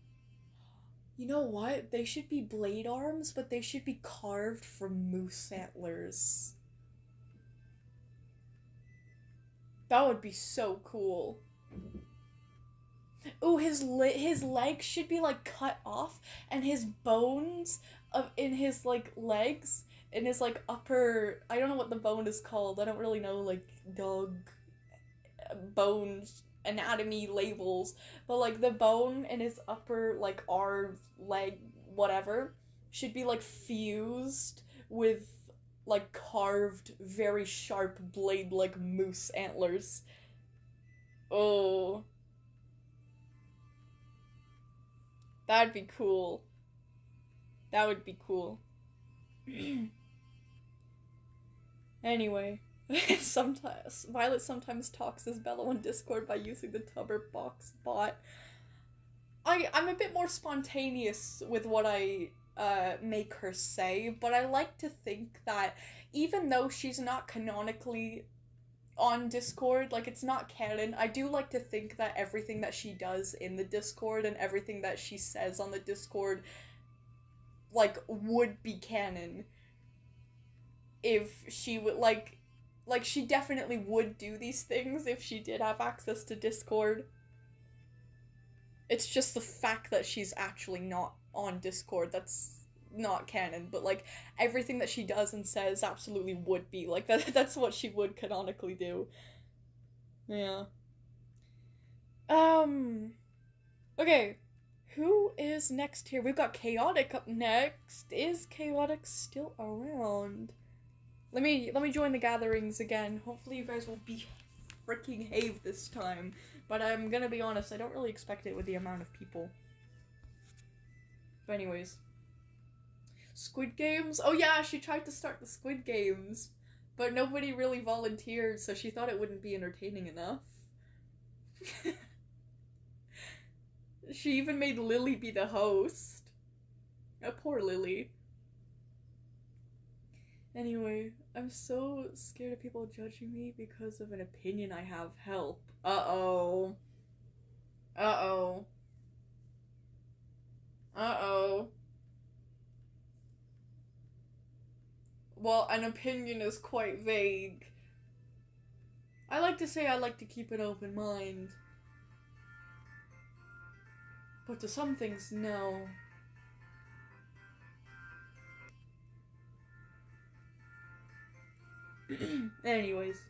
You know what? They should be blade arms, but they should be carved from moose antlers. That would be so cool. Ooh, his legs should be like cut off, and his bones in his like legs, in his like upper, I don't know what the bone is called. I don't really know like dog bones anatomy labels, but like the bone in his upper like arm, leg, whatever, should be like fused with like carved very sharp blade like moose antlers. Oh, that'd be cool. That would be cool. Anyway, sometimes Violet sometimes talks as Bella on Discord by using the Tubber box bot. I'm a bit more spontaneous with what I make her say, but I like to think that even though she's not canonically on Discord, like it's not canon, I do like to think that everything that she does in the Discord and everything that she says on the Discord like would be canon if she would like she definitely would do these things if she did have access to Discord. It's just the fact that she's actually not on Discord that's not canon, but like everything that she does and says absolutely would be like that's what she would canonically do. Yeah. Okay. Who is next here? We've got Chaotic up next. Is Chaotic still around? Let me join the gatherings again. Hopefully you guys will be freaking have this time. But I'm gonna be honest, I don't really expect it with the amount of people. But anyways. Squid Games? Oh yeah, she tried to start the Squid Games. But nobody really volunteered, so she thought it wouldn't be entertaining enough. She even made Lily be the host. Oh, poor Lily. Anyway, I'm so scared of people judging me because of an opinion I have. Help. Uh-oh. Uh-oh. Uh-oh. Well, an opinion is quite vague. I like to say I like to keep an open mind. But to some things, no. Anyways.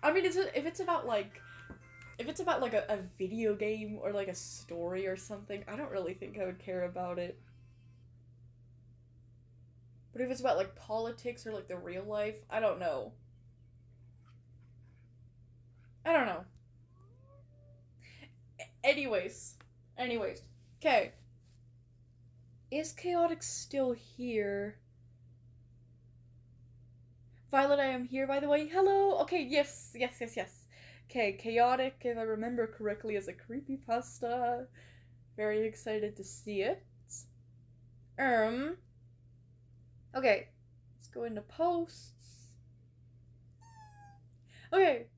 I mean, if it's about like a video game or like a story or something, I don't really think I would care about it. But if it's about like politics or like the real life, I don't know. I don't know. Anyways. Okay. Is Chaotic still here? Violet, I am here, by the way. Hello! Okay, yes. Okay, Chaotic, if I remember correctly, is a creepypasta. Very excited to see it. Okay. Let's go into posts. Okay.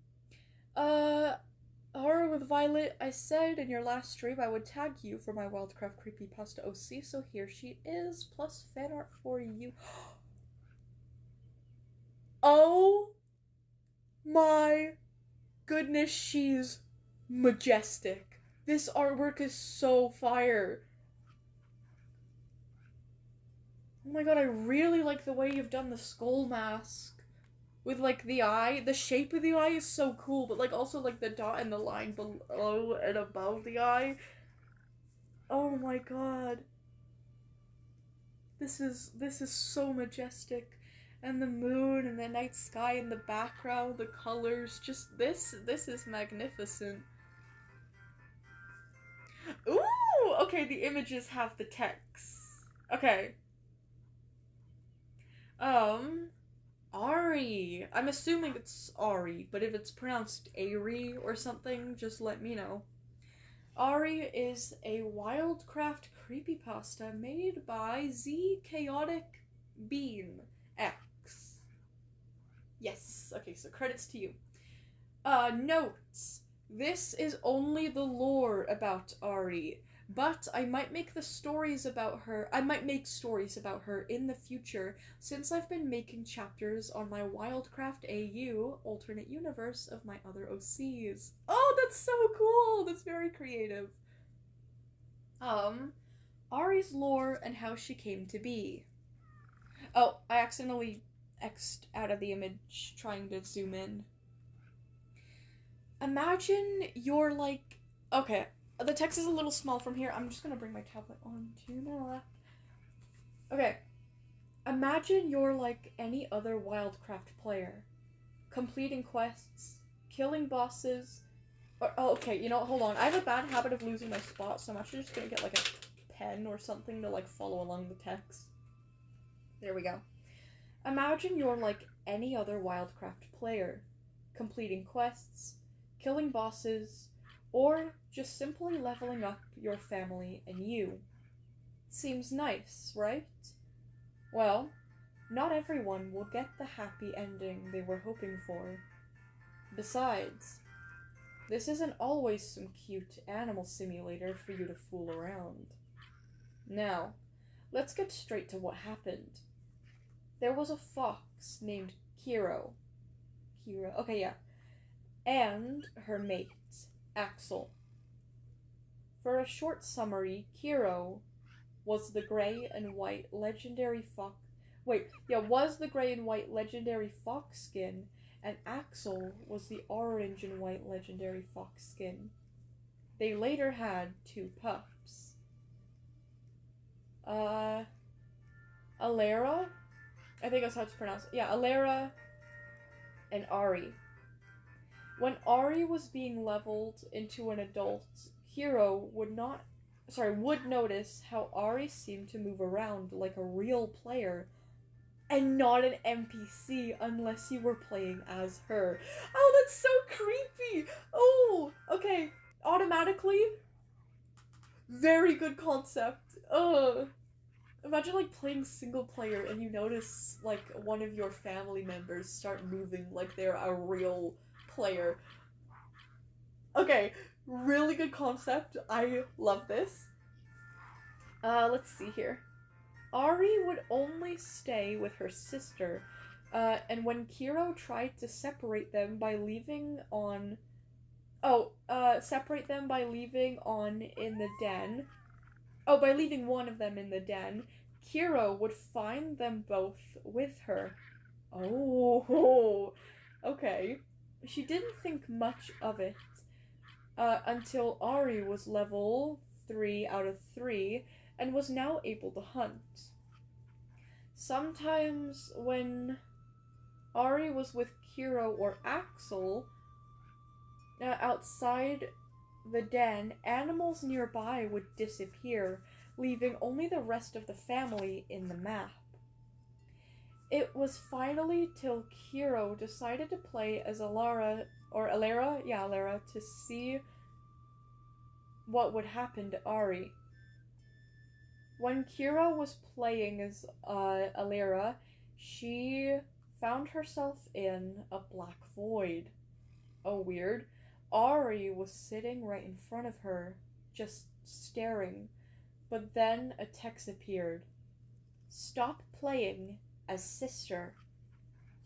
Horror with Violet, I said in your last stream I would tag you for my WILDCRAFT creepypasta OC, so here she is, plus fan art for you. Oh my goodness, she's majestic. This artwork is so fire. Oh my god, I really like the way you've done the skull mask. With, like, the eye. The shape of the eye is so cool, but, like, also, like, the dot and the line below and above the eye. Oh my god. This is so majestic. And the moon and the night sky in the background, the colors, just this is magnificent. Ooh! Okay, the images have the text. Okay. Ari. I'm assuming it's Ari, but if it's pronounced Ari or something, just let me know. Ari is a WILDCRAFT creepypasta made by Z Chaotic Bean X. Yes, okay, so credits to you. Notes. This is only the lore about Ari, but I might make stories about her in the future, since I've been making chapters on my WILDCRAFT AU alternate universe of my other OCs. Oh, that's so cool! That's very creative. Ari's lore and how she came to be. Oh, I accidentally X'd out of the image trying to zoom in. Imagine you're like... Okay, the text is a little small from here. I'm just gonna bring my tablet on to my left. Okay. Imagine you're like any other WILDCRAFT player. Completing quests, killing bosses... okay, you know what, hold on. I have a bad habit of losing my spot, so I'm actually just gonna get like a pen or something to like follow along the text. There we go. Imagine you're like any other WILDCRAFT player. Completing quests, killing bosses, or just simply leveling up your family and you. Seems nice, right? Well, not everyone will get the happy ending they were hoping for. Besides, this isn't always some cute animal simulator for you to fool around. Now, let's get straight to what happened. There was a fox named Kiro. Okay, yeah. And her mate, Axel. For a short summary, Kiro was the gray and white legendary fox... was the gray and white legendary fox skin, and Axel was the orange and white legendary fox skin. They later had 2 pups. Alera? I think that's how it's pronounced. Yeah, Alera and Ari. When Ari was being leveled into an adult, Hiro would notice how Ari seemed to move around like a real player and not an NPC unless you were playing as her. Oh, that's so creepy! Oh, okay. Automatically, very good concept. Imagine like playing single player and you notice like one of your family members start moving like they're a real player. Okay, really good concept. I love this. Let's see here. Ari would only stay with her sister, and when Kiro tried to separate them by leaving on... by leaving one of them in the den, Kiro would find them both with her. Oh, okay. She didn't think much of it until Ari was level 3 out of 3 and was now able to hunt. Sometimes when Ari was with Kiro or Axel outside the den, animals nearby would disappear, leaving only the rest of the family in the map. It was finally till Kiro decided to play as Alera, to see what would happen to Ari. When Kiro was playing as Alera, she found herself in a black void. Oh, weird. Ari was sitting right in front of her, just staring, but then a text appeared. Stop playing as sister.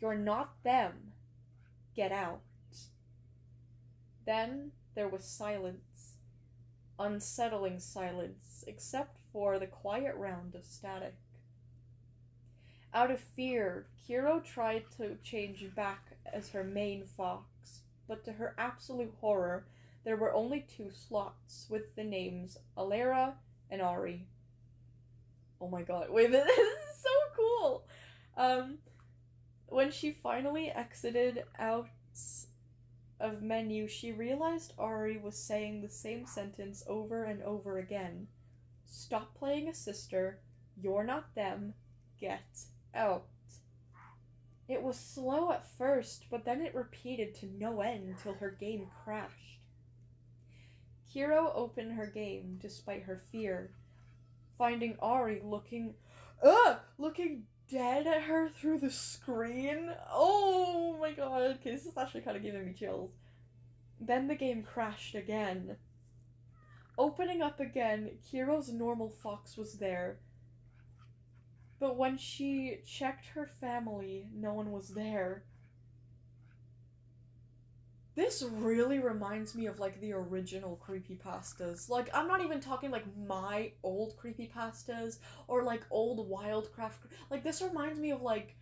You're not them. Get out. Then there was silence. Unsettling silence, except for the quiet round of static. Out of fear, Kiro tried to change back as her main fox, but to her absolute horror, there were only 2 slots with the names Alera and Ari. Oh my god, wait, this is so cool! When she finally exited out of menu, she realized Ari was saying the same sentence over and over again. Stop playing a sister, you're not them, get out. It was slow at first, but then it repeated to no end till her game crashed. Kiro opened her game despite her fear, finding Ari looking dead at her through the screen. Oh my god. Okay, this is actually kind of giving me chills. Then the game crashed again. Opening up again, Kiro's normal fox was there. But when she checked her family, no one was there. This really reminds me of, like, the original creepypastas. Like, I'm not even talking, like, my old creepypastas or, like, old WILDCRAFT. Like, this reminds me of, like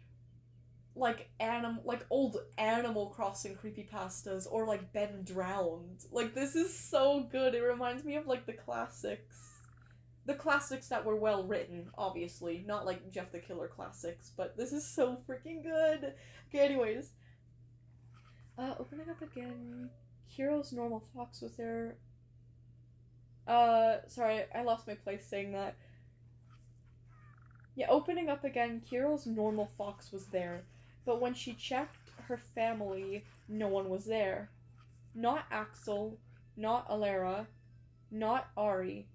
old Animal Crossing creepypastas or, like, Ben Drowned. Like, this is so good. It reminds me of, like, the classics. The classics that were well written, obviously. Not, like, Jeff the Killer classics, but this is so freaking good. Okay, anyways. Opening up again. Kiro's normal fox was there. Sorry, I lost my place saying that. Yeah, opening up again, Kiro's normal fox was there. But when she checked her family, no one was there. Not Axel, not Alara, not Ari.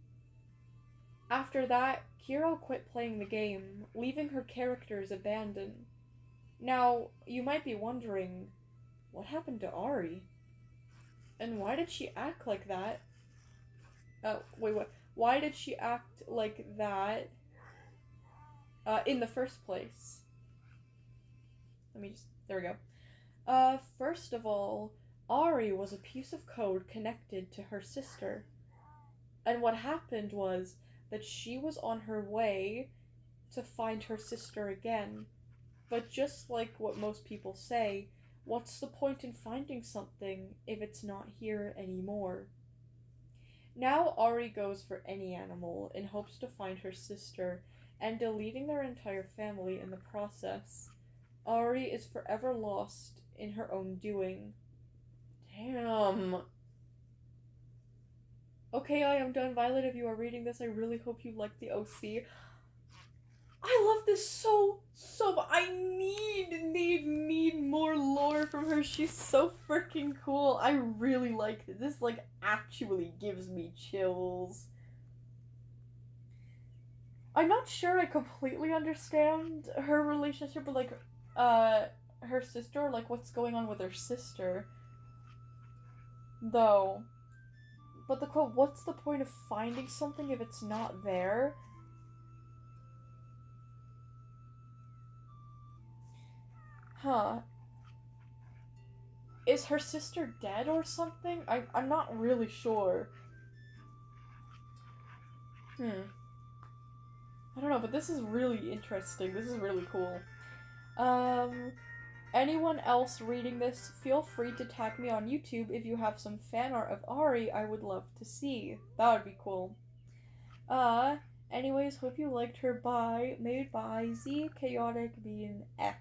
After that, Kiro quit playing the game, leaving her characters abandoned. Now, you might be wondering, what happened to Ari? And why did she act like that? Wait, what? Why did she act like that, in the first place? There we go. First of all, Ari was a piece of code connected to her sister. And what happened was that she was on her way to find her sister again. But just like what most people say, what's the point in finding something if it's not here anymore? Now Ari goes for any animal in hopes to find her sister, and deleting their entire family in the process. Ari is forever lost in her own doing. Damn. Okay, I am done. Violet, if you are reading this, I really hope you like the OC. I love this so much. I need more lore from her. She's so freaking cool. I really like this. This, like, actually gives me chills. I'm not sure I completely understand her relationship with, like, her sister, like, what's going on with her sister. Though. But the quote, what's the point of finding something if it's not there? Huh. Is her sister dead or something? I'm not really sure. I don't know, but this is really interesting. This is really cool. Anyone else reading this, feel free to tag me on YouTube if you have some fan art of Ari I would love to see. That would be cool. Anyways, hope you liked her. Bye. Made by Z Chaotic Being X.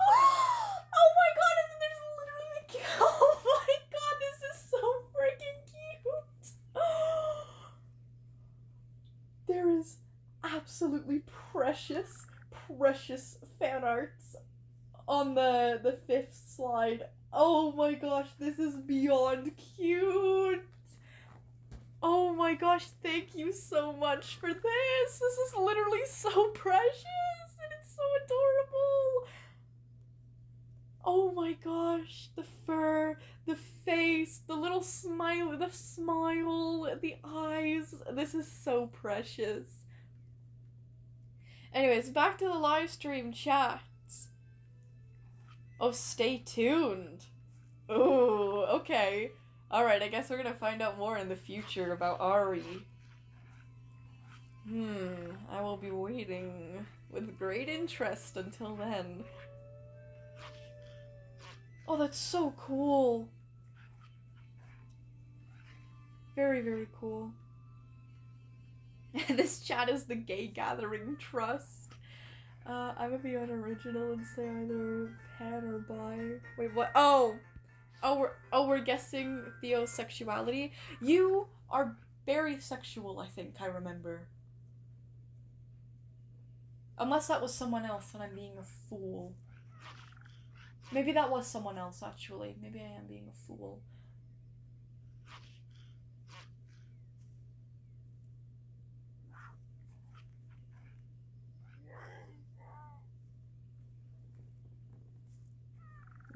Oh my god, and then there's literally the oh my god, this is so freaking cute. There is absolutely precious fan arts on the 5th slide. Oh my gosh, this is beyond cute. Oh my gosh, thank you so much for this. This is literally so precious and it's so adorable. Oh my gosh, the fur, the face, the little smile, the eyes. This is so precious. Anyways, back to the live stream chats. Oh, stay tuned. Ooh, okay. Alright, I guess we're gonna find out more in the future about Ari. I will be waiting with great interest until then. Oh, that's so cool. Very, very cool. This chat is the Gay Gathering Trust. I'm gonna be unoriginal and say either pan or bi. Wait, what? We're guessing Theo's sexuality. You are very sexual, I think, I remember. Unless that was someone else and I'm being a fool. Maybe that was someone else, actually. Maybe I am being a fool.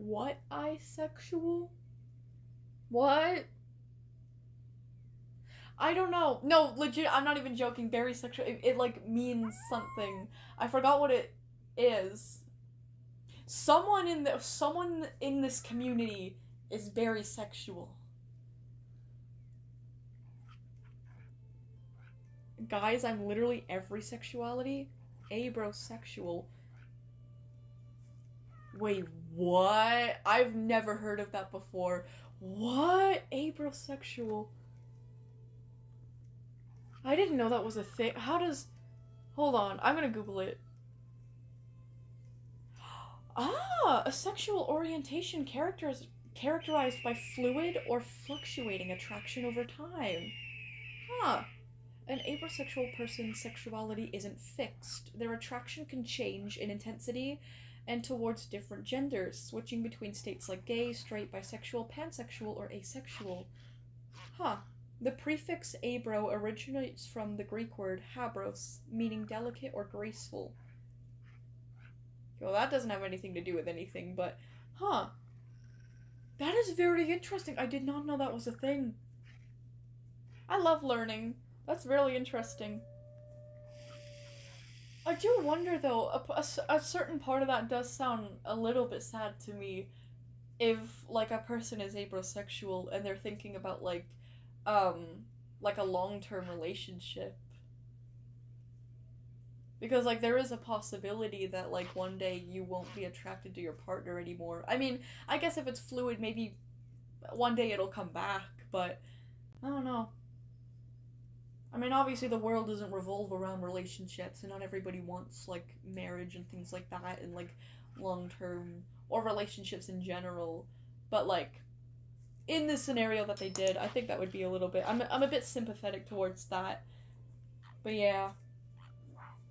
What asexual? What? I don't know. No, legit, I'm not even joking. Bisexual, it like means something. I forgot what it is. Someone in this community is bisexual. Guys, I'm literally every sexuality. Abrosexual. Wait, what? I've never heard of that before. What? Abrosexual. I didn't know that was a thing. How does... Hold on, I'm gonna Google it. Ah, a sexual orientation characterized by fluid or fluctuating attraction over time. Huh. An abrosexual person's sexuality isn't fixed. Their attraction can change in intensity and towards different genders, switching between states like gay, straight, bisexual, pansexual, or asexual. Huh. The prefix abro originates from the Greek word habros, meaning delicate or graceful. Well, that doesn't have anything to do with anything, but... Huh. That is very interesting. I did not know that was a thing. I love learning. That's really interesting. I do wonder, though, a certain part of that does sound a little bit sad to me. If, like, a person is abrosexual and they're thinking about, like a long-term relationship. Because, like, there is a possibility that, like, one day you won't be attracted to your partner anymore. I mean, I guess if it's fluid, maybe one day it'll come back, but I don't know. I mean, obviously the world doesn't revolve around relationships, and not everybody wants, like, marriage and things like that, and, like, long-term, or relationships in general. But, like, in this scenario that they did, I think that would be a little bit... I'm a bit sympathetic towards that. But yeah.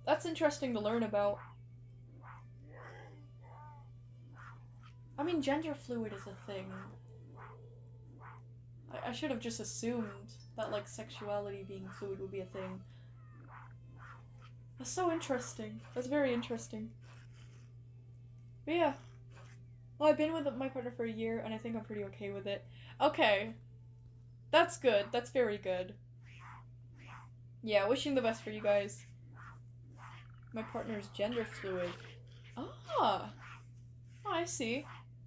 That's interesting to learn about. I mean, gender fluid is a thing. I should have just assumed that, like, sexuality being fluid would be a thing. That's so interesting. That's very interesting. But yeah. Well, I've been with my partner for a year, and I think I'm pretty okay with it. Okay. That's good. That's very good. Yeah, wishing the best for you guys. My partner is gender fluid. Ah! Oh, I see.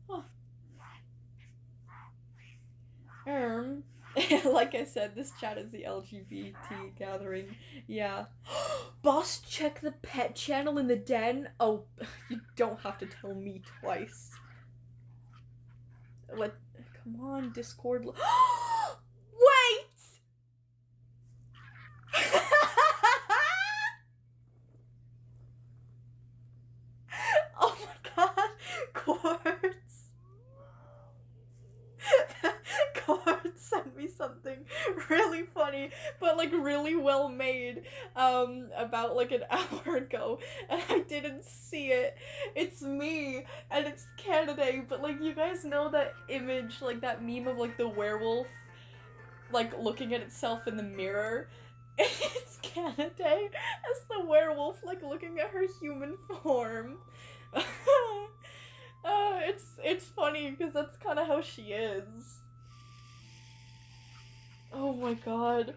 Huh. Like I said, this chat is the LGBT gathering. Yeah. Boss, check the pet channel in the den? Oh, you don't have to tell me twice. Come on, Discord. Wait! Oh my god, Quartz. Quartz sent me something really funny, but like really well made, about like an hour ago, and I didn't see it. It's me, and it's Canada, but like you guys know that image, like that meme of like the werewolf, like looking at itself in the mirror? It's Canada as the werewolf, like looking at her human form. It's funny because that's kind of how she is. Oh my god.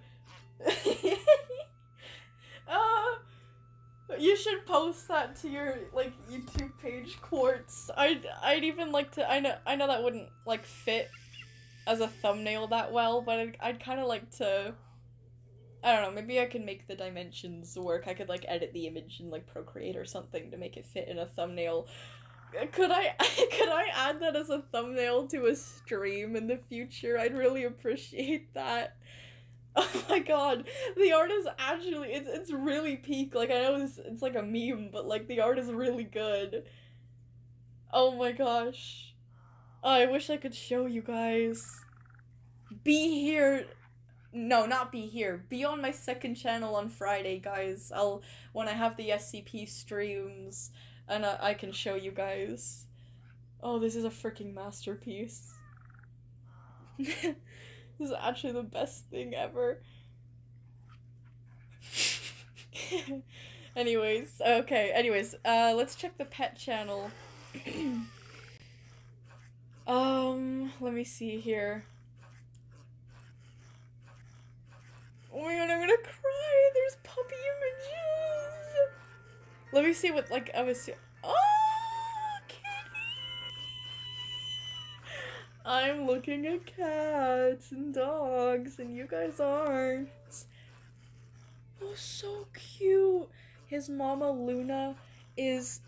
You should post that to your like YouTube page, Quartz. I'd even like to. I know that wouldn't like fit as a thumbnail that well, but I'd kind of like to. I don't know, maybe I can make the dimensions work. I could like edit the image in like Procreate or something to make it fit in a thumbnail. Could I add that as a thumbnail to a stream in the future? I'd really appreciate that. Oh my god, the art is actually it's really peak. Like I know it's like a meme, but like the art is really good. Oh my gosh. Oh, I wish I could show you guys. Be here. No, not be here. Be on my second channel on Friday, guys. When I have the SCP streams, and I can show you guys. Oh, this is a freaking masterpiece. This is actually the best thing ever. Anyways, let's check the pet channel. Let me see here. Oh my god, I'm gonna cry. There's puppy images. Let me see what, like, I was. Oh, kitty! I'm looking at cats and dogs, and you guys aren't. Oh, so cute. His mama Luna is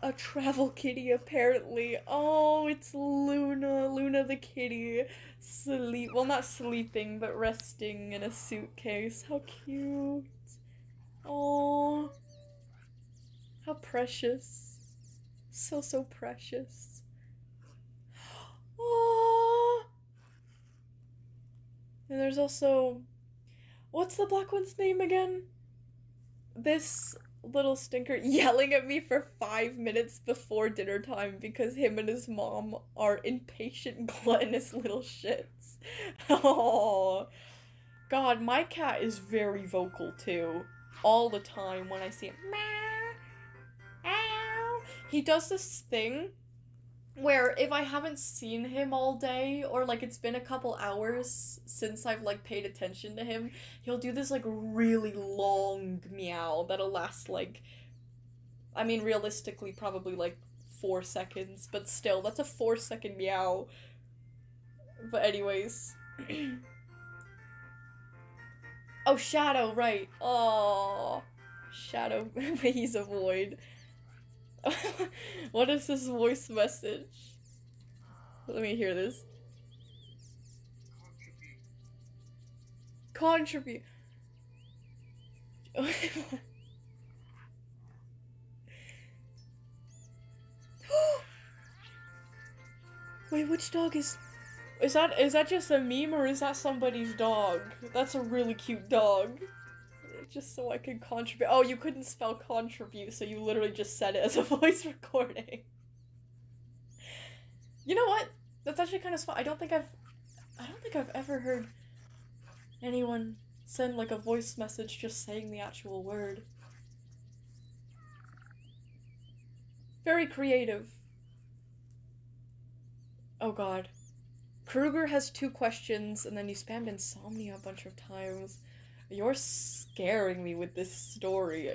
a travel kitty, apparently. Oh, it's Luna. Luna the kitty. Well, not sleeping, but resting in a suitcase. How cute. Oh, how precious. So, so precious. Oh. And there's also... What's the black one's name again? This little stinker yelling at me for 5 minutes before dinner time because him and his mom are impatient, gluttonous little shits. Oh, God, my cat is very vocal too. All the time when I see him. Meow, ow. He does this thing where if I haven't seen him all day, or like it's been a couple hours since I've like paid attention to him, he'll do this like really long meow that'll last like, I mean realistically probably like 4 seconds, but still, that's a 4-second meow. But anyways. Oh, Shadow, right. Oh, Shadow, he's a void. What is this voice message? Let me hear this. Contribute. Wait, which dog is that just a meme or is that somebody's dog? That's a really cute dog. Just so I can contribute. Oh, you couldn't spell contribute, so you literally just said it as a voice recording. You know what? That's actually kind of smart. I don't think I've ever heard anyone send like a voice message just saying the actual word. Very creative. Oh god. Kruger has 2 questions, and then you spammed insomnia a bunch of times. You're scaring me with this story.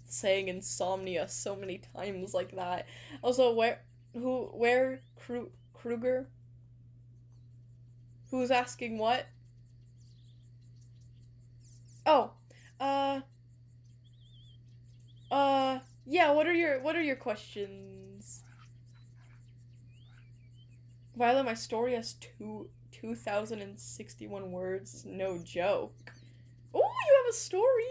Saying insomnia so many times like that. Also, where Kruger? Who's asking what? Oh, yeah, what are your questions? Violet, my story has 2,061 words. No joke. Oh, you have a story!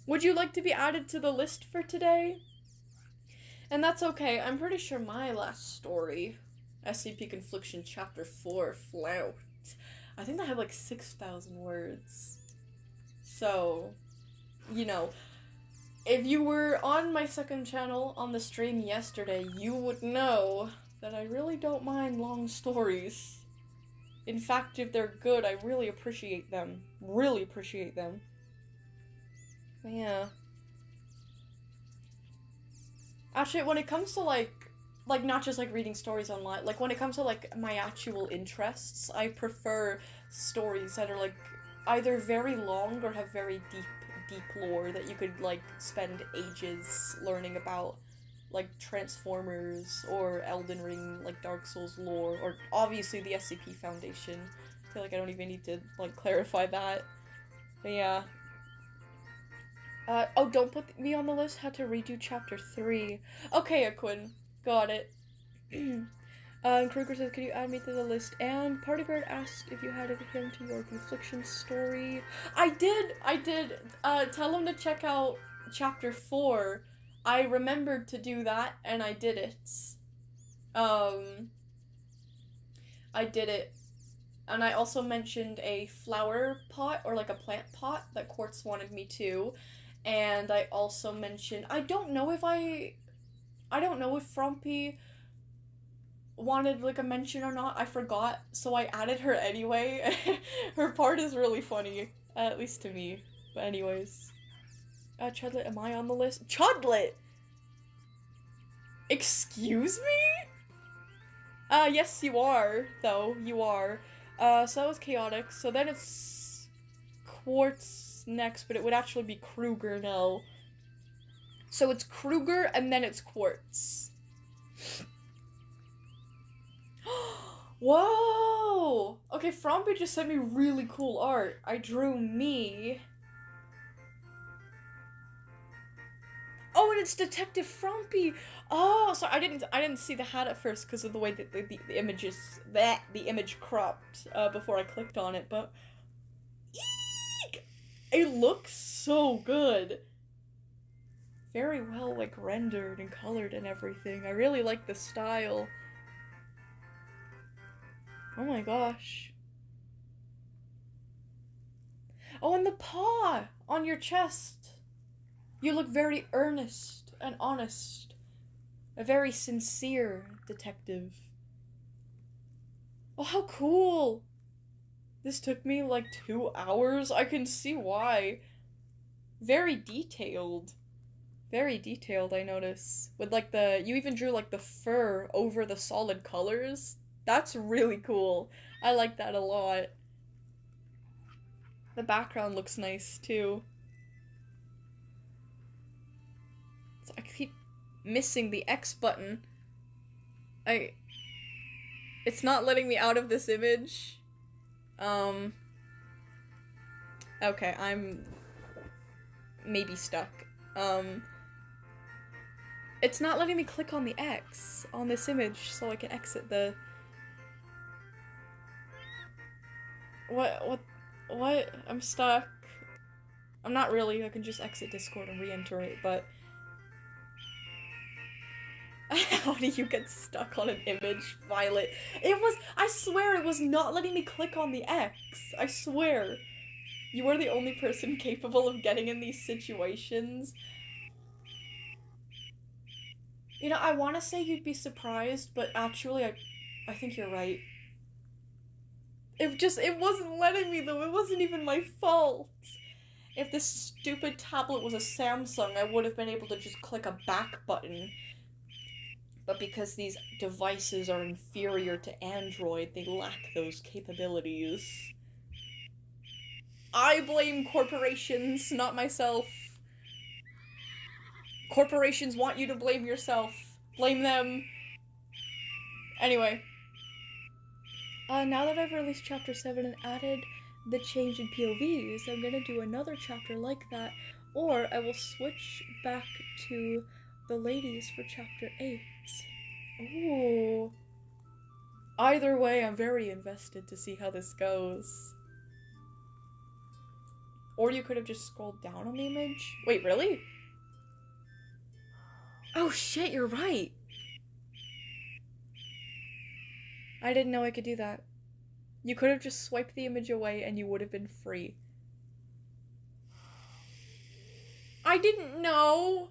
Would you like to be added to the list for today? And that's okay. I'm pretty sure my last story, SCP Confliction Chapter 4, Flout, I think that had like 6,000 words. So, you know, if you were on my second channel on the stream yesterday, you would know that I really don't mind long stories. In fact, if they're good, I really appreciate them. Really appreciate them. But yeah. Actually, when it comes to like not just like reading stories online, like when it comes to like my actual interests, I prefer stories that are like either very long or have very deep lore that you could like spend ages learning about. Like Transformers or Elden Ring, like Dark Souls lore, or obviously the SCP Foundation. I feel like I don't even need to like clarify that. But yeah. Oh, don't put me on the list. Had to redo chapter 3. Okay, Aquin. Got it. Kruger says, could you add me to the list? And Partybird asked if you had him to your Confliction story. I did! Tell him to check out chapter 4. I remembered to do that, and I did it. I did it. And I also mentioned a flower pot, or like a plant pot, that Quartz wanted me to. And I also mentioned, I don't know if Frumpy wanted like a mention or not. I forgot, so I added her anyway. Her part is really funny, at least to me. But anyways. Chudlet, am I on the list? Chudlet! Excuse me? Yes, you are, though. You are. So that was chaotic. So then it's quartz next, but it would actually be Kruger now. So it's Kruger and then it's quartz. Whoa! Okay, Fromby just sent me really cool art. I drew me. Oh, and it's Detective Frumpy. Oh, so I didn't see the hat at first because of the way that the image cropped before I clicked on it, but eek! It looks so good. Very well like rendered and colored and everything. I really like the style. Oh my gosh. Oh, and the paw on your chest. You look very earnest and honest. A very sincere detective. Oh, how cool! This took me like 2 hours. I can see why. Very detailed. Very detailed, I notice. With like you even drew like the fur over the solid colors. That's really cool. I like that a lot. The background looks nice too. So I keep missing the X button. It's not letting me out of this image. Okay, I'm maybe stuck. It's not letting me click on the X on this image so I can exit the... What? I'm stuck. I'm not really, I can just exit Discord and re-enter it, but... How do you get stuck on an image, Violet? I swear it was not letting me click on the X. I swear. You are the only person capable of getting in these situations. You know, I want to say you'd be surprised, but actually, I think you're right. It wasn't letting me, though. It wasn't even my fault. If this stupid tablet was a Samsung, I would have been able to just click a back button. But because these devices are inferior to Android, they lack those capabilities. I blame corporations, not myself. Corporations want you to blame yourself. Blame them. Anyway. Now that I've released Chapter 7 and added the change in POVs, I'm gonna do another chapter like that, or I will switch back to the ladies for Chapter 8. Ooh. Either way, I'm very invested to see how this goes. Or you could have just scrolled down on the image. Wait, really? Oh shit, you're right! I didn't know I could do that. You could have just swiped the image away and you would have been free. I didn't know!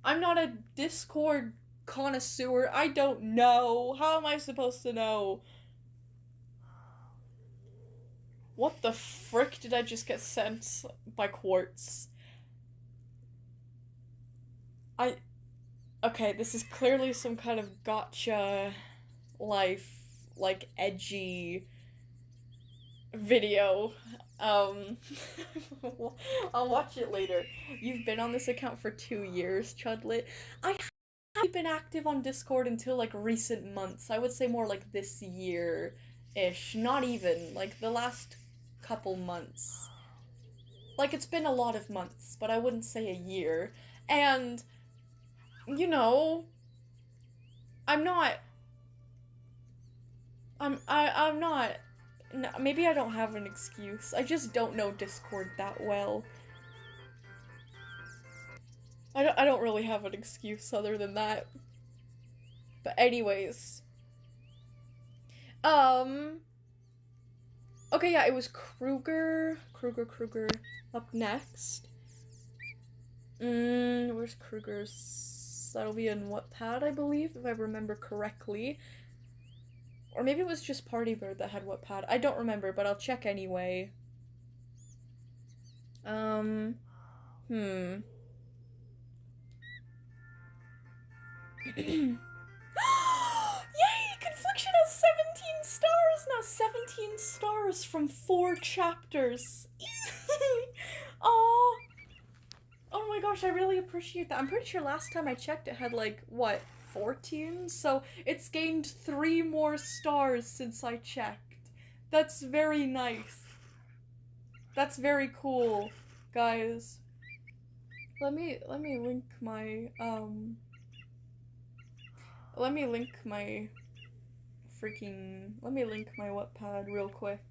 I'm not a Discord connoisseur. I don't know. How am I supposed to know? What the frick did I just get sent by Quartz? Okay, this is clearly some kind of gotcha life, like, edgy video. I'll watch it later. You've been on this account for 2 years, Chudlet. I haven't been active on Discord until, like, recent months. I would say more like this year-ish. Not even. Like, the last couple months. Like, it's been a lot of months, but I wouldn't say a year. And... you know, I'm not, no, maybe I don't have an excuse. I just don't know Discord that well. I don't really have an excuse other than that. But anyways. Okay, yeah, it was Kruger up next. Where's Kruger's? That'll be in Wattpad, I believe, if I remember correctly. Or maybe it was just Party Bird that had Wattpad. I don't remember, but I'll check anyway. 14 stars from 4 chapters. Oh, oh my gosh, I really appreciate that. I'm pretty sure last time I checked it had like, what, 14? So it's gained 3 more stars since I checked. That's very nice. That's very cool, guys. Let me link my let me link my Wattpad real quick.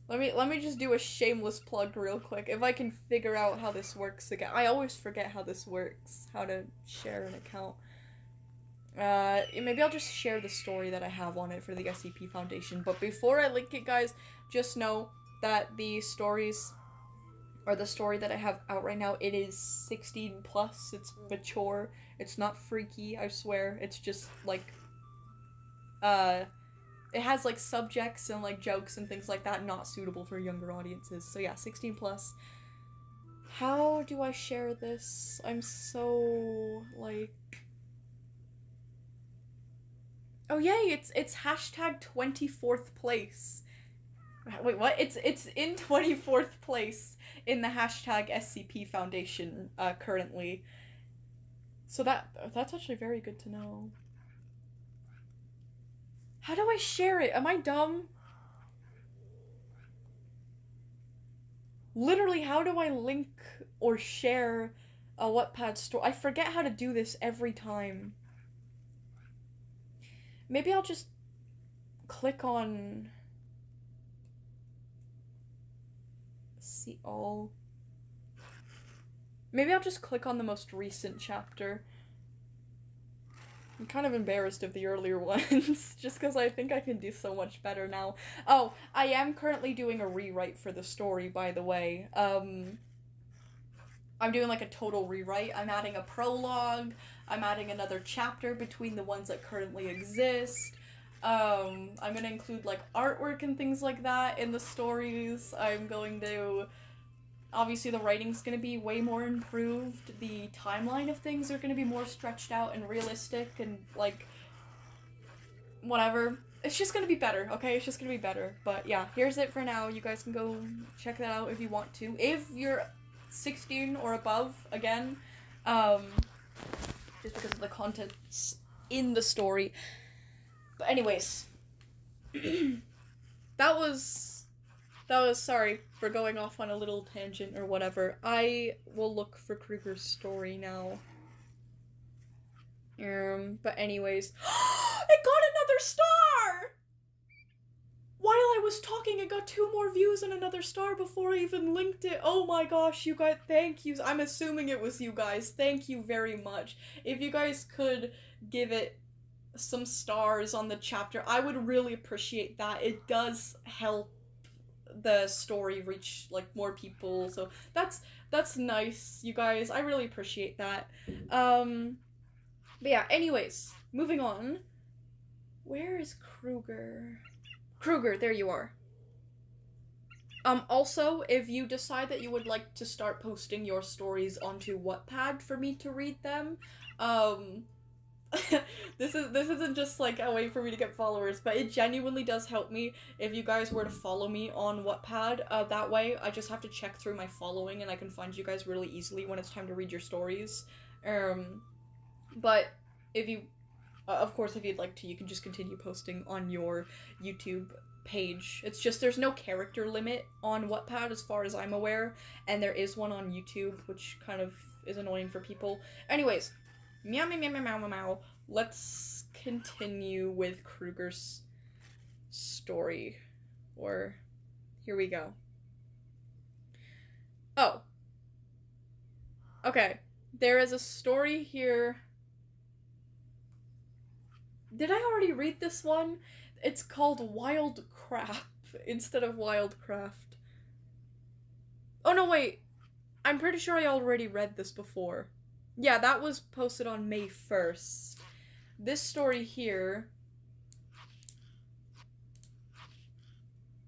Let me just do a shameless plug real quick. If I can figure out how this works again. I always forget how this works, how to share an account. Maybe I'll just share the story that I have on it for the SCP Foundation. But before I link it, guys, just know that the stories, or the story that I have out right now, it is 16 plus. It's mature. It's not freaky, I swear. It's just like, it has like subjects and like jokes and things like that not suitable for younger audiences. So yeah, 16 plus. How do I share this? I'm so like, oh yay, it's hashtag 24th place. Wait, what? It's in 24th place in the hashtag SCP Foundation currently. So that's actually very good to know. How do I share it? Am I dumb? Literally, how do I link or share a Wattpad story? I forget how to do this every time. Maybe I'll just click on see all. Maybe I'll just click on the most recent chapter. I'm kind of embarrassed of the earlier ones, just because I think I can do so much better now. Oh, I am currently doing a rewrite for the story, by the way. I'm doing like a total rewrite. I'm adding a prologue. I'm adding another chapter between the ones that currently exist. I'm gonna include like artwork and things like that in the stories. I'm going to... Obviously, the writing's gonna be way more improved. The timeline of things are gonna be more stretched out and realistic and, like, whatever. It's just gonna be better, okay? It's just gonna be better. But yeah, here's it for now. You guys can go check that out if you want to. If you're 16 or above, again, just because of the contents in the story. But anyways, that was sorry for going off on a little tangent or whatever. I will look for Kruger's story now. But anyways, it got another star! While I was talking, it got 2 more views and another star before I even linked it. Oh my gosh, you guys, thank you. I'm assuming it was you guys. Thank you very much. If you guys could give it some stars on the chapter, I would really appreciate that. It does help the story reach like more people, so that's nice, you guys. I really appreciate that. But yeah, anyways, moving on. Where is Kruger? Kruger, there you are. Also, if you decide that you would like to start posting your stories onto Wattpad for me to read them, this isn't just like a way for me to get followers, but it genuinely does help me if you guys were to follow me on Wattpad. That way I just have to check through my following and I can find you guys really easily when it's time to read your stories. But if you, of course, if you'd like to, you can just continue posting on your YouTube page. It's just there's no character limit on Wattpad as far as I'm aware, and there is one on YouTube, which kind of is annoying for people. Anyways, meow meow meow meow meow meow. Let's continue with Kruger's story. Or here we go. Oh. Okay. There is a story here. Did I already read this one? It's called WILDCRAFT instead of WILDCRAFT. Oh no, wait. I'm pretty sure I already read this before. Yeah, that was posted on May 1st. This story here...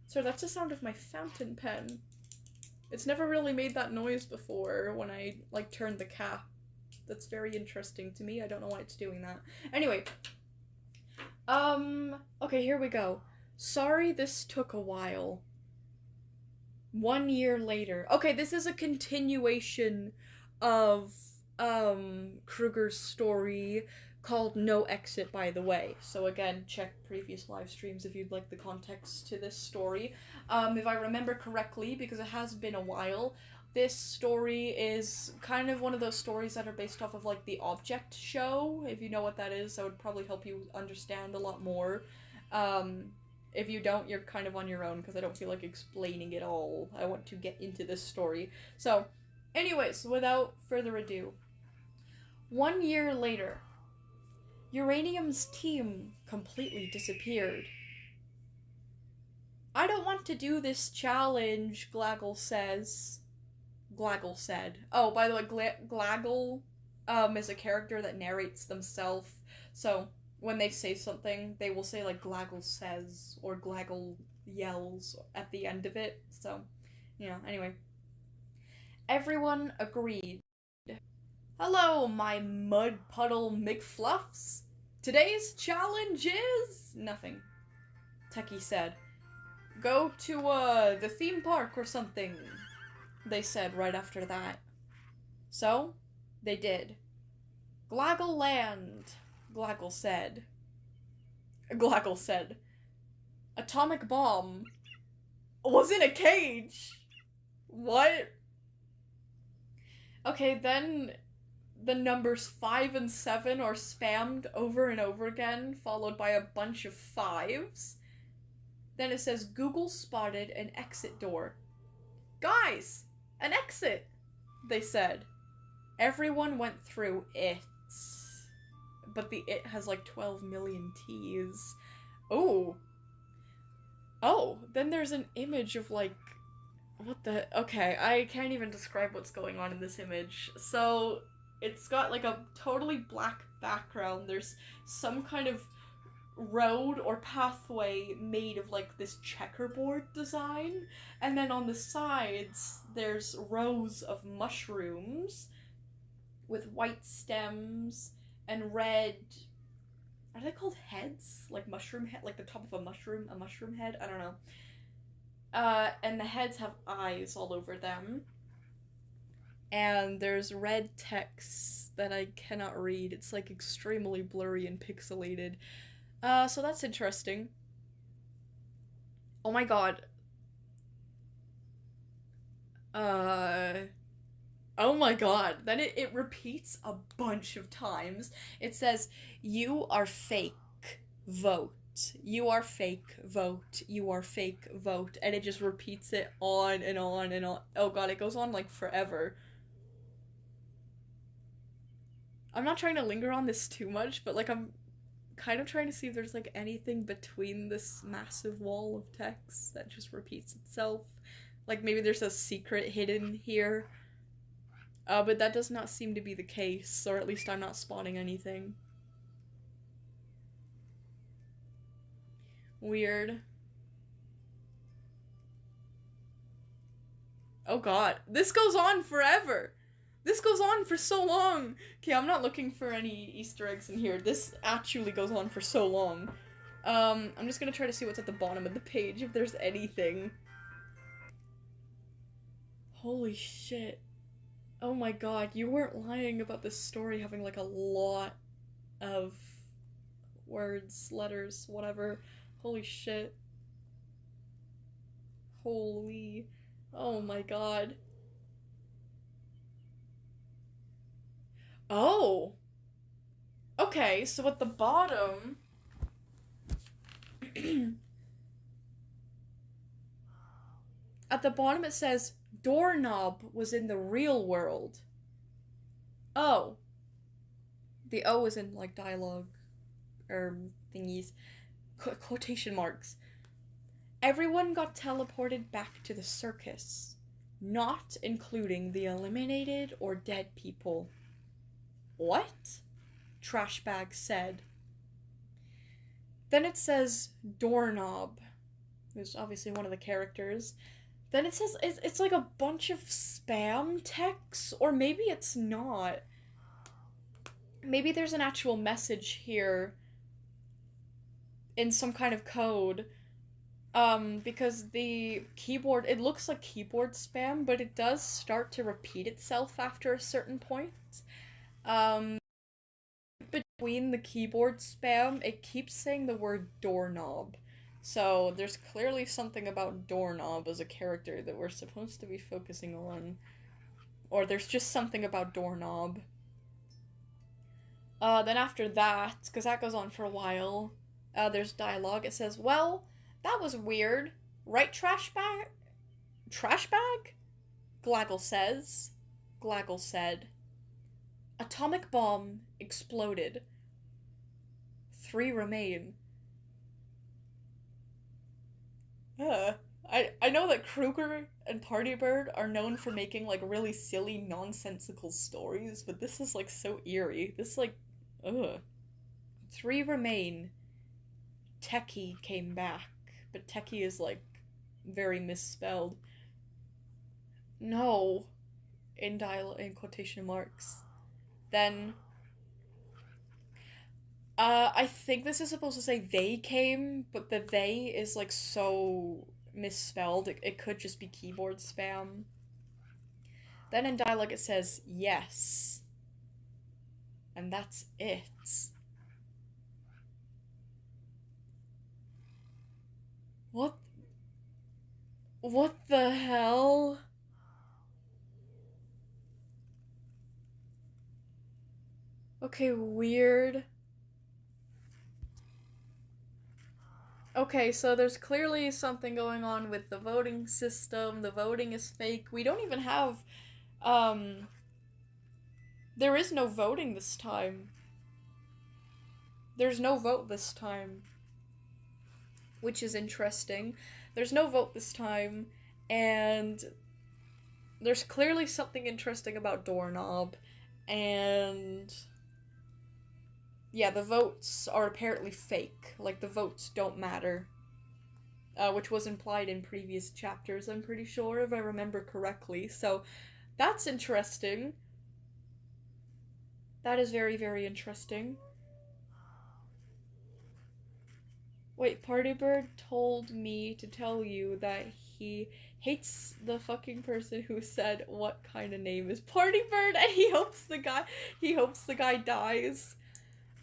So that's the sound of my fountain pen. It's never really made that noise before when I, like, turned the cap. That's very interesting to me. I don't know why it's doing that. Anyway. Okay, here we go. Sorry this took a while. 1 year later. Okay, this is a continuation of Kruger's story called No Exit, by the way. So again, check previous live streams if you'd like the context to this story. If I remember correctly, because it has been a while, this story is kind of one of those stories that are based off of like the Object show. If you know what that is, that would probably help you understand a lot more. If you don't, you're kind of on your own, because I don't feel like explaining it all. I want to get into this story. So, anyways, without further ado. 1 year later, Uranium's team completely disappeared. I don't want to do this challenge, Glaggle said. Oh, by the way, Glaggle is a character that narrates themselves, so when they say something, they will say, like, Glaggle says, or Glaggle yells at the end of it, so, anyway. Everyone agreed. Hello, my mud puddle McFluffs. Today's challenge is... nothing. Techie said. Go to, the theme park or something, they said right after that. So, they did. Glaggle Land, Glaggle said. Atomic bomb was in a cage. What? Okay, then the numbers 5 and 7 are spammed over and over again, followed by a bunch of 5s. Then it says, Google spotted an exit door. Guys, an exit, they said. Everyone went through it. But the it has like 12 million T's. Oh, then there's an image of like, what the, okay, I can't even describe what's going on in this image. So, it's got like a totally black background. There's some kind of road or pathway made of like this checkerboard design. And then on the sides, there's rows of mushrooms with white stems and red, are they called heads? Like mushroom head, like the top of a mushroom head? I don't know. And the heads have eyes all over them. And there's red text that I cannot read. It's like extremely blurry and pixelated. So that's interesting. Oh my god. Oh my god. Then it repeats a bunch of times. It says, you are fake, vote. You are fake, vote. You are fake, vote. And it just repeats it on and on and on. Oh god, it goes on like forever. I'm not trying to linger on this too much, but like I'm kind of trying to see if there's like anything between this massive wall of text that just repeats itself. Like maybe there's a secret hidden here. But that does not seem to be the case, or at least I'm not spotting anything. Weird. Oh god, this goes on forever! This goes on for so long! Okay, I'm not looking for any Easter eggs in here. This actually goes on for so long. I'm just gonna try to see what's at the bottom of the page, if there's anything. Holy shit. Oh my god, you weren't lying about this story having like a lot of words, letters, whatever. Holy shit. Holy. Oh my god. Oh! Okay, so at the bottom... at the bottom it says, doorknob was in the real world. Oh. The O is in, like, dialogue, or thingies. Quotation marks. Everyone got teleported back to the circus, not including the eliminated or dead people. What? Trashbag said. Then it says doorknob, who's obviously one of the characters. Then it says it's like a bunch of spam text, or maybe it's not. Maybe there's an actual message here in some kind of code. Because the keyboard, it looks like keyboard spam, but it does start to repeat itself after a certain point. Um, between the keyboard spam, it keeps saying the word doorknob. So there's clearly something about doorknob as a character that we're supposed to be focusing on. Or there's just something about doorknob. Then after that, because that goes on for a while, there's dialogue. It says, well, that was weird. Right, trash bag? Trash bag? Glaggle says. Glaggle said. Atomic bomb exploded. 3 remain. I know that Kruger and Partybird are known for making like really silly, nonsensical stories, but this is like so eerie. This like, ugh. 3 remain. Techie came back, but Techie is like very misspelled. No, in quotation marks. Then, I think this is supposed to say they came, but the they is like so misspelled. It could just be keyboard spam. Then in dialogue it says yes, and that's it. What? What the hell? Okay, weird. Okay, so there's clearly something going on with the voting system. The voting is fake. We don't even have, there is no voting this time. There's no vote this time. Which is interesting. There's no vote this time, and there's clearly something interesting about doorknob, and yeah, the votes are apparently fake. Like, the votes don't matter. Which was implied in previous chapters, I'm pretty sure, if I remember correctly. So, that's interesting. That is very, very interesting. Wait, Partybird told me to tell you that he hates the fucking person who said what kind of name is Partybird, and he hopes the guy dies.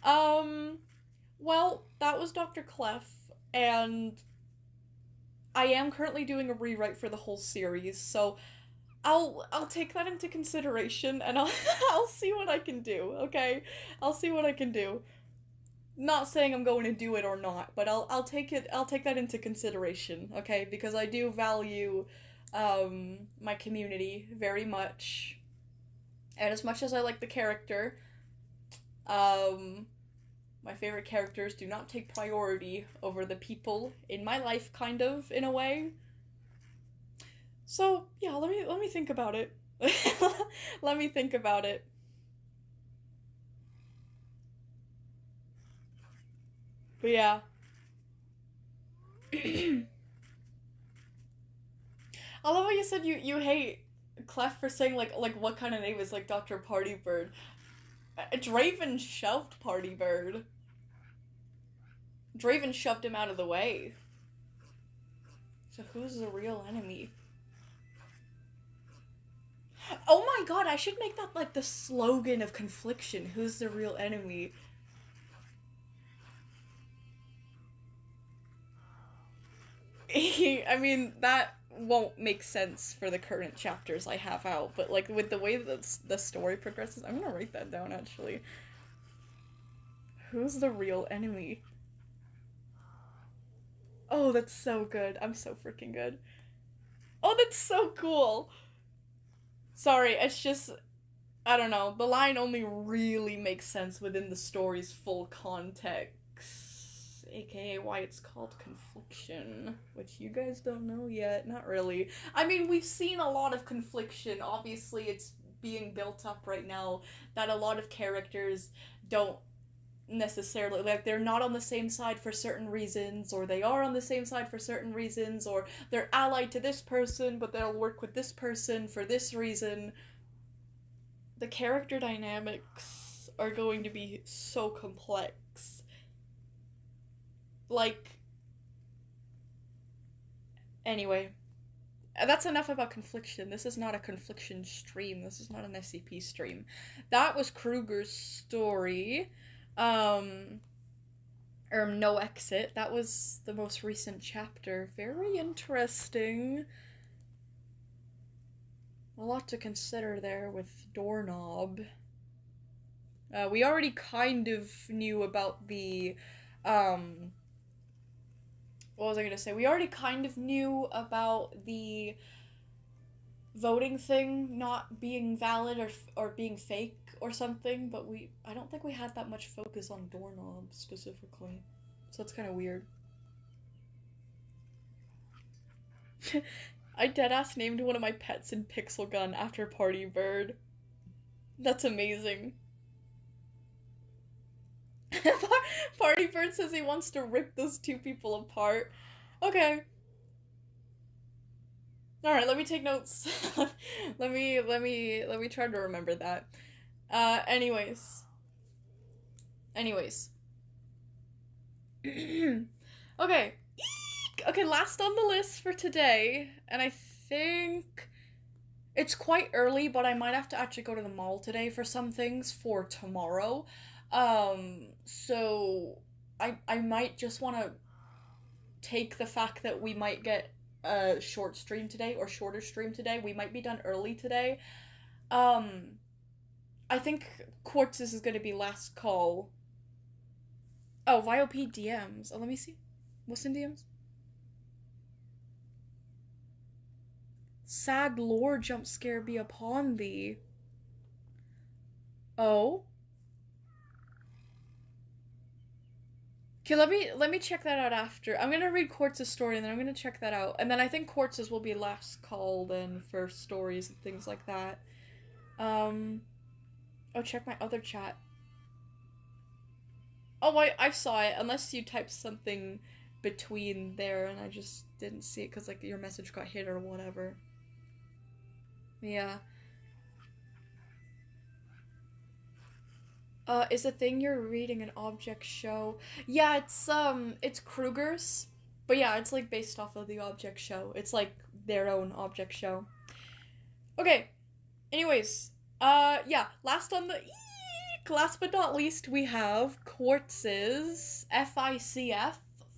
Well, that was Dr. Clef, and I am currently doing a rewrite for the whole series, so I'll take that into consideration, and I'll see what I can do, okay? I'll see what I can do. Not saying I'm going to do it or not, but I'll take that into consideration, okay? Because I do value my community very much. And as much as I like the character, my favorite characters do not take priority over the people in my life, kind of, in a way. So, yeah, let me think about it. Let me think about it. But yeah. I love how you said you hate Clef for saying like what kind of name is like Dr. Partybird. Draven shoved Partybird. Draven shoved him out of the way. So who's the real enemy? Oh my god, I should make that like the slogan of Confliction. Who's the real enemy? I mean, that won't make sense for the current chapters I have out, but like with the way that the story progresses, I'm gonna write that down actually. Who's the real enemy? Oh, that's so good. I'm so freaking good. Oh, that's so cool. Sorry, it's just, I don't know, the line only really makes sense within the story's full context. AKA why it's called Confliction, which you guys don't know yet. Not really. I mean, we've seen a lot of Confliction. Obviously, it's being built up right now that a lot of characters don't necessarily, like, they're not on the same side for certain reasons, or they are on the same side for certain reasons, or they're allied to this person, but they'll work with this person for this reason. The character dynamics are going to be so complex. Like, Anyway, that's enough about confliction. This is not a confliction stream. This is not an SCP stream. That was Kruger's story. No Exit. That was the most recent chapter. Very interesting. A lot to consider there with Doorknob. We already kind of knew about the, what was I gonna say? We already kind of knew about the voting thing not being valid or being fake or something, but I don't think we had that much focus on Doorknob specifically. So it's kind of weird. I deadass named one of my pets in Pixel Gun after Party Bird. That's amazing. Party Bird says he wants to rip those two people apart. Okay. Alright, let me take notes. let me try to remember that. Anyways. Okay. Okay, last on the list for today, and I think it's quite early, but I might have to actually go to the mall today for some things for tomorrow. So I might just want to take the fact that we might get a short stream today, or shorter stream today. We might be done early today. I think Quartz's is going to be last call. Oh, VIOP DMs. Oh, let me see. What's in DMs? Sad lore jump scare be upon thee. Oh. Okay, let me check that out after. I'm gonna read Quartz's story and then I'm gonna check that out. And then I think Quartz's will be last call then for stories and things like that. Oh, check my other chat. Oh, I saw it, unless you typed something between there and I just didn't see it because, like, your message got hit or whatever. Yeah. Is the thing you're reading an object show? Yeah, it's Kruger's. But yeah, it's, like, based off of the object show. It's, like, their own object show. Okay. Anyways. Yeah, last but not least, we have Quartz's FICF,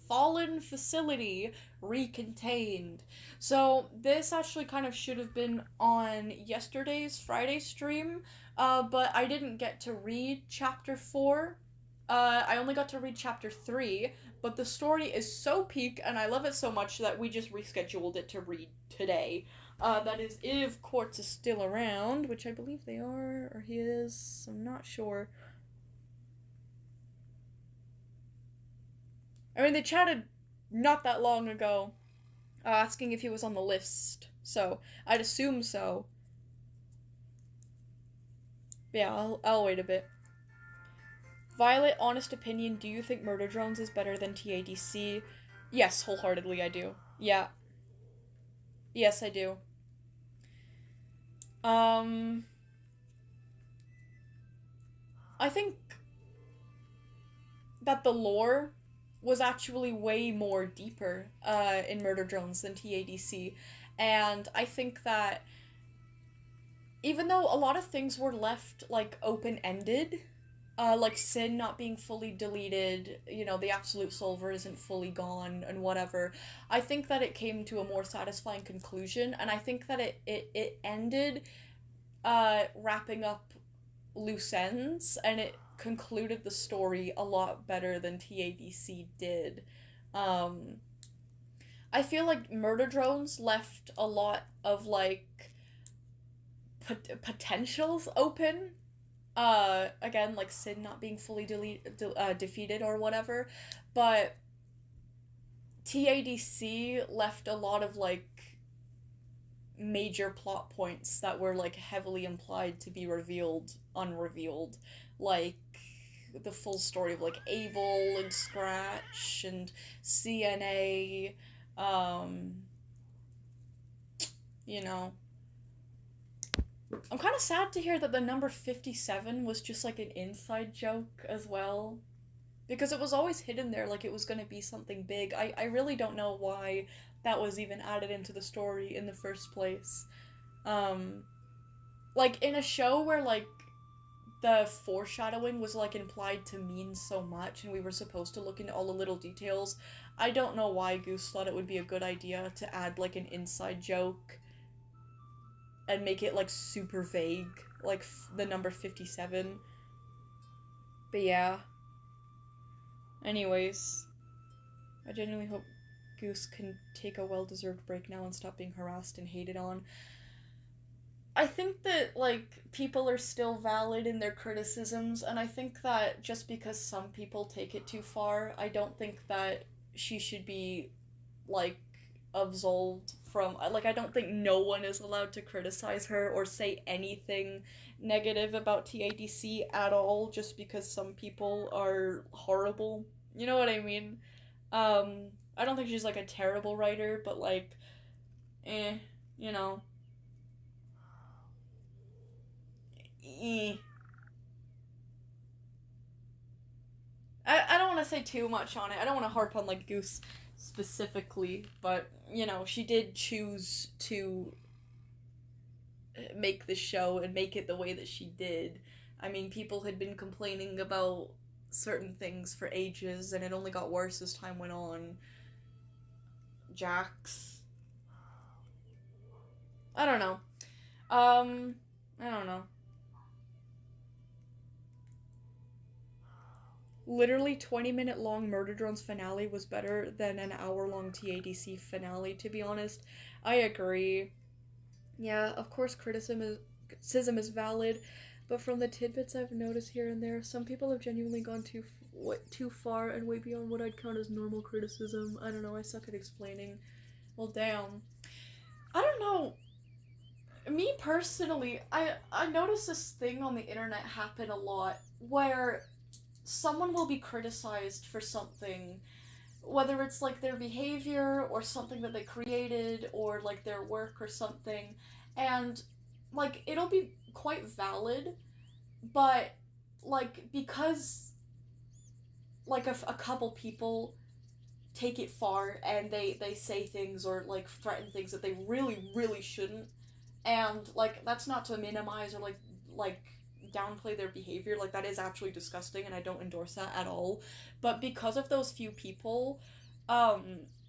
Fallen Facility, Recontained. So this actually kind of should have been on yesterday's Friday stream, but I didn't get to read chapter 4. I only got to read chapter 3, but the story is so peak and I love it so much that we just rescheduled it to read today. That is if Quartz is still around, which I believe they are, or he is, I'm not sure. I mean, they chatted not that long ago, asking if he was on the list, so I'd assume so. Yeah, I'll wait a bit. Violet, honest opinion, do you think Murder Drones is better than TADC? Yes, wholeheartedly I do. Yeah. Yes, I do. I think that the lore was actually way more deeper in Murder Drones than TADC, and I think that even though a lot of things were left, like, open-ended, like Sin not being fully deleted, you know, the Absolute Solver isn't fully gone, and whatever, I think that it came to a more satisfying conclusion, and I think that it ended wrapping up loose ends, and it concluded the story a lot better than TADC did. I feel like Murder Drones left a lot of, like, potentials open. Again, like Sid not being fully defeated or whatever, but TADC left a lot of, like, major plot points that were, like, heavily implied to be revealed, unrevealed, like the full story of, like, Abel and Scratch and CNA, you know. I'm kind of sad to hear that the number 57 was just, like, an inside joke as well. because it was always hidden there like it was going to be something big. I really don't know why that was even added into the story in the first place. Um, like in a show where like the foreshadowing was like implied to mean so much and we were supposed to look into all the little details, I don't know why Goose thought it would be a good idea to add like an inside joke and make it like super vague, like the number 57. But yeah. Anyways, I genuinely hope Goose can take a well-deserved break now and stop being harassed and hated on. I think that, like, people are still valid in their criticisms, and I think that just because some people take it too far, I don't think that she should be, like, absolved from, like, I don't think no one is allowed to criticize her or say anything negative about TADC at all just because some people are horrible. You know what I mean? I don't think she's, like, a terrible writer, but, like, you know. I don't want to say too much on it. I don't want to harp on like Goose specifically, but you know, she did choose to make the show and make it the way that she did. I mean, people had been complaining about certain things for ages, and it only got worse as time went on. Jax. I don't know. I don't know. Literally 20-minute long Murder Drones finale was better than an hour-long TADC finale, to be honest. I agree. Yeah, of course criticism is valid, but from the tidbits I've noticed here and there, some people have genuinely gone too far and way beyond what I'd count as normal criticism. I don't know, I suck at explaining. Well, damn. I don't know. Me personally, I notice this thing on the internet happen a lot, where someone will be criticized for something, whether it's like their behavior or something that they created or like their work or something, and like it'll be quite valid, but like because like a couple people take it far and they say things or like threaten things that they really shouldn't, and like that's not to minimize or like downplay their behavior, like that is actually disgusting and I don't endorse that at all, but because of those few people,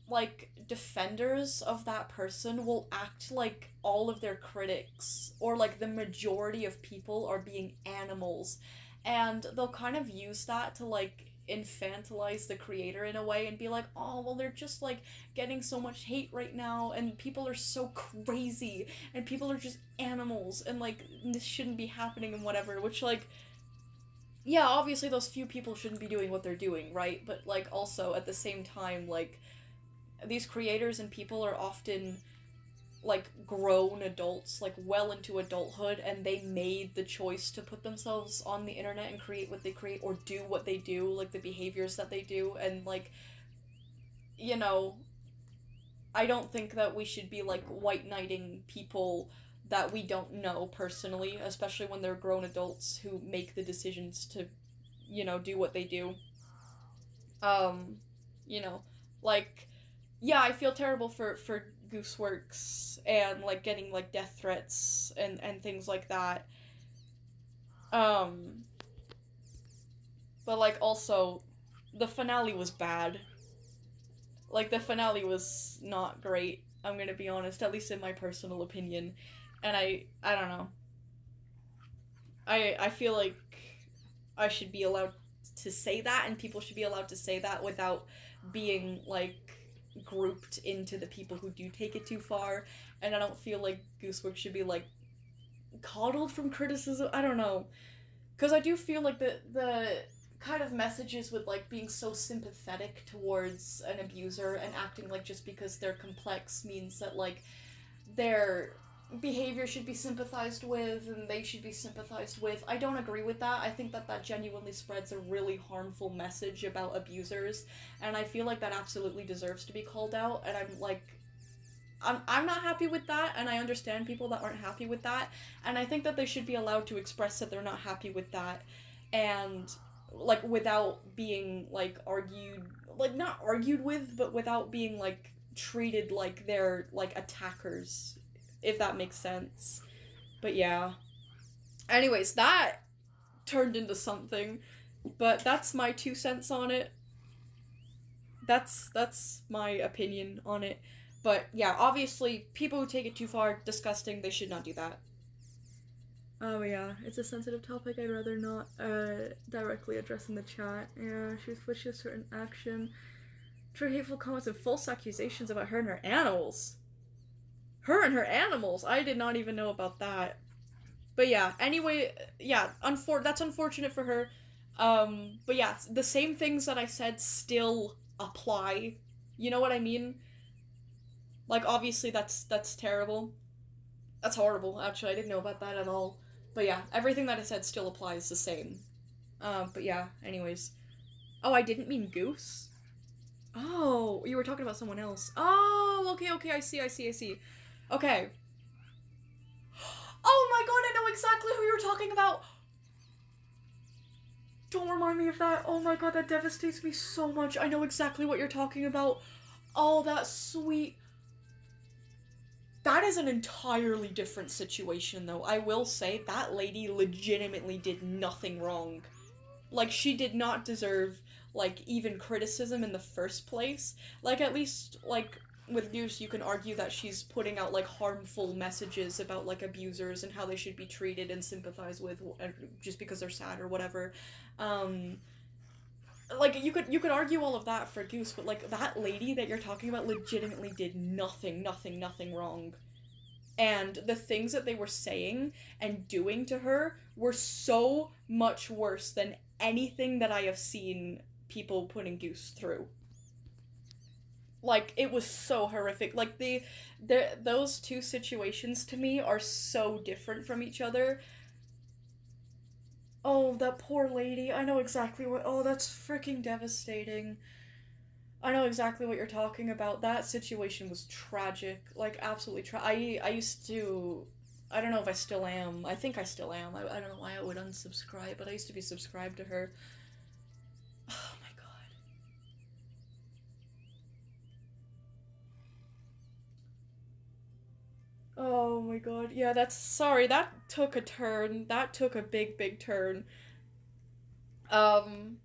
like defenders of that person will act like all of their critics or like the majority of people are being animals, and they'll kind of use that to like infantilize the creator in a way and be like, oh well, they're just like getting so much hate right now and people are so crazy and people are just animals and like this shouldn't be happening and whatever, which like, yeah, obviously those few people shouldn't be doing what they're doing, right? But like also at the same time, like these creators and people are often like grown adults, like well into adulthood, and they made the choice to put themselves on the internet and create what they create or do what they do, like the behaviors that they do, and like, you know, I don't think that we should be like white knighting people that we don't know personally, especially when they're grown adults who make the decisions to, you know, do what they do. Um, you know, like, yeah, I feel terrible for Gooseworks and like getting like death threats and things like that. Um, but like also, the finale was bad. Like the finale was not great. I'm gonna be honest, at least in my personal opinion, and I don't know. I feel like I should be allowed to say that, and people should be allowed to say that without being like grouped into the people who do take it too far, and I don't feel like Goosework should be like coddled from criticism. I don't know, because I do feel like the kind of messages with like being so sympathetic towards an abuser and acting like just because they're complex means that like their behavior should be sympathized with and they should be sympathized with. I don't agree with that. I think that that genuinely spreads a really harmful message about abusers, and I feel like that absolutely deserves to be called out, and I'm like, I'm not happy with that, and I understand people that aren't happy with that, and I think that they should be allowed to express that they're not happy with that, and like, without being, like, argued, like, not argued with, but without being, like, treated like they're, like, attackers, if that makes sense. But yeah. Anyways, that turned into something, but that's my 2 cents on it. That's my opinion on it. But yeah, obviously, people who take it too far, disgusting, they should not do that. Oh yeah, it's a sensitive topic. I'd rather not directly address in the chat. Yeah, she was pushed a certain action. True hateful comments and false accusations about her and her animals. Her and her animals! I did not even know about that. But yeah, anyway, yeah, that's unfortunate for her. But yeah, the same things that I said still apply. You know what I mean? Like, obviously that's terrible. That's horrible, actually. I didn't know about that at all. But yeah, everything that I said still applies the same. But yeah, anyways. Oh, I didn't mean goose? Oh, you were talking about someone else. Oh, okay, I see. Okay. Oh my god, I know exactly who you're talking about! Don't remind me of that. Oh my god, that devastates me so much. I know exactly what you're talking about. Oh, that's sweet. That is an entirely different situation, though. I will say, that lady legitimately did nothing wrong. Like, she did not deserve, like, even criticism in the first place. Like, at least, like, with Goose, you can argue that she's putting out, like, harmful messages about, like, abusers and how they should be treated and sympathize with just because they're sad or whatever. Like, you could argue all of that for Goose, but, like, that lady that you're talking about legitimately did nothing wrong. And the things that they were saying and doing to her were so much worse than anything that I have seen people putting Goose through. Like, it was so horrific. Like, those two situations to me are so different from each other. Oh, that poor lady. I know exactly what... Oh, that's freaking devastating. I know exactly what you're talking about. That situation was tragic. Like, absolutely I used to... I don't know if I still am. I think I still am. I don't know why I would unsubscribe, but I used to be subscribed to her. Oh my god. Oh my god. Yeah, that's... Sorry, that took a turn. That took a big turn. I'm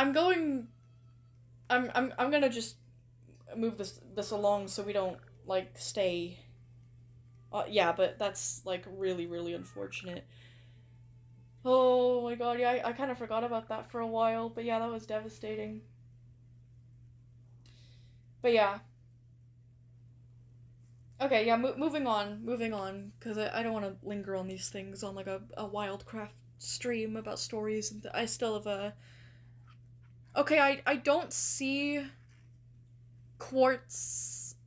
gonna just move this along so we don't, like, stay... yeah, but that's, like, really unfortunate. Oh my god, yeah, I kind of forgot about that for a while, but yeah, that was devastating. But yeah. Okay, yeah, moving on, because I don't want to linger on these things on, like, a WILDCRAFT stream about stories, and I still have a... Okay, I don't see Quartz.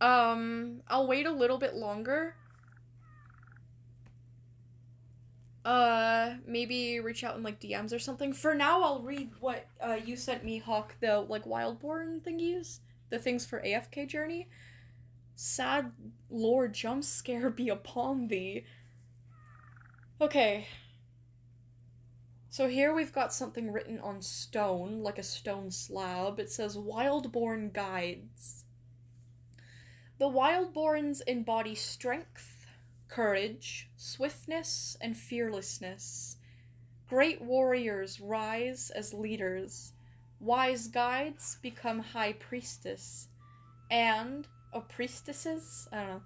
I'll wait a little bit longer. Maybe reach out in, like, DMs or something. For now, I'll read what, you sent me, Hawk, the, like, Wildborn thingies. The things for AFK Journey. Sad lord jump scare be upon thee. Okay. So here we've got something written on stone, like a stone slab. It says, Wildborn Guides. The Wildborns embody strength, courage, swiftness, and fearlessness. Great warriors rise as leaders. Wise guides become high priestess. And... priestesses? I don't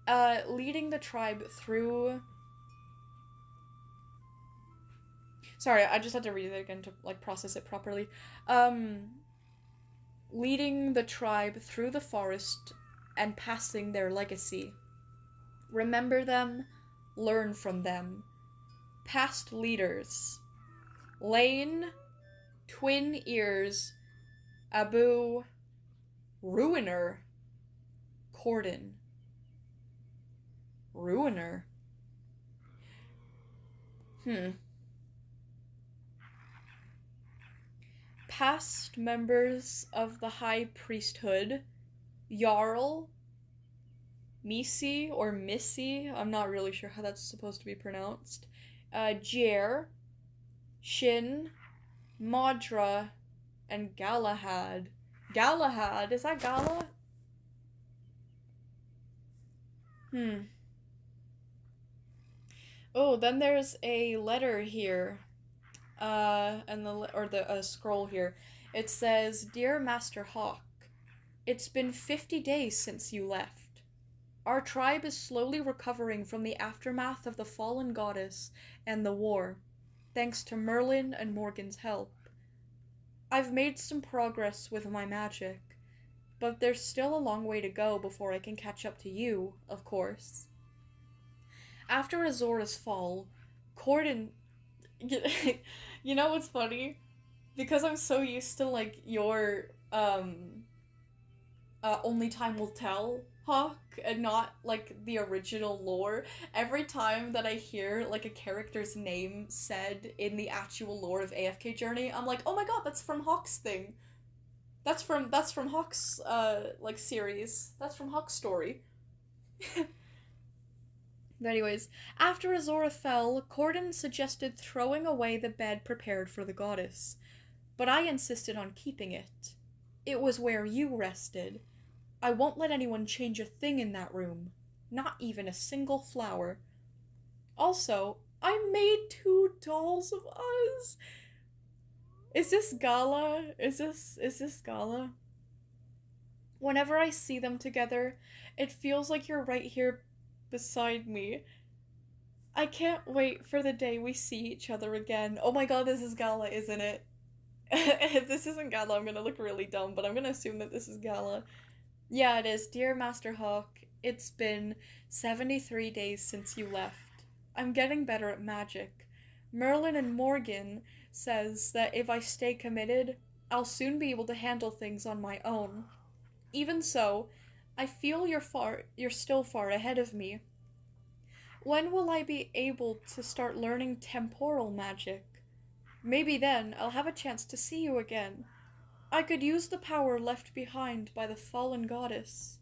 know. Leading the tribe through... Sorry, I just had to read it again to, like, process it properly. Leading the tribe through the forest and passing their legacy. Remember them, learn from them. Past leaders. Lane, Twin Ears, Abu, Ruiner, Corden. Ruiner? Past members of the High Priesthood, Jarl, Misi or Missy, I'm not really sure how that's supposed to be pronounced, Jer, Shin, Madra, and Galahad. Galahad? Is that Gala? Oh, then there's a letter here. And the scroll here. It says, "Dear Master Hawk, it's been 50 days since you left. Our tribe is slowly recovering from the aftermath of the fallen goddess and the war, thanks to Merlin and Morgan's help. I've made some progress with my magic, but there's still a long way to go before I can catch up to you, of course. After Azora's fall, Corden..." You know what's funny? Because I'm so used to, like, your, Only Time Will Tell Hawk, and not, like, the original lore, every time that I hear, like, a character's name said in the actual lore of AFK Journey, I'm like, oh my god, that's from Hawk's thing. That's from Hawk's, like, series. That's from Hawk's story. But anyways, after Azora fell, Corden suggested throwing away the bed prepared for the goddess, but I insisted on keeping it. It was where you rested. I won't let anyone change a thing in that room, not even a single flower. Also, I made 2 dolls of us. Is this Gala? Is this Gala? Whenever I see them together, it feels like you're right here beside me. I can't wait for the day we see each other again. Oh my god, this is Gala, isn't it? If this isn't Gala, I'm gonna look really dumb, but I'm gonna assume that this is Gala. Yeah, it is. Dear Master Hawk, it's been 73 days since you left. I'm getting better at magic. Merlin and Morgan says that if I stay committed, I'll soon be able to handle things on my own. Even so, I feel you're still far ahead of me. When will I be able to start learning temporal magic? Maybe then I'll have a chance to see you again. I could use the power left behind by the fallen goddess.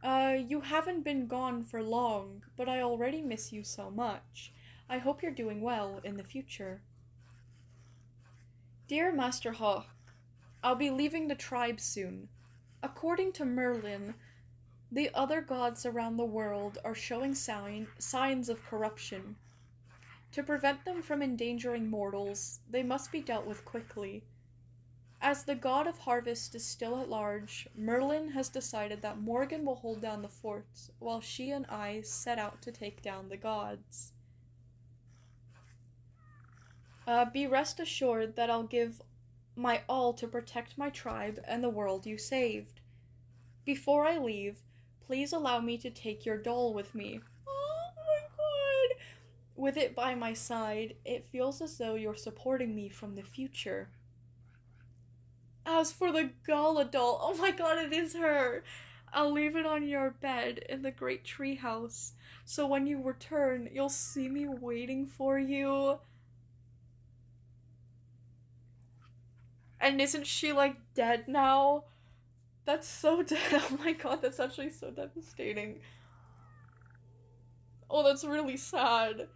You haven't been gone for long, but I already miss you so much. I hope you're doing well in the future. Dear Master Hawk, I'll be leaving the tribe soon. According to Merlin, the other gods around the world are showing signs of corruption. To prevent them from endangering mortals, they must be dealt with quickly. As the god of harvest is still at large, Merlin has decided that Morgan will hold down the forts, while she and I set out to take down the gods. Be rest assured that I'll give my all to protect my tribe and the world you saved. Before I leave, please allow me to take your doll with me. Oh my god! With it by my side, it feels as though you're supporting me from the future. As for the Gala doll, oh my god, it is her! I'll leave it on your bed in the great treehouse, so when you return, you'll see me waiting for you. And isn't she, like, dead now? That's so dead. Oh my god, that's actually so devastating. Oh, that's really sad.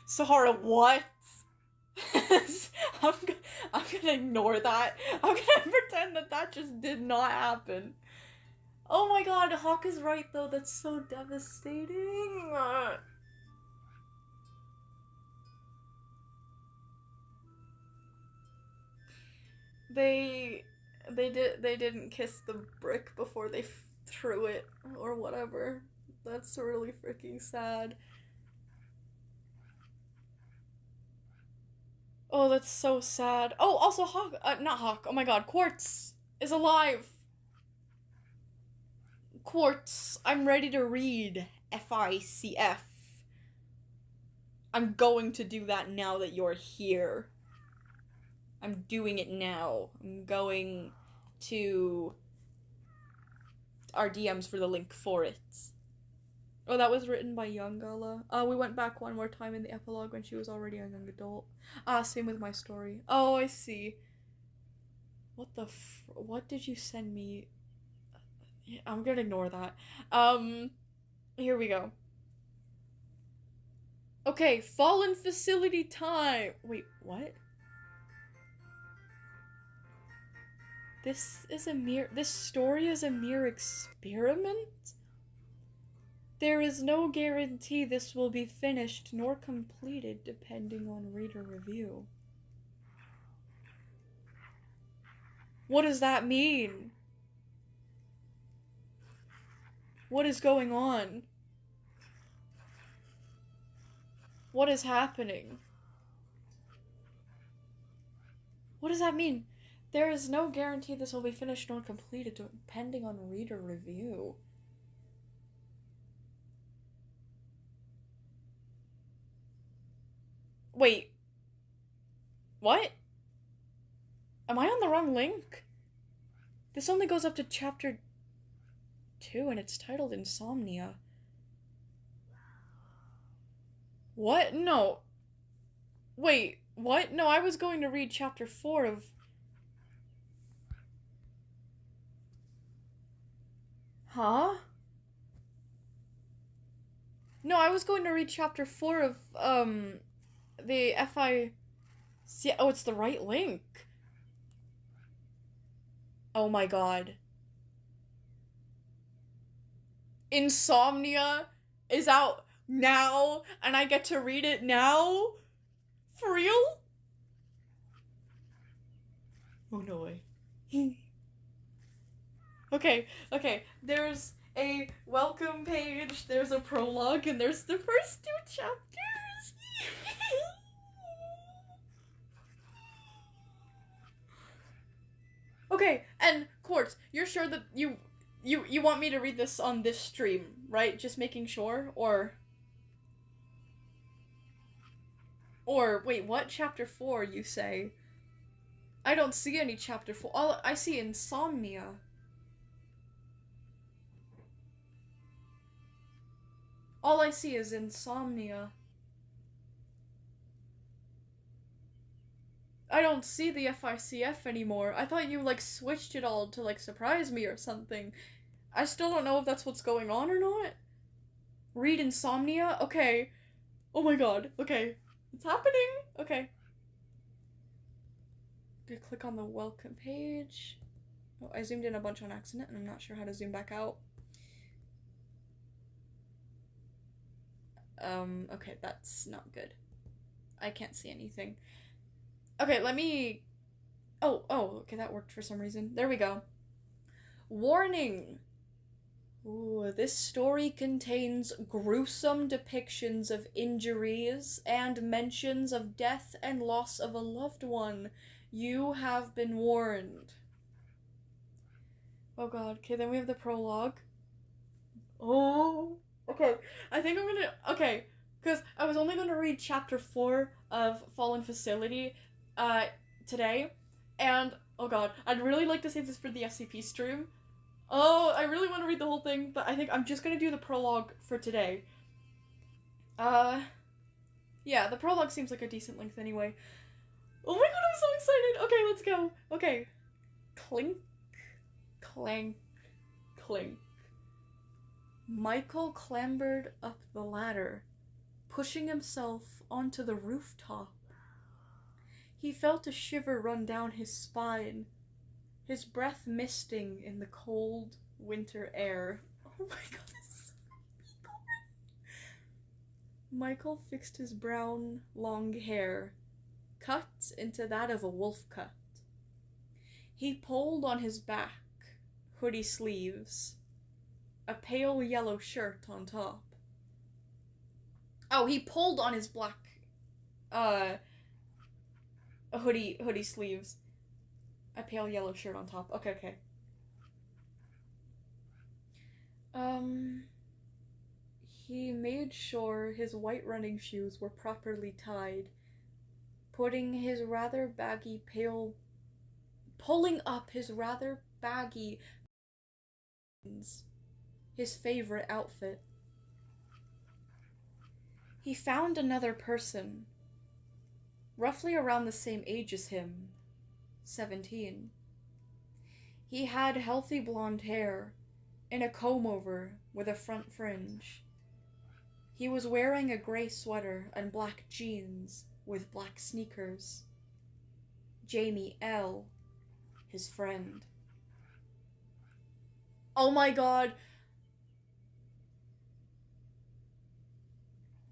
Sahara, what? I'm gonna ignore that. I'm gonna pretend that just did not happen. Oh my god, Hawk is right though, that's so devastating. They didn't kiss the brick before they threw it or whatever. That's really freaking sad. Oh, that's so sad. Oh, also Hawk, not Hawk, oh my god, Quartz is alive. Quartz, I'm ready to read FICF. I'm going to do that now that you're here. I'm doing it now. I'm going to our DMs for the link for it. Oh, that was written by young Gala. We went back one more time in the epilogue when she was already a young adult. Same with my story. Oh, I see. What did you send me? I'm gonna ignore that. Here we go. Okay, fallen facility time. Wait, what? This story is a mere experiment? There is no guarantee this will be finished nor completed depending on reader review. What does that mean? What is going on? What is happening? What does that mean? There is no guarantee this will be finished nor completed depending on reader review. Wait. What? Am I on the wrong link? This only goes up to chapter 2 and it's titled Insomnia. What? No. Wait, what? No, I was going to read chapter 4 of... Huh? No, I was going to read chapter 4 of, the Oh, it's the right link. Oh my god. Insomnia is out now, and I get to read it now? For real? Oh, no way. Okay, there's a welcome page, there's a prologue, and there's the first 2 chapters. Okay, and Quartz, you're sure that you want me to read this on this stream, right? Just making sure, or wait, what? Chapter 4, you say? I don't see any chapter 4. All I see Insomnia. All I see is Insomnia. I don't see the FICF anymore. I thought you, like, switched it all to, like, surprise me or something. I still don't know if that's what's going on or not. Read Insomnia? Okay. Oh my god. Okay. It's happening. Okay. Gonna click on the welcome page. Oh, I zoomed in a bunch on accident and I'm not sure how to zoom back out. Okay, that's not good. I can't see anything. Okay, let me... Oh, okay, that worked for some reason. There we go. Warning! Ooh, this story contains gruesome depictions of injuries and mentions of death and loss of a loved one. You have been warned. Oh god, okay, then we have the prologue. Oh, okay, I think I'm gonna... Okay, because I was only gonna read chapter 4 of Fallen Facility, today, and, oh god, I'd really like to save this for the SCP stream. Oh, I really want to read the whole thing, but I think I'm just gonna do the prologue for today. Yeah, the prologue seems like a decent length anyway. Oh my god, I'm so excited! Okay, let's go. Okay. Clink, clank, clink. Michael clambered up the ladder, pushing himself onto the rooftop. He felt a shiver run down his spine, his breath misting in the cold winter air. Oh my god, this is so creepy. Michael fixed his brown, long hair, cut into that of a wolf cut. He pulled on his back, hoodie sleeves, a pale yellow shirt on top. Oh, he pulled on his black, hoodie sleeves, a pale yellow shirt on top. Okay. He made sure his white running shoes were properly tied, pulling up his rather baggy his favorite outfit. He found another person, roughly around the same age as him, 17. He had healthy blonde hair, in a comb-over with a front fringe. He was wearing a grey sweater and black jeans with black sneakers. Jamie L., his friend. Oh my god!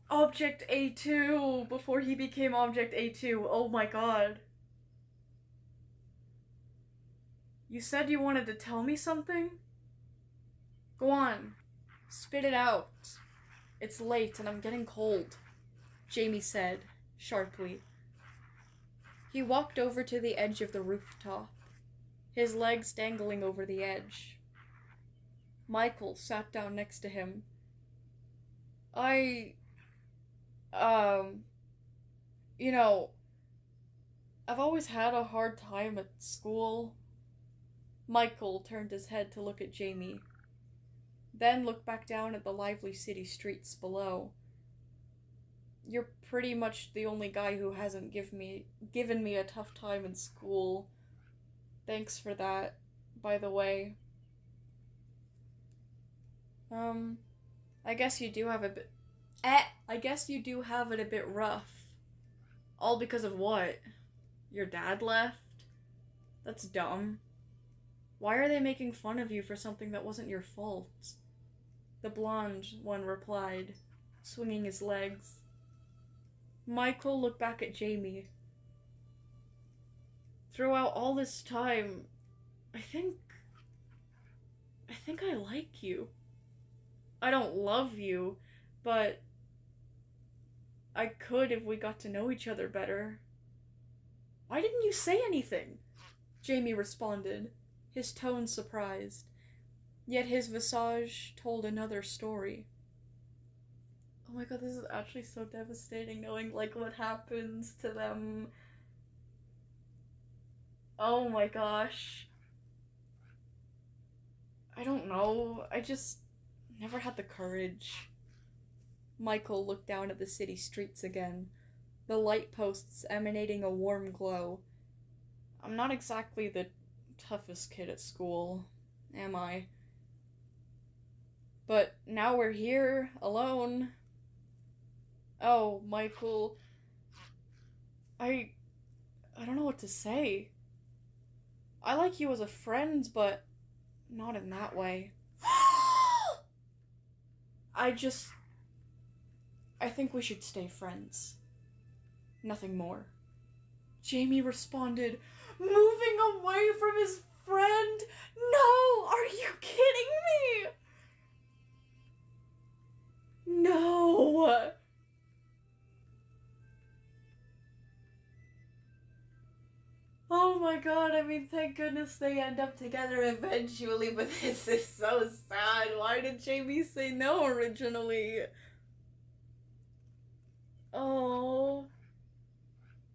Object A2 before he became Object A2. Oh my god. You said you wanted to tell me something? Go on. Spit it out. It's late and I'm getting cold, Jamie said, sharply. He walked over to the edge of the rooftop, his legs dangling over the edge. Michael sat down next to him. You know, I've always had a hard time at school. Michael turned his head to look at Jamie, then looked back down at the lively city streets below. You're pretty much the only guy who hasn't given me a tough time in school. Thanks for that, by the way. I guess you do have a bit... I guess you do have it a bit rough. All because of what? Your dad left? That's dumb. Why are they making fun of you for something that wasn't your fault? The blonde one replied, swinging his legs. Michael looked back at Jamie. Throughout all this time, I think I like you. I don't love you, but I could if we got to know each other better. Why didn't you say anything? Jamie responded, his tone surprised, yet his visage told another story. Oh my god, this is actually so devastating knowing, like, what happens to them. Oh my gosh. I don't know, I just never had the courage. Michael looked down at the city streets again, the light posts emanating a warm glow. I'm not exactly the toughest kid at school, am I? But now we're here, alone. Oh, Michael. I don't know what to say. I like you as a friend, but not in that way. I think we should stay friends. Nothing more. Jamie responded, moving away from his friend. No, are you kidding me? No. Oh my god, I mean, thank goodness they end up together eventually, but this is so sad. Why did Jamie say no originally? Oh.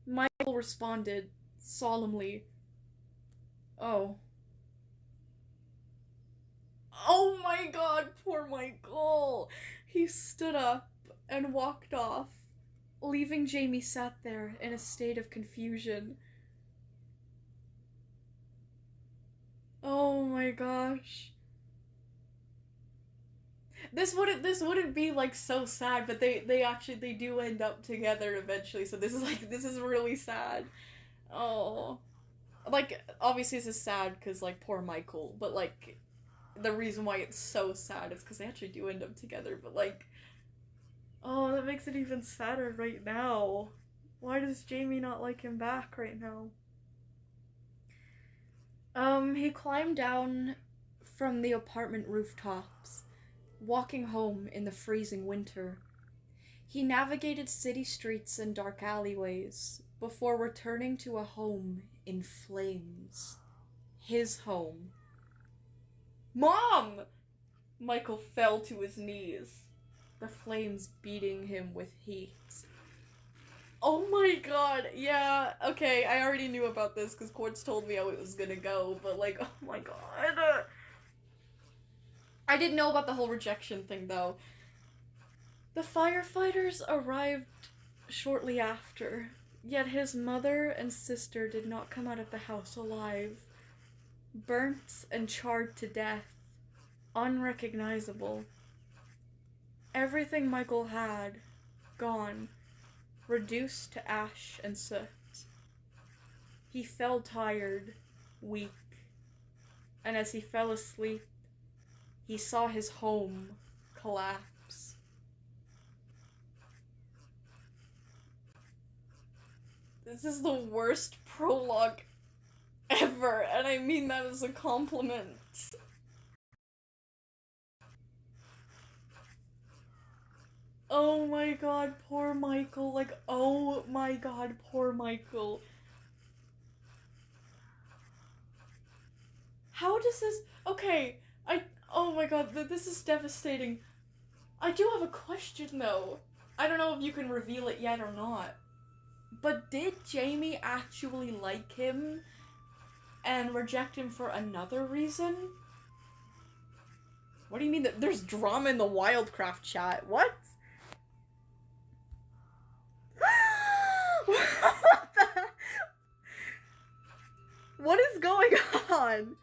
Michael responded, solemnly. Oh. Oh my god, poor Michael! He stood up and walked off, leaving Jamie sat there in a state of confusion. Oh my gosh. This wouldn't be like so sad, but they do end up together eventually, so this is really sad. Oh. Like, obviously this is sad because, like, poor Michael, but, like, the reason why it's so sad is because they actually do end up together, but, like, oh, that makes it even sadder right now. Why does Jamie not like him back right now? He climbed down from the apartment rooftops, walking home in the freezing winter. He navigated city streets and dark alleyways before returning to a home in flames. His home. Mom! Michael fell to his knees, the flames beating him with heat. Oh my god, yeah, okay, I already knew about this because Quartz told me how it was gonna go, but, like, oh my god. I didn't know about the whole rejection thing, though. The firefighters arrived shortly after, yet his mother and sister did not come out of the house alive, burnt and charred to death unrecognizable. Everything Michael had, gone, reduced to ash and soot. He fell tired, weak, and as he fell asleep, he saw his home collapse. This is the worst prologue ever, and I mean that as a compliment. Oh my god, poor Michael. Like, oh my god, poor Michael. How does this... Okay, oh my god, this is devastating. I do have a question, though. I don't know if you can reveal it yet or not. But did Jamie actually like him and reject him for another reason? What do you mean that there's drama in the WILDCRAFT chat? What? What the... What is going on?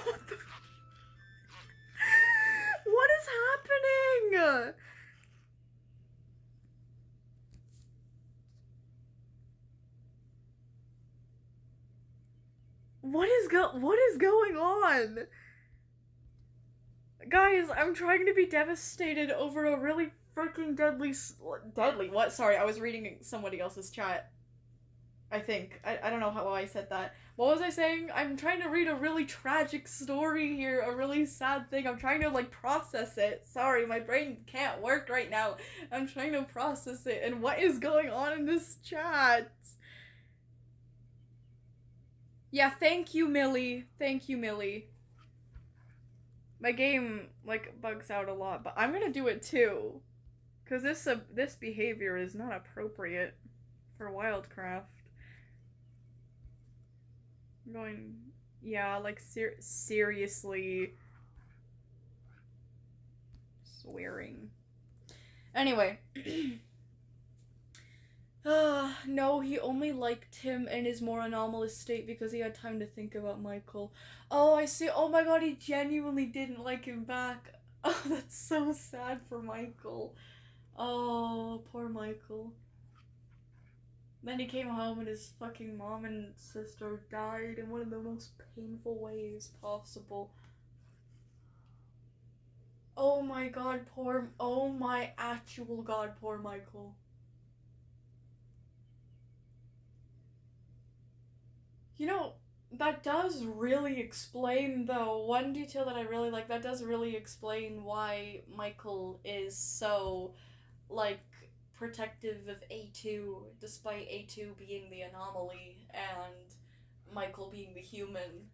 What the... What is happening? What is going on? Guys, I'm trying to be devastated over a really freaking deadly what? Sorry, I was reading somebody else's chat. I think. I don't know how I said that. What was I saying? I'm trying to read a really tragic story here, a really sad thing. I'm trying to, like, process it. Sorry, my brain can't work right now. I'm trying to process it, and what is going on in this chat? Yeah, thank you, Millie. Thank you, Millie. My game, like, bugs out a lot, but I'm gonna do it too. Because this behavior is not appropriate for WILDCRAFT. I'm going... Yeah, like, seriously... Swearing. Anyway. No, he only liked him in his more anomalous state because he had time to think about Michael. Oh, I see. Oh my god, he genuinely didn't like him back. Oh, that's so sad for Michael. Oh, poor Michael. Then he came home and his fucking mom and sister died in one of the most painful ways possible. Oh my god, oh my actual god, poor Michael. You know, that does really explain, though, one detail that I really like, that does really explain why Michael is so, like, protective of A2, despite A2 being the anomaly and Michael being the human.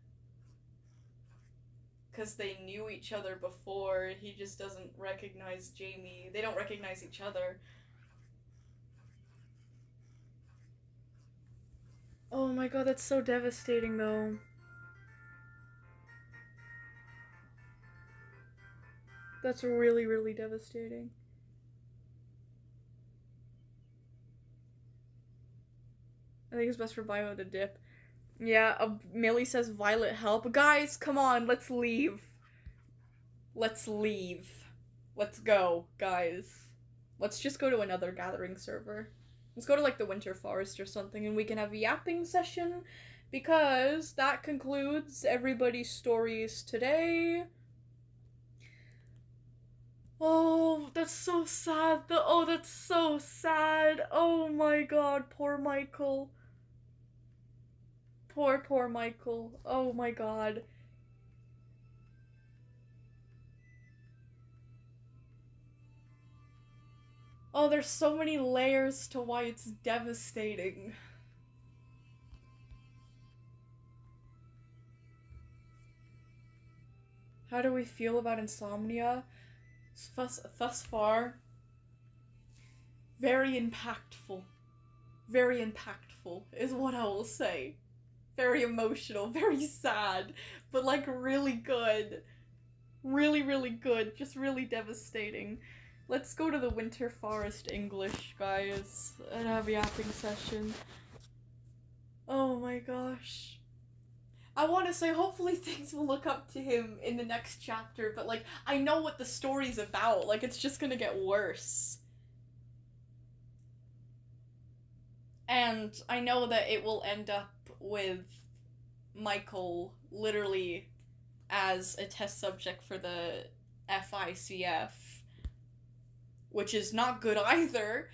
Because they knew each other before, he just doesn't recognize Jamie. They don't recognize each other. Oh my god, that's so devastating, though. That's really, really devastating. I think it's best for Bio to dip. Yeah, Millie says Violet help. Guys, come on, let's leave. Let's leave. Let's go, guys. Let's just go to another gathering server. Let's go to, like, the Winter Forest or something, and we can have a yapping session, because that concludes everybody's stories today. Oh, that's so sad. Oh, that's so sad. Oh my god, poor Michael. Poor Michael. Oh my god. Oh, there's so many layers to why it's devastating. How do we feel about insomnia? Thus far, very impactful. Very impactful is what I will say. Very emotional, very sad, but, like, really good. Really, really good. Just really devastating. Let's go to the Winter Forest English, guys, and have a yapping session. Oh my gosh. I want to say hopefully things will look up to him in the next chapter, but like I know what the story's about. Like it's just gonna get worse. And I know that it will end up with Michael literally as a test subject for the FICF, which is not good either.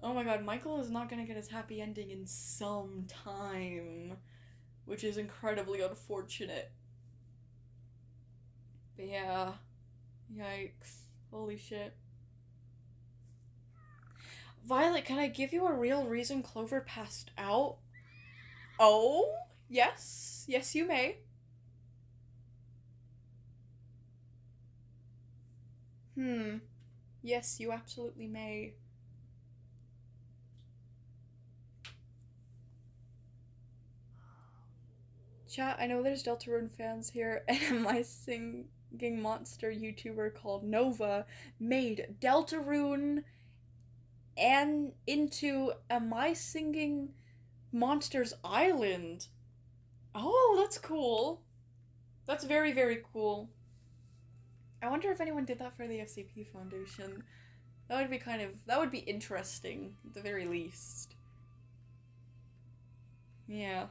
Oh my god, Michael is not gonna get his happy ending in some time, which is incredibly unfortunate. But yeah, yikes. Holy shit. Violet, can I give you a real reason Clover passed out? Oh, yes. Yes, you may. Yes, you absolutely may. Chat, I know there's Deltarune fans here, and my singing monster YouTuber called Nova made Deltarune and into a My Singing Monsters Island. Oh, that's cool. That's very, very cool. I wonder if anyone did that for the SCP Foundation. That would be interesting, at the very least. Yeah.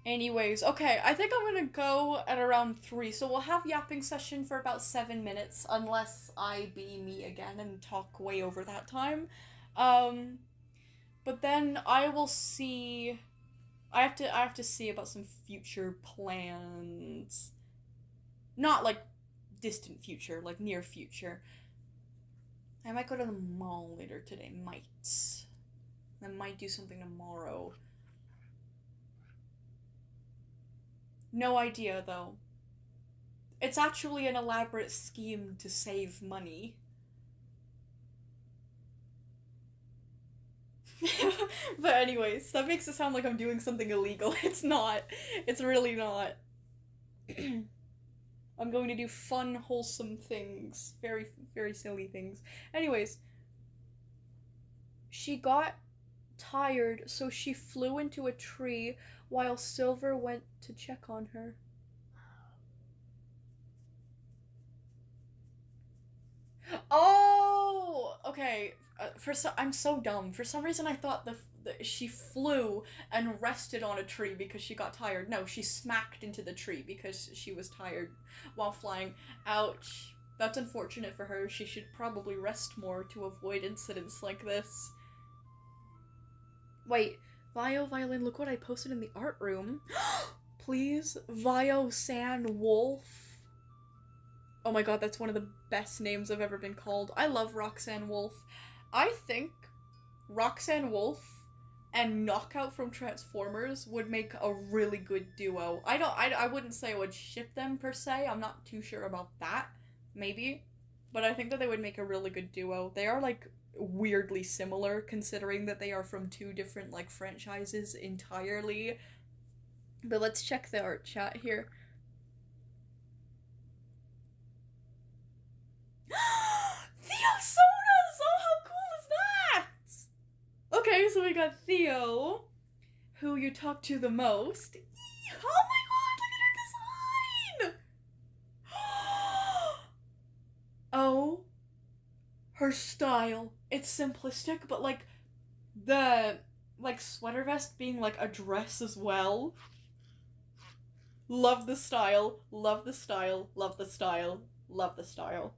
Anyways, okay, I think I'm gonna go at around 3, so we'll have yapping session for about 7 minutes, unless I be me again and talk way over that time. But then I will see... I have to see about some future plans. Not, like, distant future, like, near future. I might go to the mall later today, might. I might do something tomorrow. No idea, though. It's actually an elaborate scheme to save money. But anyways, that makes it sound like I'm doing something illegal. It's not. It's really not. I'm going to do fun, wholesome things. Very, very silly things. Anyways, she got tired, so she flew into a tree while Silver went to check on her. Oh, okay. I'm so dumb. For some reason, I thought she flew and rested on a tree because she got tired. No, she smacked into the tree because she was tired while flying. Ouch. That's unfortunate for her. She should probably rest more to avoid incidents like this. Wait, Violin, look what I posted in the art room. Please, San Wolf. Oh my god, that's one of the best names I've ever been called. I love Roxanne Wolf. I think Roxanne Wolf and Knockout from Transformers would make a really good duo. I wouldn't say I would ship them per se. I'm not too sure about that. Maybe. But I think that they would make a really good duo. They are, like, weirdly similar, considering that they are from 2 different, like, franchises entirely. But let's check the art chat here. Theosonas! Oh, how cool is that? Okay, so we got Theo, who you talk to the most. Oh my god, look at her design! Oh, her style. It's simplistic, but like the sweater vest being like a dress as well. Love the style, love the style, love the style, love the style.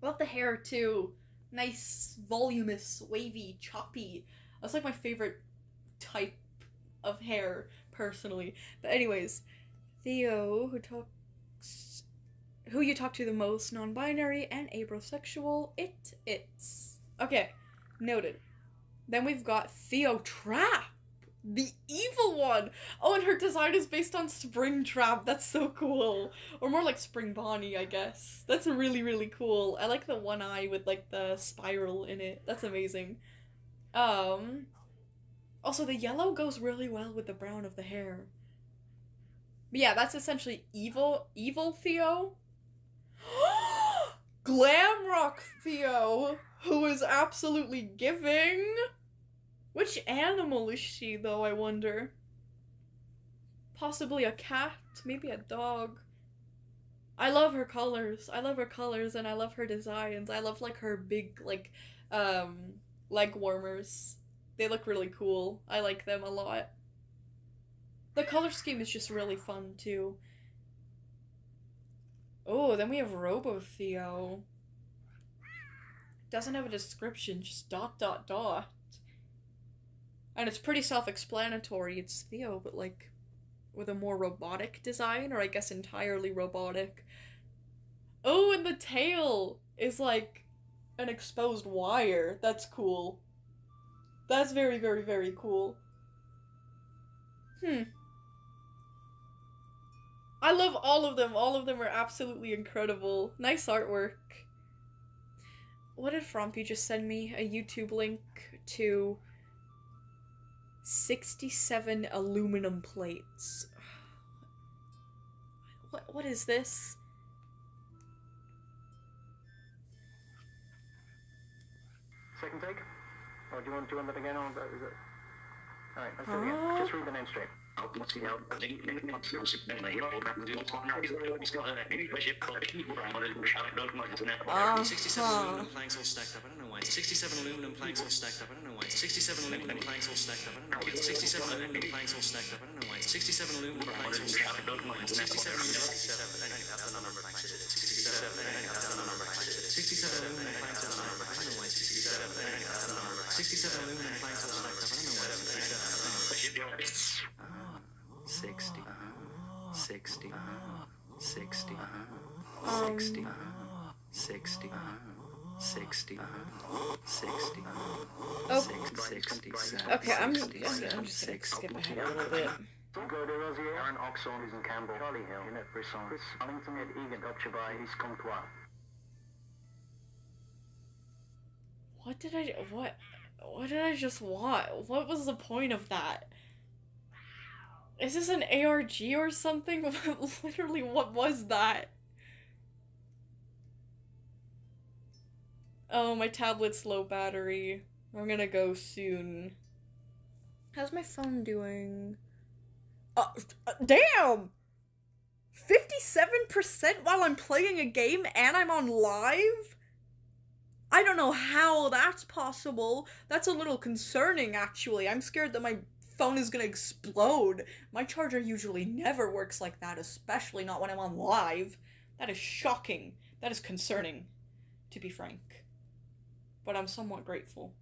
Love the hair too. Nice, voluminous, wavy, choppy. That's like my favorite type of hair, personally. But anyways, Theo, who you talk to the most, non-binary and abrosexual, it's. Okay, noted. Then we've got Theo Trap, the evil one. Oh, and her design is based on Springtrap. That's so cool. Or more like Spring Bonnie, I guess. That's really, really cool. I like the one eye with like the spiral in it. That's amazing. Also the yellow goes really well with the brown of the hair. But yeah, that's essentially evil Theo. Glam Rock Theo, who is absolutely giving. Which animal is she, though, I wonder? Possibly a cat, maybe a dog. I love her colors. I love her colors and I love her designs. I love like her big leg warmers. They look really cool. I like them a lot. The color scheme is just really fun too. Oh, then we have Robo Theo. Doesn't have a description, just ... And it's pretty self-explanatory. It's Theo, but like with a more robotic design, or I guess entirely robotic. Oh, and the tail is like an exposed wire. That's cool. That's very, very, very cool. I love all of them. All of them are absolutely incredible. Nice artwork. What did Frumpy just send me? A YouTube link to 67 aluminum plates. What is this?
Second take? Or do you want that again? Or is it... Alright, let's do it again. Just read the name straight.
Aluminum planks all stacked up. I don't know why. 67 aluminum planks all stacked up. I don't know why. 67 aluminum planks all stacked up. I don't know why. 67 aluminum planks all stacked up. I don't know why. 67 aluminum planks all stacked up. I don't know why. 67 that's the number of planks it is. 67 that's the number of planks it is. 67 aluminum planks all stacked up. I don't know why. 67 that's the number of planks. 67 aluminum planks all stacked up. I don't know why. 67 60, 60, 60, 60, 60, 60, 60,
Oh.
60,
Okay, I'm just gonna skip ahead a little bit.
Go to Rosier, Aaron Oxon, Susan Campbell, Charlie Hill, Jeanette Brisson, Chris Arlington, Ed Egan, Dr. By, East Comtois.
What did I just watch? What was the point of that? Is this an ARG or something? Literally, what was that? Oh, my tablet's low battery. I'm gonna go soon. How's my phone doing? Damn! 57% while I'm playing a game and I'm on live? I don't know how that's possible. That's a little concerning, actually. I'm scared that my phone is gonna explode. My charger usually never works like that, especially not when I'm on live. That is shocking. That is concerning, to be frank. But I'm somewhat grateful.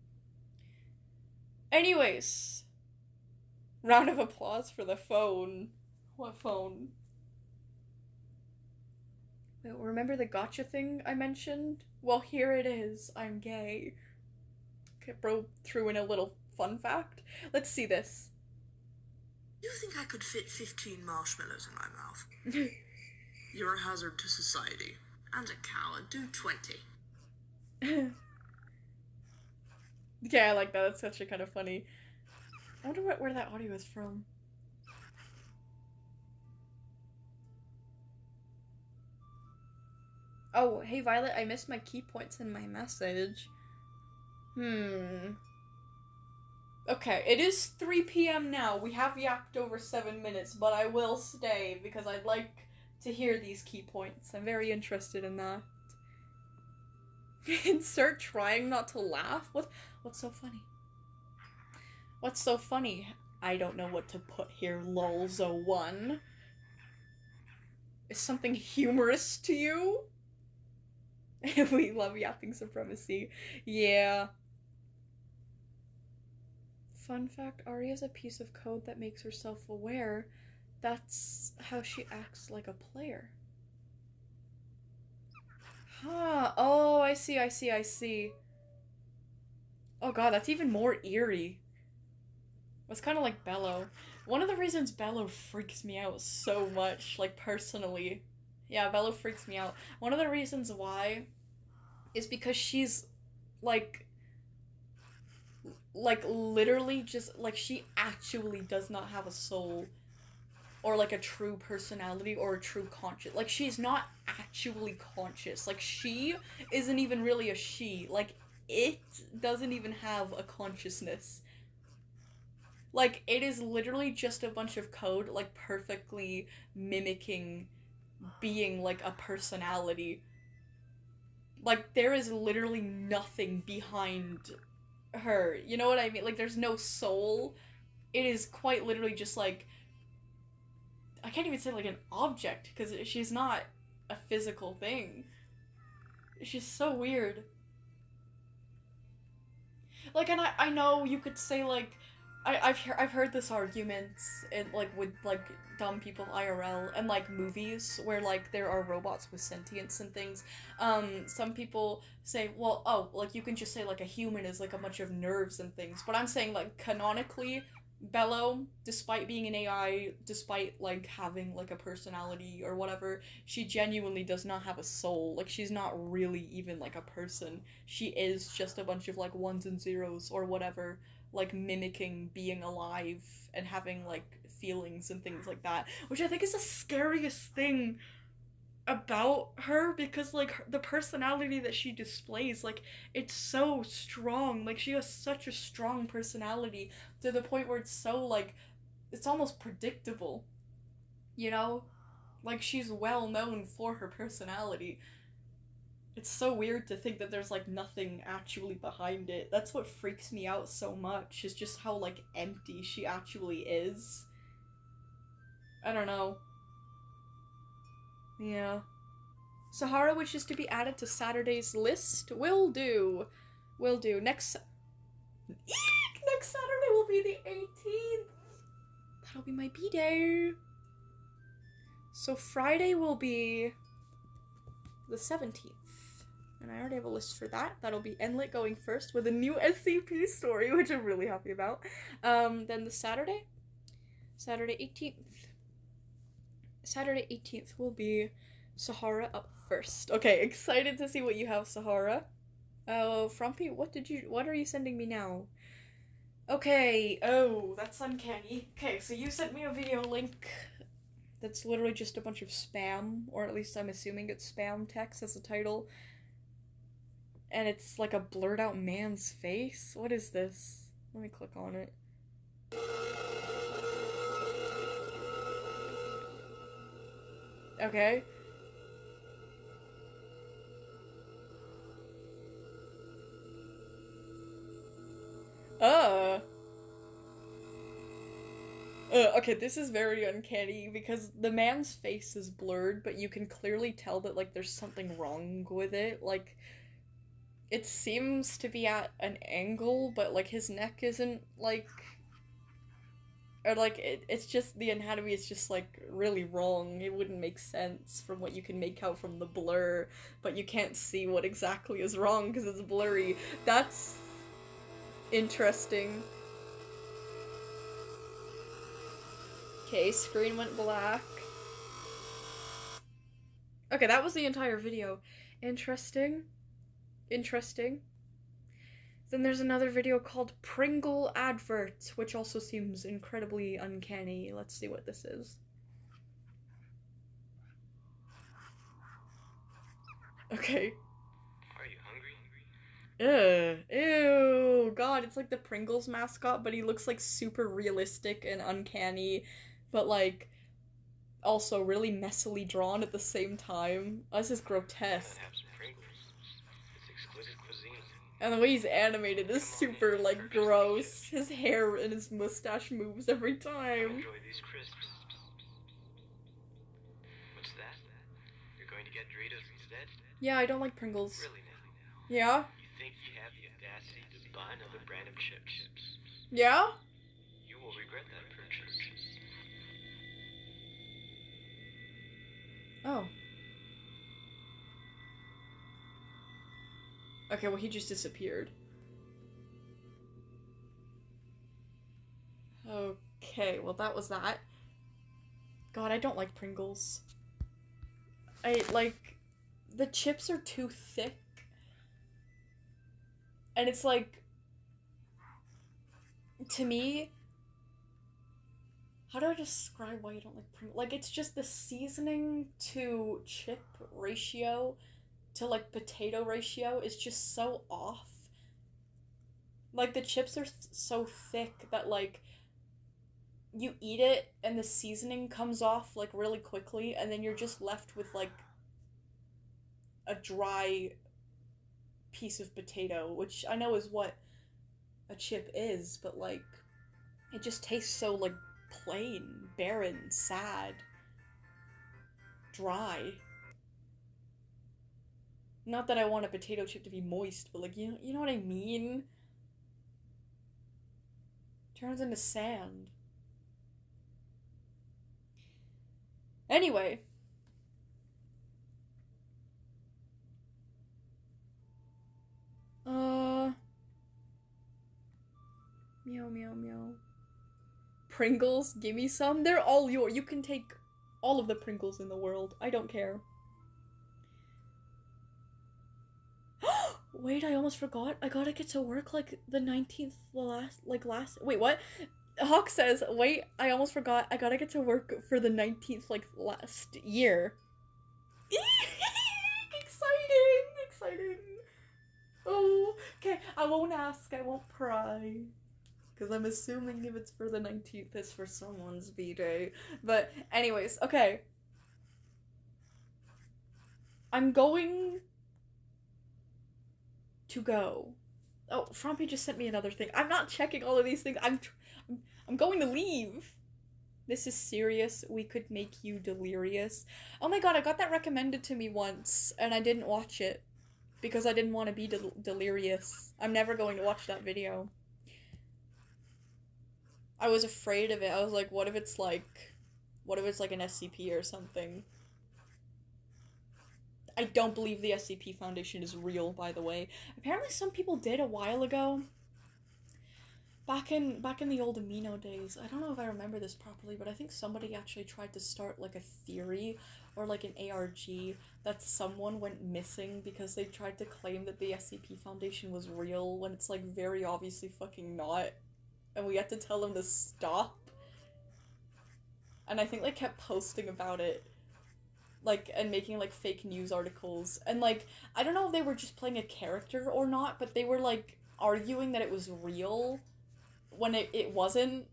Anyways, round of applause for the phone. What phone? Wait, remember the gotcha thing I mentioned? Well, here it is. I'm gay. Okay, bro threw in a little fun fact. Let's see this.
You think I could fit 15 marshmallows in my mouth? You're a hazard to society. And a coward. Do 20.
Yeah, I like that. That's actually kind of funny. I wonder where that audio is from. Oh, hey Violet, I missed my key points in my message. Okay, it is 3 p.m. now. We have yapped over 7 minutes, but I will stay because I'd like to hear these key points. I'm very interested in that. Insert trying not to laugh? What's so funny? What's so funny? I don't know what to put here, lolzo1. Is something humorous to you? We love yapping supremacy. Yeah. Fun fact, Ari is a piece of code that makes her self-aware. That's how she acts like a player. Huh. Oh, I see. Oh god, that's even more eerie. It's kind of like Bello. One of the reasons Bello freaks me out so much, like, personally. Yeah, Bello freaks me out. One of the reasons why is because she's, like, literally just, like, she actually does not have a soul. Or, like, a true personality or a true conscious. Like, she's not actually conscious. Like, she isn't even really a she. Like, it doesn't even have a consciousness. Like, it is literally just a bunch of code, like, perfectly mimicking being, like, a personality. Like, there is literally nothing behind her. You know what I mean? Like, there's no soul. It is quite literally just, like, I can't even say, like, an object, because she's not a physical thing. She's so weird. Like, and I know you could say, like, I've heard this argument in, like, with, like, dumb people IRL and, like, movies where, like, there are robots with sentience and things. Some people say, well, oh, like, you can just say, like, a human is, like, a bunch of nerves and things. But I'm saying, like, canonically, Bello, despite being an AI, despite, like, having, like, a personality or whatever, she genuinely does not have a soul. Like, she's not really even, like, a person. She is just a bunch of, like, ones and zeros or whatever, like, mimicking being alive and having, like, feelings and things like that, which I think is the scariest thing about her, because, like, the personality that she displays, like, it's so strong. Like, she has such a strong personality to the point where it's so, like, it's almost predictable, you know? Like, she's well known for her personality. It's so weird to think that there's, like, nothing actually behind it. That's what freaks me out so much, is just how, like, empty she actually is. I don't know. Yeah. Sahara wishes to be added to Saturday's list. Will do. Will do. Next Saturday will be the 18th. That'll be my B-day. So Friday will be the 17th. And I already have a list for that. That'll be Enlit going first with a new SCP story, which I'm really happy about. Then the Saturday 18th. Saturday 18th will be Sahara up first. Okay, excited to see what you have, Sahara. Oh, Frumpy, what are you sending me now? Okay, oh, that's uncanny. Okay, so you sent me a video link that's literally just a bunch of spam, or at least I'm assuming it's spam text as a title. And it's like a blurred out man's face? What is this? Let me click on it. Okay. Okay, this is very uncanny because the man's face is blurred, but you can clearly tell that, like, there's something wrong with it. Like, it seems to be at an angle, but, like, his neck isn't, like... Or, like, it's just, the anatomy is just, like, really wrong. It wouldn't make sense from what you can make out from the blur, but you can't see what exactly is wrong because it's blurry. That's interesting. Okay, screen went black. Okay, that was the entire video. Interesting. Interesting. Then there's another video called Pringle Advert, which also seems incredibly uncanny. Let's see what this is. Okay.
Are you hungry?
Ew. God, it's like the Pringles mascot, but he looks like super realistic and uncanny, but like also really messily drawn at the same time. This is grotesque.
Have some Pringles. It's exquisite cuisine.
And the way he's animated is super, like, gross. His hair and his mustache moves every time.
Enjoy these crisps. What's that? You're going to get Doritos instead?
Yeah, I don't like Pringles.
Really now?
Yeah?
You think you have the audacity to buy another brand of chips?
Yeah?
You will regret that purchase.
Oh. Okay, well, he just disappeared. Okay, well, that was that. God, I don't like Pringles. The chips are too thick. And it's like, to me, how do I describe why you don't like Pringles? Like, it's just the seasoning to chip ratio to, like, potato ratio is just so off. Like, the chips are so thick that, like, you eat it and the seasoning comes off like really quickly, and then you're just left with like a dry piece of potato, which I know is what a chip is, but like it just tastes so like plain, barren, sad, dry. Not that I want a potato chip to be moist, but like you know what I mean? Turns into sand. Anyway. Meow meow meow. Pringles, give me some. They're all yours. You can take all of the Pringles in the world. I don't care. Wait, I almost forgot. I gotta get to work like the 19th, wait, what? Hawk says, wait, I almost forgot. I gotta get to work for the 19th, like, last year. Exciting. Oh, okay, I won't ask, I won't pry. Because I'm assuming if it's for the 19th, it's for someone's B-Day. But anyways, okay. I'm going to go. Oh, Frumpy just sent me another thing. I'm not checking all of these things. I'm going to leave. This is serious. We could make you delirious. Oh my god, I got that recommended to me once, and I didn't watch it. Because I didn't want to be delirious. I'm never going to watch that video. I was afraid of it. I was like, what if it's like an SCP or something? I don't believe the SCP Foundation is real, by the way. Apparently some people did a while ago. Back in the old Amino days. I don't know if I remember this properly, but I think somebody actually tried to start like a theory or like an ARG that someone went missing because they tried to claim that the SCP Foundation was real when it's like very obviously fucking not. And we had to tell them to stop. And I think they kept posting about it. Like, and making, like, fake news articles. And, like, I don't know if they were just playing a character or not, but they were, like, arguing that it was real when it wasn't.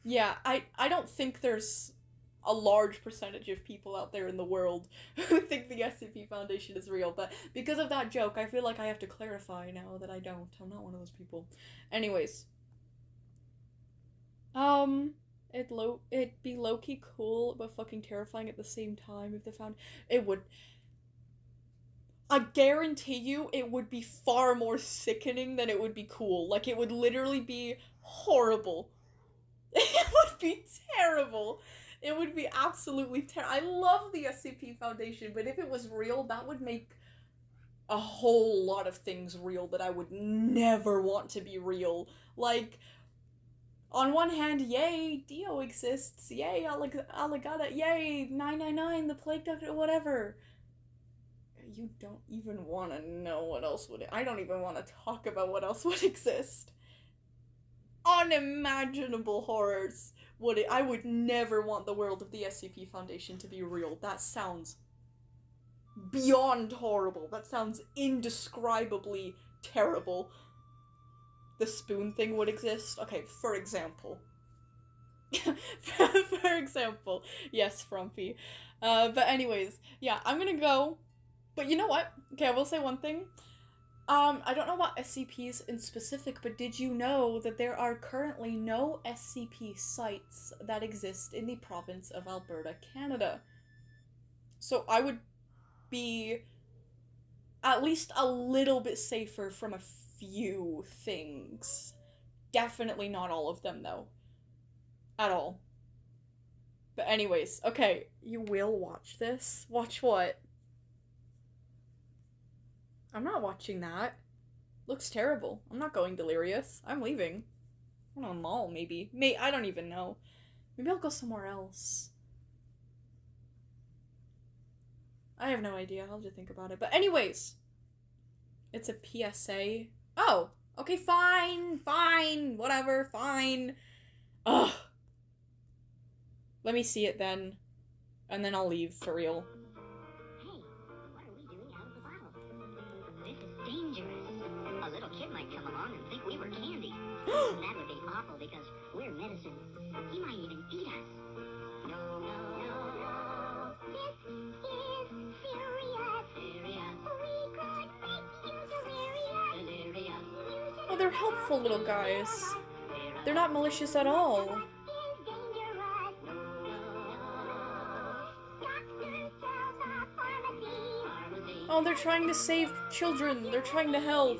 Yeah, I don't think there's a large percentage of people out there in the world who think the SCP Foundation is real, but because of that joke, I feel like I have to clarify now that I don't. I'm not one of those people. Anyways. It'd be low-key cool, but fucking terrifying at the same time if they found... It would... I guarantee you it would be far more sickening than it would be cool. Like, it would literally be horrible. It would be terrible. It would be absolutely terrible. I love the SCP Foundation, but if it was real, that would make a whole lot of things real that I would never want to be real. Like... On one hand, yay, Dio exists, yay, Allegata, yay, 999, the Plague Doctor, whatever. You don't even want to know what else would... I don't even want to talk about what else would exist. Unimaginable horrors. I would never want the world of the SCP Foundation to be real. That sounds beyond horrible. That sounds indescribably terrible. The spoon thing would exist. Okay, for example. For example. Yes, Frumpy. But anyways, yeah, I'm gonna go. But you know what? Okay, I will say one thing. I don't know about SCPs in specific, but did you know that there are currently no SCP sites that exist in the province of Alberta, Canada? So I would be at least a little bit safer from a few things. Definitely not all of them, though. At all. But anyways, okay, you will watch this? Watch what? I'm not watching that. Looks terrible. I'm not going delirious. I'm leaving. I'm on a mall, maybe. I don't even know. Maybe I'll go somewhere else. I have no idea. I'll have to think about it. But anyways, it's a PSA. Oh, okay, fine, whatever, fine. Ugh. Let me see it then, and then I'll leave for real.
Hey, what are we doing out of the bottle? This is dangerous. A little kid might come along and think we were candy. That would be We're medicine. He might even eat us. No, no, no, no. This is serious. Serious. We could make you delirious. Delirious.
Oh, they're helpful little guys. They're not malicious at all. Oh, they're trying to save children. They're trying to help.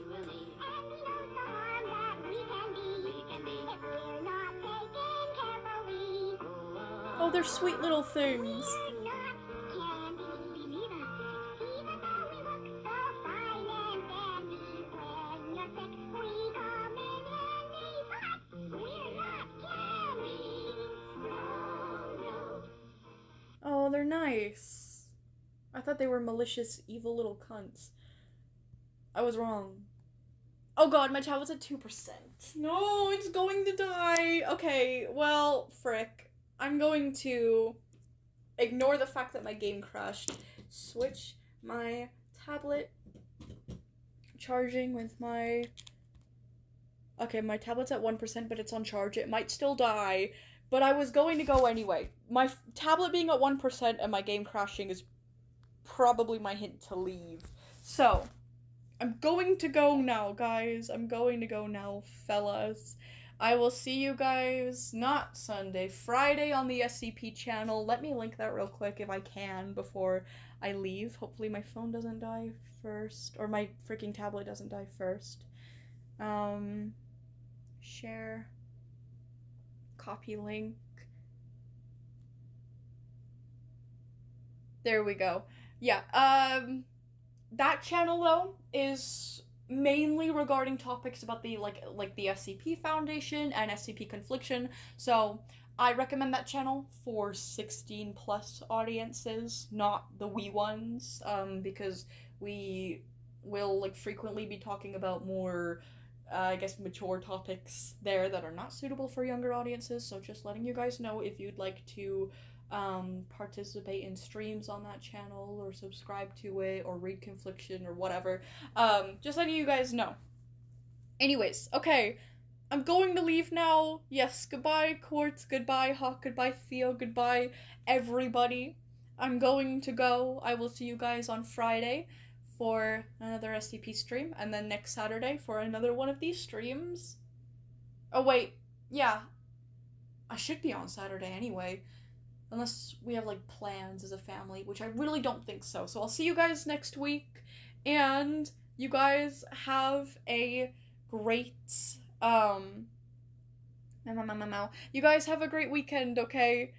Oh, they're sweet little things. Oh, they're nice. I thought they were malicious, evil little cunts. I was wrong. Oh god, my tablet's at 2%. No, it's going to die. Okay, well, frick. I'm going to ignore the fact that my game crashed. Switch my tablet. Charging with my... Okay, my tablet's at 1%, but it's on charge. It might still die, but I was going to go anyway. My tablet being at 1% and my game crashing is probably my hint to leave. So, I'm going to go now, guys. I'm going to go now, fellas. I will see you guys, not Sunday, Friday on the SCP channel. Let me link that real quick if I can before I leave. Hopefully my phone doesn't die first, or my freaking tablet doesn't die first. Share. Copy link. There we go. Yeah, that channel, though, is mainly regarding topics about the, like the SCP Foundation and SCP Confliction, so I recommend that channel for 16+ audiences, not the wee ones, because we will, like, frequently be talking about more, I guess, mature topics there that are not suitable for younger audiences, so just letting you guys know if you'd like to participate in streams on that channel, or subscribe to it, or read Confliction, or whatever. Just letting you guys know. Anyways, okay, I'm going to leave now. Yes, goodbye, Quartz, goodbye, Hawk, goodbye, Theo, goodbye, everybody. I'm going to go. I will see you guys on Friday for another SCP stream, and then next Saturday for another one of these streams. Oh, wait, yeah. I should be on Saturday anyway. Unless we have, like, plans as a family, which I really don't think so. So I'll see you guys next week, and you guys have a great, you guys have a great weekend, okay?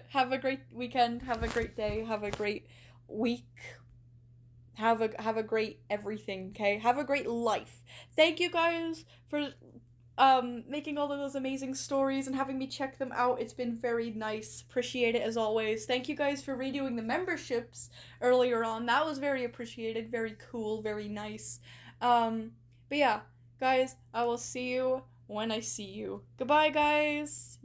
Have a great weekend, have a great day, have a great week, have a great everything, okay? Have a great life. Thank you guys for making all of those amazing stories and having me check them out. It's been very nice. Appreciate it as always. Thank you guys for redoing the memberships earlier on. That was very appreciated, very cool, very nice. But yeah, guys, I will see you when I see you. Goodbye, guys. You